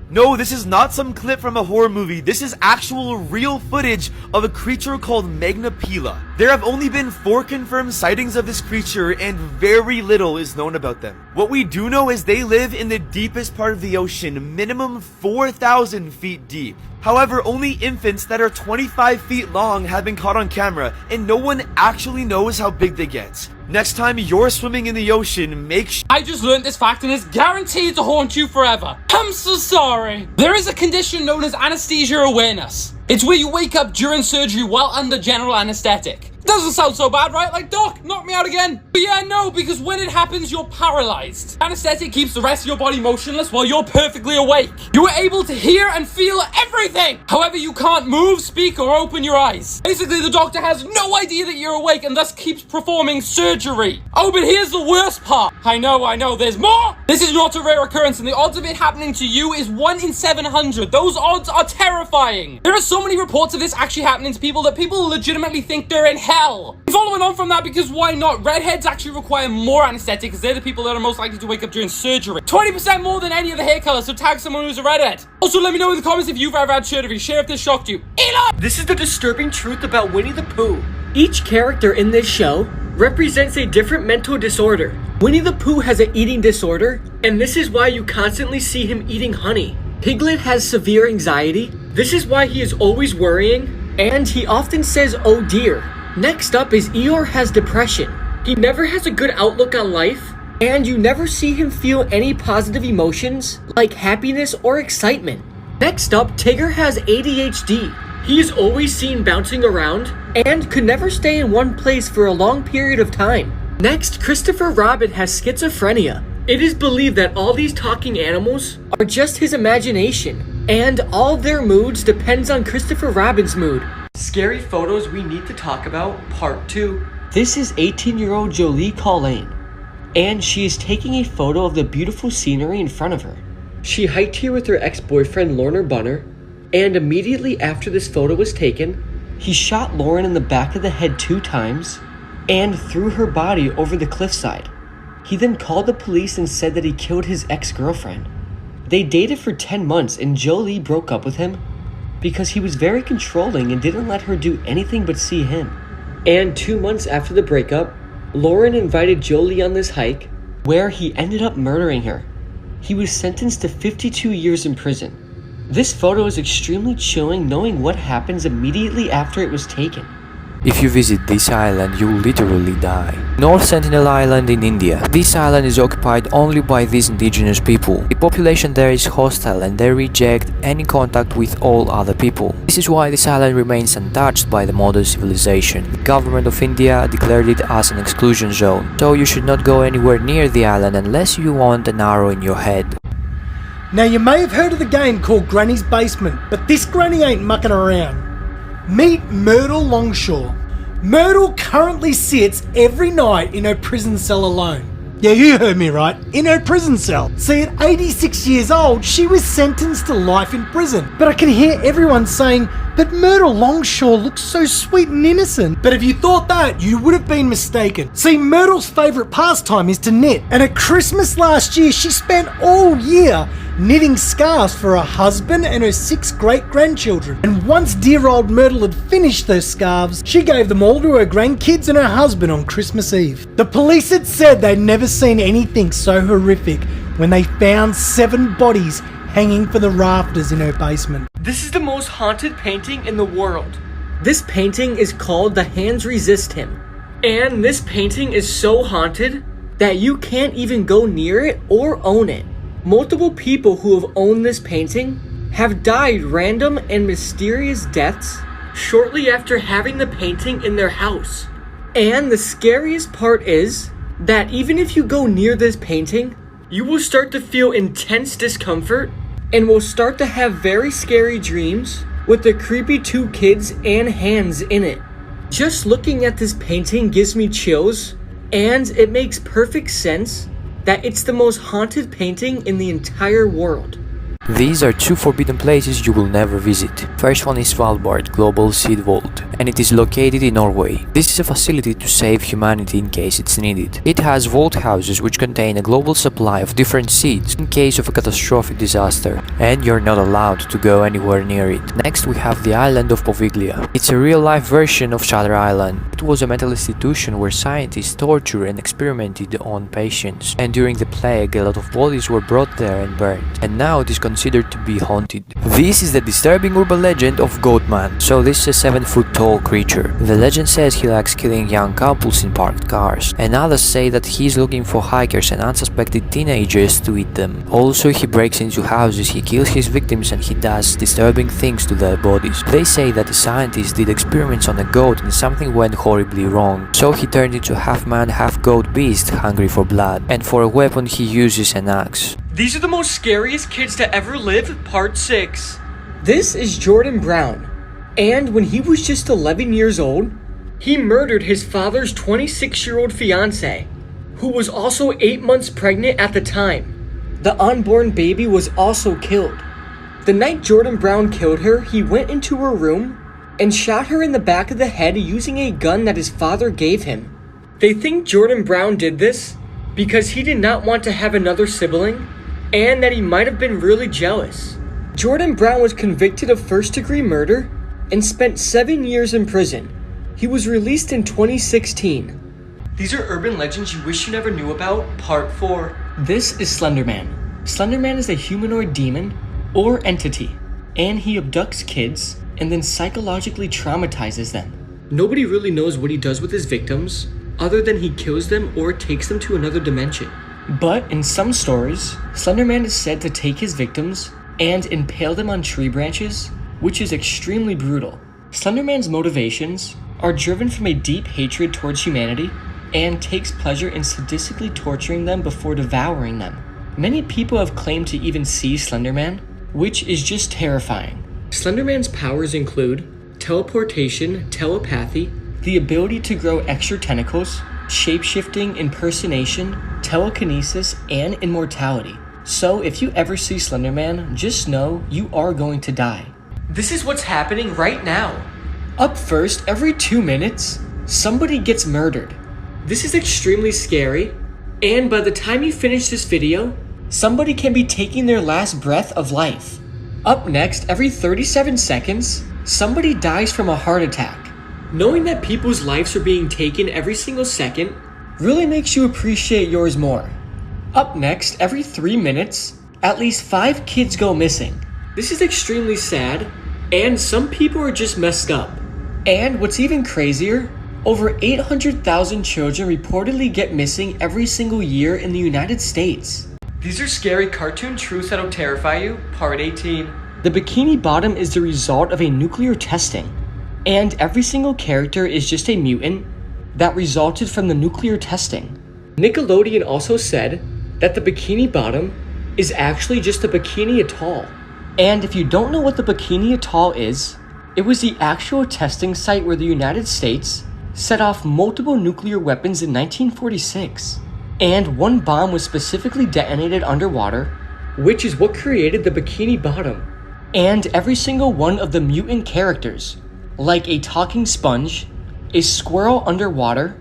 C: No, this is not some clip from a horror movie. This is actual real footage of a creature called Magnapila. There have only been 4 confirmed sightings of this creature and very little is known about them. What we do know is they live in the deepest part of the ocean, minimum 4,000 feet deep. However, only infants that are 25 feet long have been caught on camera, and no one actually knows how big they get. Next time you're swimming in the ocean, make sure—
E: I just learned this fact and it's guaranteed to haunt you forever. I'm so sorry. There is a condition known as anesthesia awareness. It's where you wake up during surgery while under general anesthetic. Doesn't sound so bad, right? Like, doc, knock me out again. But yeah, no, because when it happens, you're paralyzed. Anesthetic keeps the rest of your body motionless while you're perfectly awake. You are able to hear and feel everything. However, you can't move, speak, or open your eyes. Basically, the doctor has no idea that you're awake and thus keeps performing surgery. Oh, but here's the worst part. I know, there's more. This is not a rare occurrence, and the odds of it happening to you is 1 in 700. Those odds are terrifying. There are so many reports of this actually happening to people that people legitimately think they're in hell hell? Following on from that, because why not? Redheads actually require more anesthetic because they're the people that are most likely to wake up during surgery. 20% more than any other hair color, so tag someone who's a redhead. Also, let me know in the comments if you've ever had surgery. Share if this shocked you. Elon!
B: This is the disturbing truth about Winnie the Pooh. Each character in this show represents a different mental disorder. Winnie the Pooh has an eating disorder, and this is why you constantly see him eating honey. Piglet has severe anxiety. This is why he is always worrying, and he often says, "Oh dear." Next up is Eeyore has depression. He never has a good outlook on life, and you never see him feel any positive emotions like happiness or excitement. Next up, Tigger has ADHD. He is always seen bouncing around and could never stay in one place for a long period of time. Next, Christopher Robin has schizophrenia. It is believed that all these talking animals are just his imagination, and all their moods depends on Christopher Robin's mood. Scary photos we need to talk about, part 2. This is 18-year-old Jolie Colleen, and she is taking a photo of the beautiful scenery in front of her. She hiked here with her ex-boyfriend Lorna Bunner, and immediately after this photo was taken, he shot Lauren in the back of the head 2 times and threw her body over the cliffside. He then called the police and said that he killed his ex-girlfriend. They dated for 10 months and Jolie broke up with him because he was very controlling and didn't let her do anything but see him. And 2 months after the breakup, Lauren invited Jolie on this hike where he ended up murdering her. He was sentenced to 52 years in prison. This photo is extremely chilling knowing what happens immediately after it was taken.
J: If you visit this island, you will literally die. North Sentinel Island in India. This island is occupied only by these indigenous people. The population there is hostile and they reject any contact with all other people. This is why this island remains untouched by the modern civilization. The government of India declared it as an exclusion zone, so you should not go anywhere near the island unless you want an arrow in your head.
D: Now you may have heard of the game called Granny's Basement, but this granny ain't mucking around. Meet Myrtle Longshore. Myrtle currently sits every night in her prison cell alone. Yeah, you heard me right, in her prison cell. See, at 86 years old, she was sentenced to life in prison. But I can hear everyone saying, but Myrtle Longshore looks so sweet and innocent. But if you thought that, you would have been mistaken. See, Myrtle's favourite pastime is to knit. And at Christmas last year, she spent all year knitting scarves for her husband and her 6 great-grandchildren. And once dear old Myrtle had finished those scarves, she gave them all to her grandkids and her husband on Christmas Eve. The police had said they'd never seen anything so horrific when they found 7 bodies hanging from the rafters in her basement.
B: This is the most haunted painting in the world. This painting is called The Hands Resist Him. And this painting is so haunted that you can't even go near it or own it. Multiple people who have owned this painting have died random and mysterious deaths shortly after having the painting in their house. And the scariest part is that even if you go near this painting, you will start to feel intense discomfort and will start to have very scary dreams with the creepy 2 kids and hands in it. Just looking at this painting gives me chills, and it makes perfect sense that it's the most haunted painting in the entire world.
J: These are 2 forbidden places you will never visit. First one is Svalbard Global Seed Vault, and it is located in Norway. This is a facility to save humanity in case it's needed. It has vault houses which contain a global supply of different seeds in case of a catastrophic disaster, and you're not allowed to go anywhere near it. Next we have the island of Poveglia. It's a real-life version of Shutter Island. It was a mental institution where scientists tortured and experimented on patients, and during the plague a lot of bodies were brought there and burned, and now it is considered to be haunted. This is the disturbing urban legend of Goatman. So this is a 7-foot tall creature. The legend says he likes killing young couples in parked cars, and others say that he's looking for hikers and unsuspected teenagers to eat them. Also, he breaks into houses, he kills his victims, and he does disturbing things to their bodies. They say that the scientists did experiments on a goat and something went horribly wrong, so he turned into half-man, half-goat beast hungry for blood, and for a weapon he uses an axe.
B: These are the most scariest kids to ever live, part 6. This is Jordan Brown, and when he was just 11 years old, he murdered his father's 26-year-old fiancée, who was also 8 months pregnant at the time. The unborn baby was also killed. The night Jordan Brown killed her, he went into her room and shot her in the back of the head using a gun that his father gave him. They think Jordan Brown did this because he did not want to have another sibling and that he might have been really jealous. Jordan Brown was convicted of first-degree murder and spent 7 years in prison. He was released in 2016.
A: These are urban legends you wish you never knew about, part 4.
B: This is Slenderman. Slenderman is a humanoid demon or entity, and he abducts kids and then psychologically traumatizes them. Nobody really knows what he does with his victims, other than he kills them or takes them to another dimension. But in some stories, Slenderman is said to take his victims and impale them on tree branches, which is extremely brutal. Slenderman's motivations are driven from a deep hatred towards humanity and takes pleasure in sadistically torturing them before devouring them. Many people have claimed to even see Slenderman, which is just terrifying. Slenderman's powers include teleportation, telepathy, the ability to grow extra tentacles, shape-shifting, impersonation, telekinesis, and immortality. So if you ever see Slenderman, just know you are going to die.
A: This is what's happening right now.
B: Up first, every 2 minutes, somebody gets murdered. This is extremely scary, and by the time you finish this video, somebody can be taking their last breath of life. Up next, every 37 seconds, somebody dies from a heart attack. Knowing that people's lives are being taken every single second really makes you appreciate yours more. Up next, every 3 minutes, at least 5 kids go missing. This is extremely sad, and some people are just messed up. And what's even crazier, over 800,000 children reportedly get missing every single year in the United States.
A: These are scary cartoon truths that'll terrify you, part 18.
B: The Bikini Bottom is the result of a nuclear testing, and every single character is just a mutant that resulted from the nuclear testing. Nickelodeon also said that the Bikini Bottom is actually just the Bikini Atoll. And if you don't know what the Bikini Atoll is, it was the actual testing site where the United States set off multiple nuclear weapons in 1946. And one bomb was specifically detonated underwater, which is what created the Bikini Bottom. And every single one of the mutant characters, like a talking sponge, a squirrel underwater,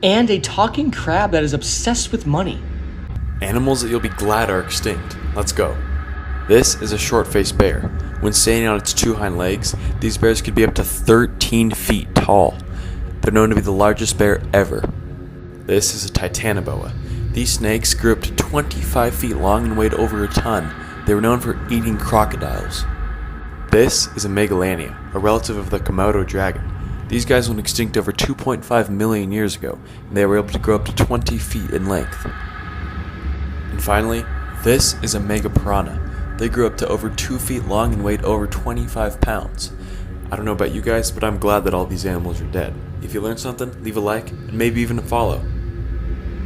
B: and a talking crab that is obsessed with money.
K: Animals that you'll be glad are extinct. Let's go. This is a short-faced bear. When standing on its 2 hind legs, these bears could be up to 13 feet tall. They're known to be the largest bear ever. This is a titanoboa. These snakes grew up to 25 feet long and weighed over a ton. They were known for eating crocodiles. This is a megalania, a relative of the Komodo dragon. These guys went extinct over 2.5 million years ago, and they were able to grow up to 20 feet in length. And finally, this is a mega piranha. They grew up to over 2 feet long and weighed over 25 pounds. I don't know about you guys, but I'm glad that all these animals are dead. If you learned something, leave a like, and maybe even a follow.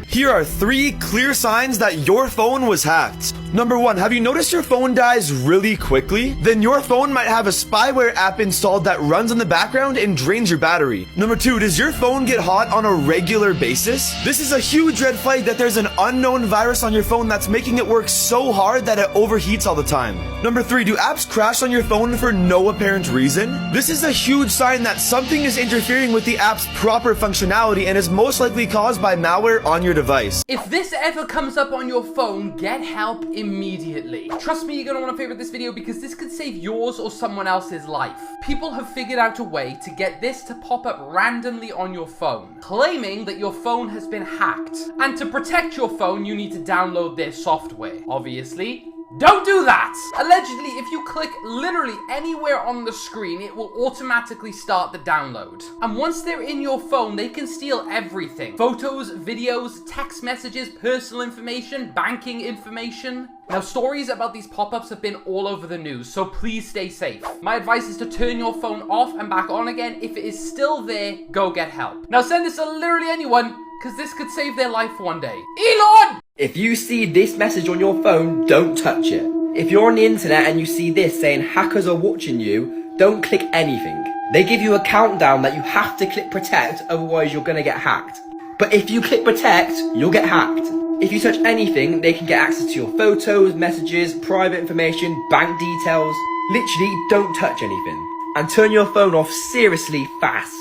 C: Here are 3 clear signs that your phone was hacked. Number 1, have you noticed your phone dies really quickly? Then your phone might have a spyware app installed that runs in the background and drains your battery. Number 2, does your phone get hot on a regular basis? This is a huge red flag that there's an unknown virus on your phone that's making it work so hard that it overheats all the time. Number 3, do apps crash on your phone for no apparent reason? This is a huge sign that something is interfering with the app's proper functionality and is most likely caused by malware on your device.
E: If this ever comes up on your phone, get help immediately. Trust me, you're gonna want to favorite this video because this could save yours or someone else's life. People have figured out a way to get this to pop up randomly on your phone, claiming that your phone has been hacked. And to protect your phone, you need to download their software. Obviously, don't do that! Allegedly, if you click literally anywhere on the screen, it will automatically start the download. And once they're in your phone, they can steal everything. Photos, videos, text messages, personal information, banking information. Now, stories about these pop-ups have been all over the news, so please stay safe. My advice is to turn your phone off and back on again. If it is still there, go get help. Now, send this to literally anyone, because this could save their life one day. Elon!
G: If you see this message on your phone, don't touch it. If you're on the internet and you see this saying hackers are watching you, don't click anything. They give you a countdown that you have to click protect, otherwise you're gonna get hacked. But if you click protect, you'll get hacked. If you touch anything, they can get access to your photos, messages, private information, bank details. Literally, don't touch anything.
U: and turn your phone off seriously fast.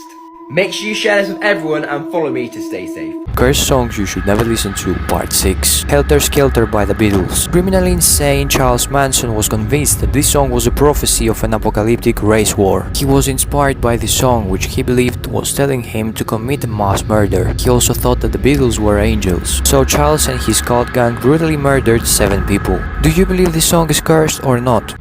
U: Make sure you share this with everyone and follow me to stay safe.
V: Cursed songs you should never listen to, Part 6. Helter Skelter by the Beatles. Criminally insane Charles Manson was convinced that this song was a prophecy of an apocalyptic race war. He was inspired by this song, which he believed was telling him to commit mass murder. He also thought that the Beatles were angels. So Charles and his cult gang brutally murdered 7 people. Do you believe this song is cursed or not?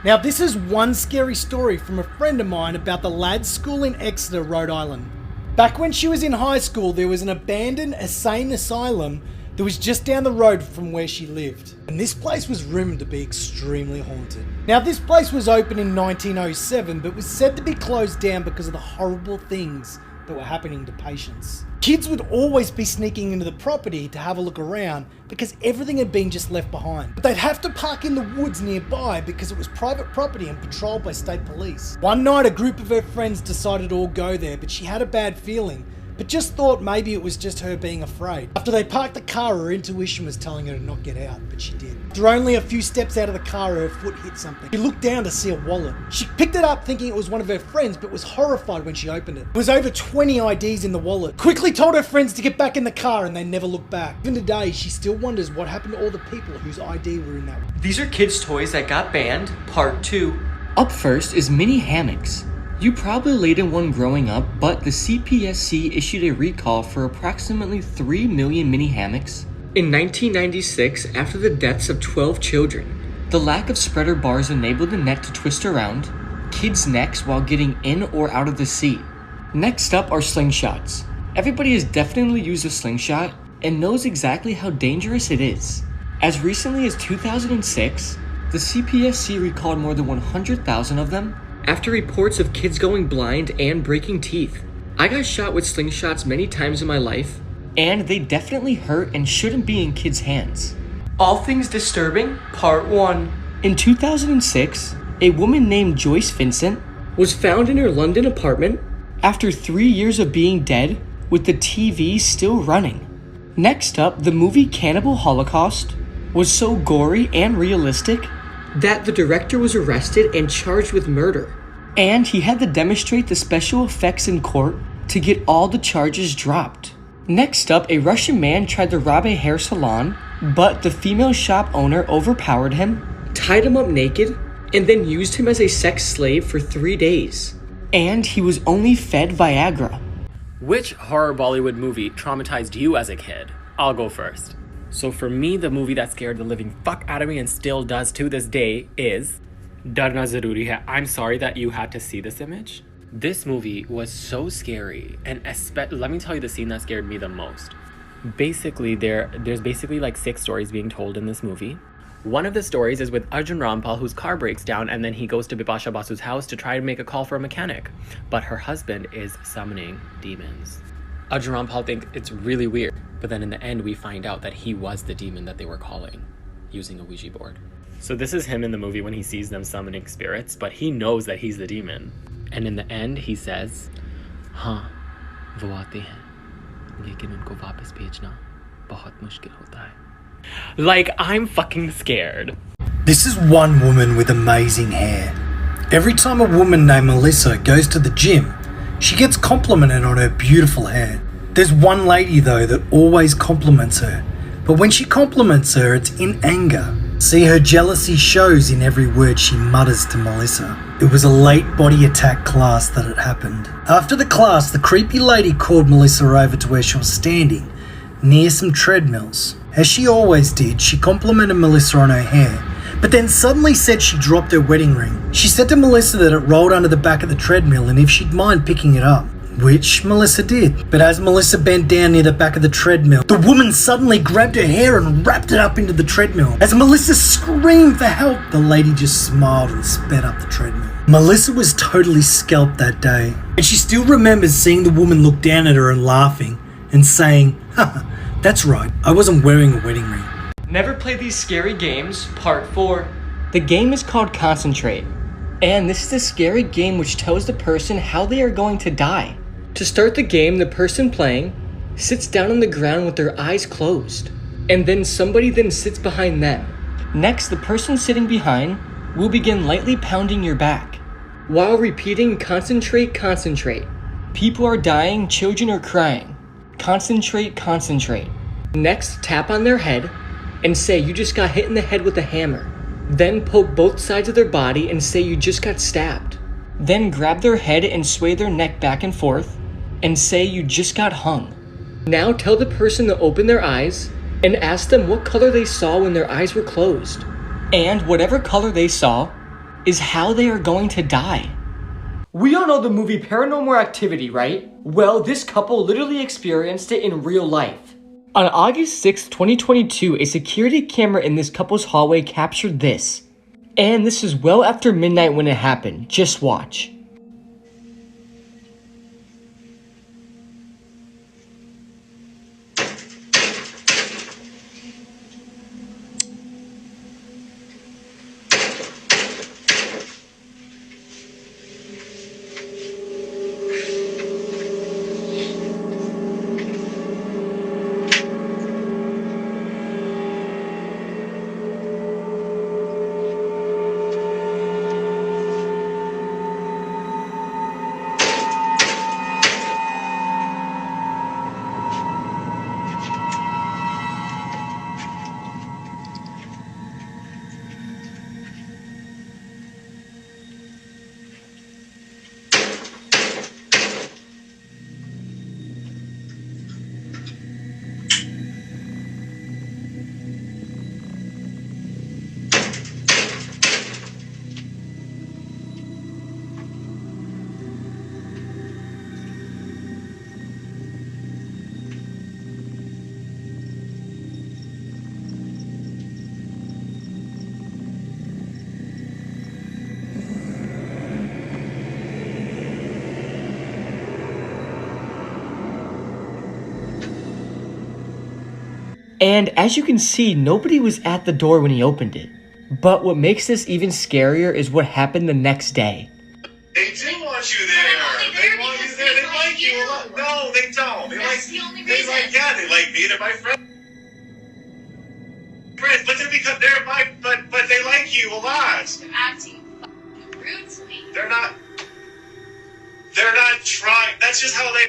D: Now this is one scary story from a friend of mine about the lads' school in Exeter, Rhode Island. Back when she was in high school, there was an abandoned insane asylum that was just down the road from where she lived. And this place was rumoured to be extremely haunted. Now this place was open in 1907 but was said to be closed down because of the horrible things that were happening to patients. Kids would always be sneaking into the property to have a look around because everything had been just left behind. But they'd have to park in the woods nearby because it was private property and patrolled by state police. One night a group of her friends decided to all go there, but she had a bad feeling, but just thought maybe it was just her being afraid. After they parked the car, her intuition was telling her to not get out, but she did. After only a few steps out of the car, her foot hit something. She looked down to see a wallet. She picked it up thinking it was one of her friends, but was horrified when she opened it. There was over 20 IDs in the wallet. Quickly told her friends to get back in the car and they never looked back. Even today, she still wonders what happened to all the people whose ID were in that one.
B: These are kids' toys that got banned, part 2. Up first is mini hammocks. You probably laid in one growing up, but the CPSC issued a recall for approximately 3 million mini hammocks in 1996 after the deaths of 12 children. The lack of spreader bars enabled the net to twist around kids' necks while getting in or out of the seat. Next up are slingshots. Everybody has definitely used a slingshot and knows exactly how dangerous it is. As recently as 2006, the CPSC recalled more than 100,000 of them after reports of kids going blind and breaking teeth. I got shot with slingshots many times in my life, and they definitely hurt and shouldn't be in kids' hands. All Things Disturbing, Part 1. In 2006, a woman named Joyce Vincent was found in her London apartment after 3 years of being dead with the TV still running. Next up, the movie Cannibal Holocaust was so gory and realistic that the director was arrested and charged with murder. And he had to demonstrate the special effects in court to get all the charges dropped. Next up, a Russian man tried to rob a hair salon, but the female shop owner overpowered him, tied him up naked, and then used him as a sex slave for 3 days. And he was only fed Viagra.
W: Which horror Bollywood movie traumatized you as a kid? I'll go first. So for me, the movie that scared the living fuck out of me and still does to this day is Darna Zaruri Hai. I'm sorry that you had to see this image. This movie was so scary, and let me tell you the scene that scared me the most. Basically, there's basically like 6 stories being told in this movie. One of the stories is with Arjun Rampal, whose car breaks down, and then he goes to Bipasha Basu's house to try to make a call for a mechanic. But her husband is summoning demons. Arjun Rampal thinks it's really weird, but then in the end we find out that he was the demon that they were calling using a Ouija board. So this is him in the movie when he sees them summoning spirits, but he knows that he's the demon. And in the end he says, "हाँ, वो आते हैं, लेकिन उनको वापस भेजना बहुत मुश्किल होता है." Like, I'm fucking scared.
D: This is one woman with amazing hair. Every time a woman named Melissa goes to the gym, she gets complimented on her beautiful hair. There's one lady though that always compliments her, but when she compliments her, it's in anger. See, her jealousy shows in every word she mutters to Melissa. It was a late body attack class that it happened. After the class, the creepy lady called Melissa over to where she was standing, near some treadmills. As she always did, she complimented Melissa on her hair, but then suddenly said she dropped her wedding ring. She said to Melissa that it rolled under the back of the treadmill and if she'd mind picking it up, which Melissa did. But as Melissa bent down near the back of the treadmill, the woman suddenly grabbed her hair and wrapped it up into the treadmill. As Melissa screamed for help, the lady just smiled and sped up the treadmill. Melissa was totally scalped that day, and she still remembers seeing the woman look down at her and laughing and saying, "Haha, that's right, I wasn't wearing a wedding ring."
B: Never play these scary games, part 4. The game is called Concentrate, and this is a scary game which tells the person how they are going to die. To start the game, the person playing sits down on the ground with their eyes closed, and then somebody then sits behind them. Next, the person sitting behind will begin lightly pounding your back. while repeating concentrate, concentrate. People are dying, children are crying. Concentrate, concentrate. Next, tap on their head and say you just got hit in the head with a hammer. Then poke both sides of their body and say you just got stabbed. Then grab their head and sway their neck back and forth and say you just got hung. Now tell the person to open their eyes and ask them what color they saw when their eyes were closed. And whatever color they saw is how they are going to die. We all know the movie Paranormal Activity, right? Well, this couple literally experienced it in real life. On August 6, 2022, a security camera in this couple's hallway captured this. And this is well after midnight when it happened. Just watch. And as you can see, nobody was at the door when he opened it. But what makes this even scarier is what happened the next day.
O: They do want you there. They want you there. They like you a lot. No, they don't. They like me. They're my friends. But they're because they're my. But they like you a lot.
S: They're acting rude to me.
O: They're not trying. That's just how they.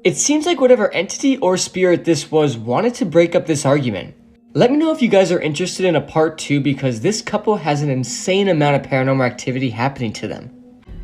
B: It seems like whatever entity or spirit this was wanted to break up this argument. Let me know if you guys are interested in a part 2 because this couple has an insane amount of paranormal activity happening to them.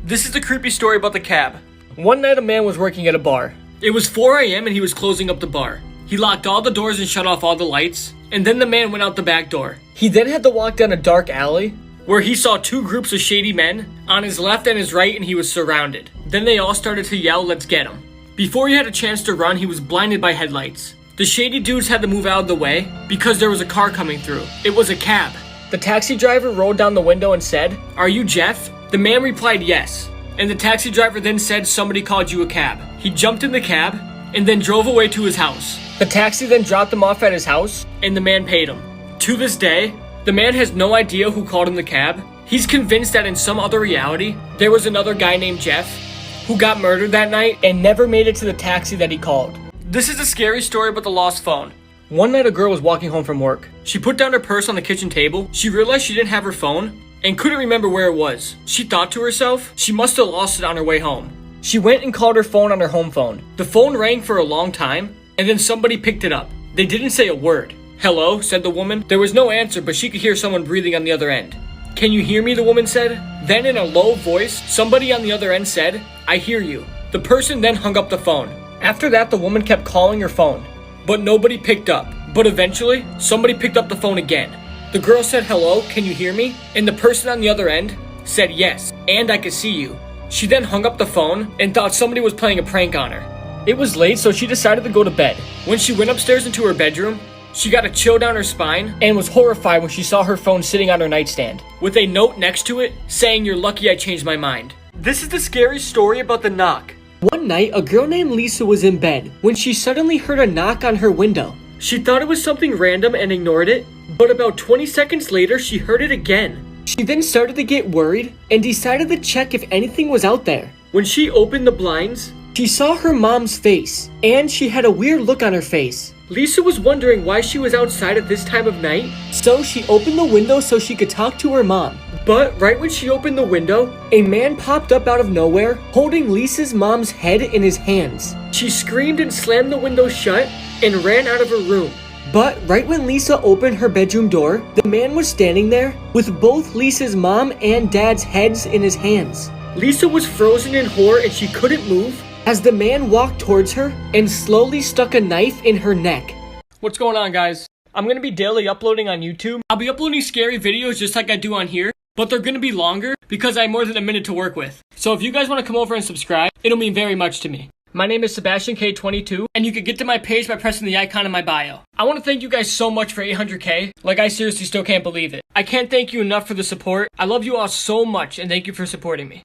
A: This is the creepy story about the cab. One night a man was working at a bar. It was 4 a.m. and he was closing up the bar. He locked all the doors and shut off all the lights, and then the man went out the back door. He then had to walk down a dark alley where he saw 2 groups of shady men on his left and his right, and he was surrounded. Then they all started to yell, "Let's get him." Before he had a chance to run, he was blinded by headlights. The shady dudes had to move out of the way because there was a car coming through. It was a cab. The taxi driver rolled down the window and said, "Are you Jeff?" The man replied yes. And the taxi driver then said, "Somebody called you a cab." He jumped in the cab and then drove away to his house. The taxi then dropped him off at his house and the man paid him. To this day, the man has no idea who called him the cab. He's convinced that in some other reality, there was another guy named Jeff who got murdered that night and never made it to the taxi that he called. This is a scary story about the lost phone. One night a girl was walking home from work. She put down her purse on the kitchen table. She realized she didn't have her phone and couldn't remember where it was. She thought to herself, she must have lost it on her way home. She went and called her phone on her home phone. The phone rang for a long time and then somebody picked it up. They didn't say a word. "Hello," said the woman. There was no answer, but she could hear someone breathing on the other end. "Can you hear me?" the woman said. Then in a low voice, somebody on the other end said, "I hear you." The person then hung up the phone. After that, the woman kept calling her phone, but nobody picked up. But eventually, somebody picked up the phone again. The girl said, "Hello, can you hear me?" And the person on the other end said, "Yes, and I can see you." She then hung up the phone and thought somebody was playing a prank on her. It was late, so she decided to go to bed. When she went upstairs into her bedroom, she got a chill down her spine and was horrified when she saw her phone sitting on her nightstand with a note next to it saying, "You're lucky I changed my mind." This is the scary story about the knock. One night, a girl named Lisa was in bed when she suddenly heard a knock on her window. She thought it was something random and ignored it,
B: But about 20 seconds later, she heard it again. She then started to get worried and decided to check if anything was out there. When she opened the blinds, she saw her mom's face, and she had a weird look on her face. Lisa was wondering why she was outside at this time of night, so she opened the window so she could talk to her mom. But right when she opened the window, a man popped up out of nowhere, holding Lisa's mom's head in his hands. She screamed and slammed the window shut and ran out of her room. But right when Lisa opened her bedroom door, the man was standing there with both Lisa's mom and dad's heads in his hands. Lisa was frozen in horror and she couldn't move as the man walked towards her and slowly stuck a knife in her neck.
A: What's going on, guys? I'm gonna be daily uploading on YouTube. I'll be uploading scary videos just like I do on here, but they're gonna be longer because I have more than a minute to work with. So if you guys want to come over and subscribe, it'll mean very much to me. My name is SebastianK22, and you can get to my page by pressing the icon in my bio. I want to thank you guys so much for 800K. Like, I seriously still can't believe it. I can't thank you enough for the support. I love you all so much, and thank you for supporting me.